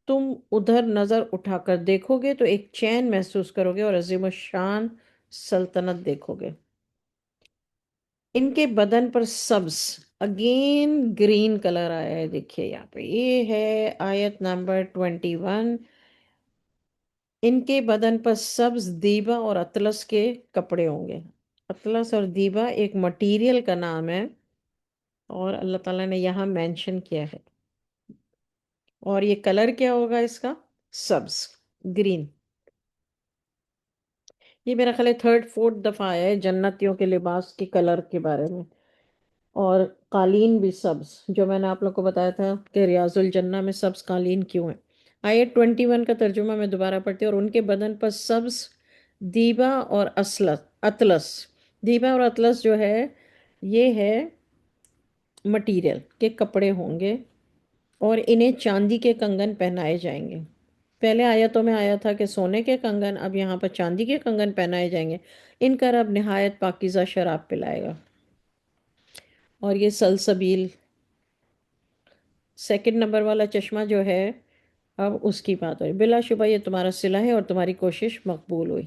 تم ادھر نظر اٹھا کر دیکھو گے تو ایک چین محسوس کرو گے اور عظیم الشان سلطنت دیکھو گے۔ ان کے بدن پر سبز اگین گرین کلر آیا ہے، دیکھیے یہاں پہ یہ ہے آیت نمبر 21۔ ان کے بدن پر سبز دیبا اور اطلس کے کپڑے ہوں گے۔ اطلس اور دیبا ایک مٹیریل کا نام ہے، اور اللہ تعالیٰ نے یہاں مینشن کیا ہے۔ اور یہ کلر کیا ہوگا اس کا؟ سبز، گرین۔ یہ میرا خیال ہے تھرڈ فورتھ دفعہ آیا ہے جنتیوں کے لباس کے کلر کے بارے میں۔ اور قالین بھی سبز، جو میں نے آپ لوگ کو بتایا تھا کہ ریاض الجنہ میں سبز قالین کیوں ہیں۔ آیت 21 کا ترجمہ میں دوبارہ پڑھتی ہوں۔ اور ان کے بدن پر سبز دیبا اور اطلس، دیبا اور اطلس جو ہے یہ ہے مٹیریل کے کپڑے ہوں گے، اور انہیں چاندی کے کنگن پہنائے جائیں گے۔ پہلے آیتوں میں آیا تھا کہ سونے کے کنگن، اب یہاں پر چاندی کے کنگن پہنائے جائیں گے۔ ان کا رب نہایت پاکیزہ شراب پلائے گا۔ اور یہ سلسبیل، سیکنڈ نمبر والا چشمہ جو ہے، اب اس کی بات ہوئی۔ بلا شبہ یہ تمہارا صلہ ہے اور تمہاری کوشش مقبول ہوئی۔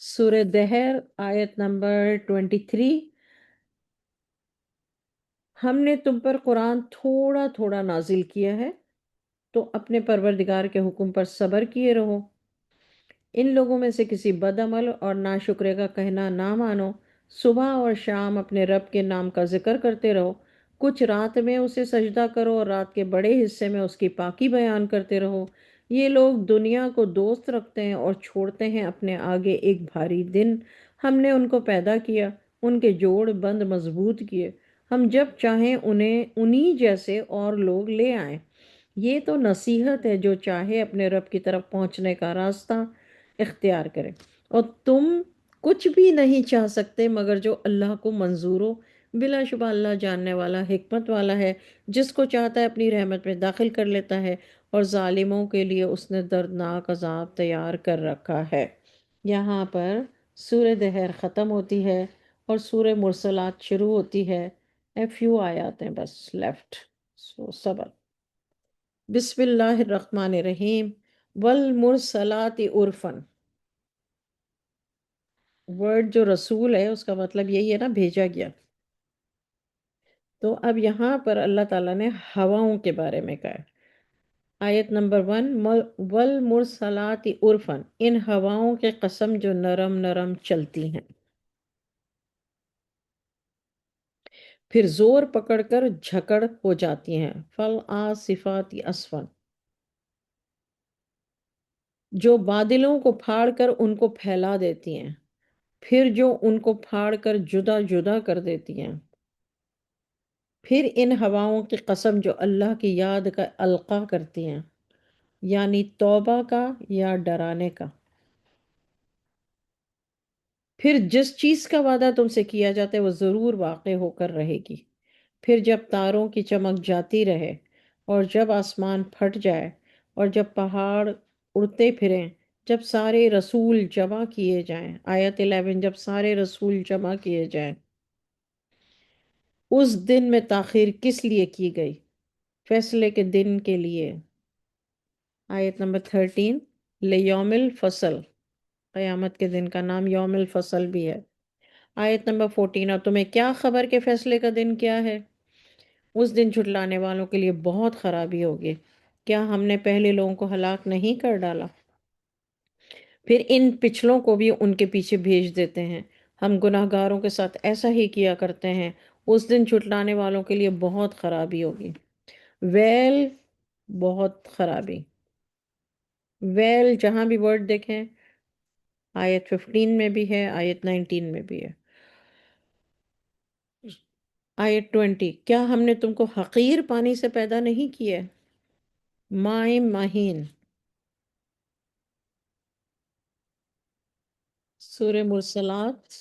سورہ دہر آیت نمبر 23۔ ہم نے تم پر قرآن تھوڑا تھوڑا نازل کیا ہے، تو اپنے پروردگار کے حکم پر صبر کیے رہو۔ ان لوگوں میں سے کسی بد عمل اور ناشکرے کا کہنا نہ مانو۔ صبح اور شام اپنے رب کے نام کا ذکر کرتے رہو۔ کچھ رات میں اسے سجدہ کرو اور رات کے بڑے حصے میں اس کی پاکی بیان کرتے رہو۔ یہ لوگ دنیا کو دوست رکھتے ہیں اور چھوڑتے ہیں اپنے آگے ایک بھاری دن۔ ہم نے ان کو پیدا کیا، ان کے جوڑ بند مضبوط کیے، ہم جب چاہیں انہیں انہی جیسے اور لوگ لے آئیں۔ یہ تو نصیحت ہے، جو چاہے اپنے رب کی طرف پہنچنے کا راستہ اختیار کرے۔ اور تم کچھ بھی نہیں چاہ سکتے مگر جو اللہ کو منظور ہو۔ بلا شبہ اللہ جاننے والا، حکمت والا ہے۔ جس کو چاہتا ہے اپنی رحمت میں داخل کر لیتا ہے، اور ظالموں کے لیے اس نے دردناک عذاب تیار کر رکھا ہے۔ یہاں پر سورہ دہر ختم ہوتی ہے اور سورہ مرسلات شروع ہوتی ہے۔ فیو آیات ہیں بس لیفٹ، سو صبر۔ بسم اللہ الرحمن الرحیم۔ والمرسلات عرفن، ورڈ جو رسول ہے اس کا مطلب یہی ہے نا، بھیجا گیا۔ تو اب یہاں پر اللہ تعالیٰ نے ہواؤں کے بارے میں کہا ہے۔ آیت نمبر 1، والمرسلات عرفن، ان ہواؤں کے قسم جو نرم نرم چلتی ہیں، پھر زور پکڑ کر جھکڑ ہو جاتی ہیں۔ فالعاصفات عصفا، جو بادلوں کو پھاڑ کر ان کو پھیلا دیتی ہیں، پھر جو ان کو پھاڑ کر جدا جدا کر دیتی ہیں۔ پھر ان ہواؤں کی قسم جو اللہ کی یاد کا القاء کرتی ہیں، یعنی توبہ کا یا ڈرانے کا۔ پھر جس چیز کا وعدہ تم سے کیا جاتا ہے وہ ضرور واقع ہو کر رہے گی۔ پھر جب تاروں کی چمک جاتی رہے، اور جب آسمان پھٹ جائے، اور جب پہاڑ اڑتے پھریں، جب سارے رسول جمع کیے جائیں۔ آیت 11، جب سارے رسول جمع کیے جائیں۔ اس دن میں تاخیر کس لیے کی گئی؟ فیصلے کے دن کے لیے۔ آیت نمبر 13، لیوم الفصل، قیامت کے دن کا نام یوم الفصل بھی ہے۔ آیت نمبر 14، اور تمہیں کیا خبر کہ فیصلے کا دن کیا ہے؟ اس دن جھٹلانے والوں کے لیے بہت خرابی ہوگی۔ کیا ہم نے پہلے لوگوں کو ہلاک نہیں کر ڈالا؟ پھر ان پچھلوں کو بھی ان کے پیچھے بھیج دیتے ہیں۔ ہم گناہ گاروں کے ساتھ ایسا ہی کیا کرتے ہیں۔ اس دن جھٹلانے والوں کے لیے بہت خرابی ہوگی۔ ویل، بہت خرابی۔ ویل جہاں بھی ورڈ دیکھیں، آیت 15 میں بھی ہے، آیت 19 میں بھی ہے۔ آیت 20، کیا ہم نے تم کو حقیر پانی سے پیدا نہیں کیا؟ مائع مہین۔ سورہ مرسلات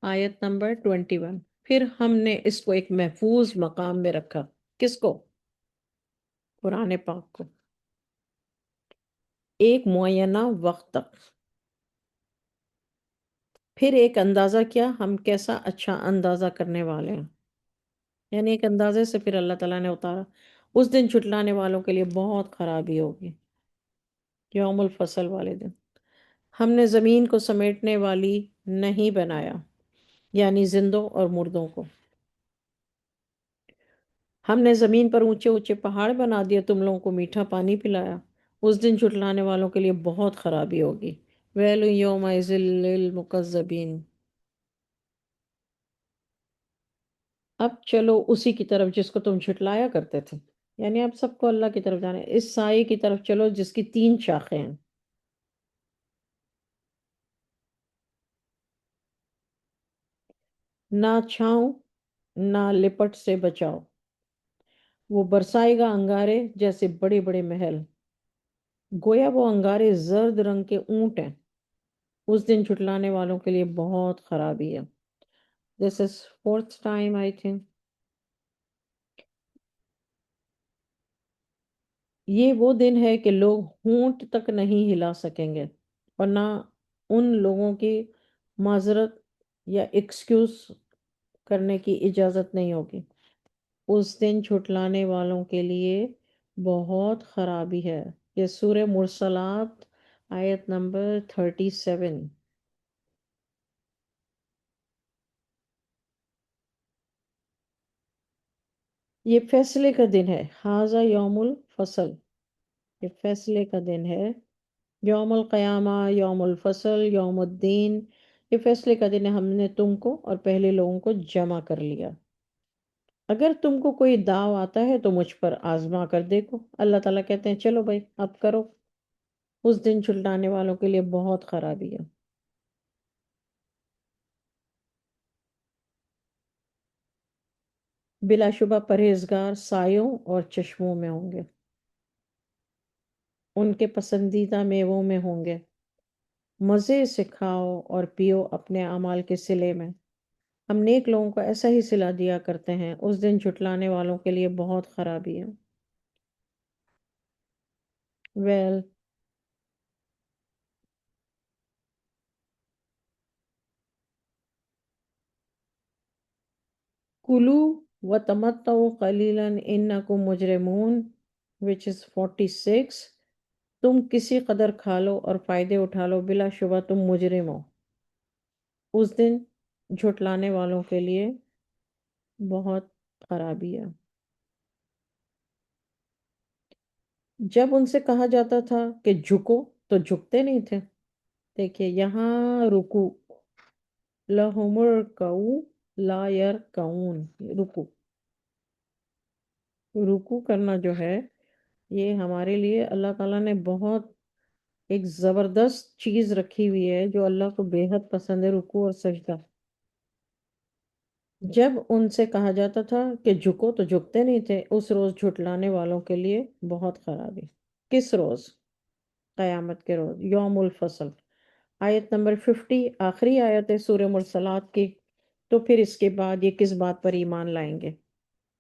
آیت نمبر 21، پھر ہم نے اس کو ایک محفوظ مقام میں رکھا۔ کس کو؟ قرآن پاک کو، ایک معینہ وقت تک۔ پھر ایک اندازہ کیا، ہم کیسا اچھا اندازہ کرنے والے ہیں، یعنی ایک اندازے سے پھر اللہ تعالیٰ نے اتارا۔ اس دن جھٹلانے والوں کے لیے بہت خرابی ہوگی، یوم الفصل والے دن۔ ہم نے زمین کو سمیٹنے والی نہیں بنایا، یعنی زندوں اور مردوں کو۔ ہم نے زمین پر اونچے اونچے پہاڑ بنا دیے، تم لوگوں کو میٹھا پانی پلایا، اس دن جھٹلانے والوں کے لیے بہت خرابی ہوگی۔ ویل یومئذ للمکذبین۔ اب چلو اسی کی طرف جس کو تم جھٹلایا کرتے تھے، یعنی اب سب کو اللہ کی طرف جانا ہے، اس سائے کی طرف چلو جس کی 3 شاخیں ہیں۔ نہ چھاؤں نہ لپٹ سے بچاؤ، وہ برسائے گا انگارے جیسے بڑے بڑے محل، گویا وہ انگارے زرد رنگ کے اونٹ ہیں، اس دن جھٹلانے والوں کے لیے بہت خرابی ہے۔ دس از فورتھ ٹائم آئی تھنک۔ یہ وہ دن ہے کہ لوگ ہونٹ تک نہیں ہلا سکیں گے، اور نہ ان لوگوں کی معذرت یا ایکسکیوز کرنے کی اجازت نہیں ہوگی۔ اس دن جھٹلانے والوں کے لیے بہت خرابی ہے۔ یہ سورہ مرسلات آیت نمبر 37۔ یہ فیصلے کا دن ہے، ھذا یوم الفصل، یہ فیصلے کا دن ہے۔ یوم القیامہ، یوم الفصل، یوم الدین، یہ فیصلے کا دن ہے، ہم نے تم کو اور پہلے لوگوں کو جمع کر لیا۔ اگر تم کو کوئی داو آتا ہے تو مجھ پر آزما کر دیکھو، اللہ تعالیٰ کہتے ہیں چلو بھائی اب کرو۔ اس دن جھٹلانے والوں کے لیے بہت خرابی ہے۔ بلا شبہ پرہیزگار سایوں اور چشموں میں ہوں گے، ان کے پسندیدہ میووں میں ہوں گے، مزے سے کھاؤ اور پیو اپنے اعمال کے صلے میں، ہم نیک لوگوں کو ایسا ہی صلہ دیا کرتے ہیں، اس دن جھٹلانے والوں کے لیے بہت خرابی ہے۔ ویل کلو و تمتعوا قلیلا انکم مجرمون which is 46۔ تم کسی قدر کھا لو اور فائدے اٹھا لو، بلا شبہ تم مجرم ہو۔ اس دن جھٹلانے والوں کے لیے بہت خرابی ہے۔ جب ان سے کہا جاتا تھا کہ جھکو تو جھکتے نہیں تھے۔ دیکھیے یہاں رکو، لَهُمُ الرُّكُوعُ لَا يَرْكَعُونَ، رکو، رکو کرنا جو ہے یہ ہمارے لیے اللہ تعالیٰ نے بہت ایک زبردست چیز رکھی ہوئی ہے جو اللہ کو بے حد پسند ہے، رکو اور سجدہ۔ جب ان سے کہا جاتا تھا کہ جھکو تو جھکتے نہیں تھے، اس روز جھٹلانے والوں کے لیے بہت خرابی۔ کس روز؟ قیامت کے روز، یوم الفصل۔ آیت نمبر 50 آخری آیت ہے سورہ مرسلات کی، تو پھر اس کے بعد یہ کس بات پر ایمان لائیں گے؟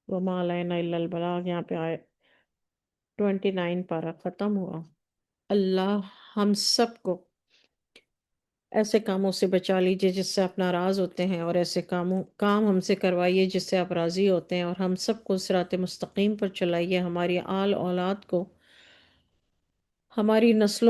وَمَا عَلَيْنَا إِلَّا الْبَلَاغُ، یہاں پہ 29 پارہ ختم ہوا۔ اللہ ہم سب کو ایسے کاموں سے بچا لیجئے جس سے آپ ناراض ہوتے ہیں، اور ایسے کام ہم سے کروائیے جس سے آپ راضی ہوتے ہیں، اور ہم سب کو صراط مستقیم پر چلائیے، ہماری آل اولاد کو، ہماری نسلوں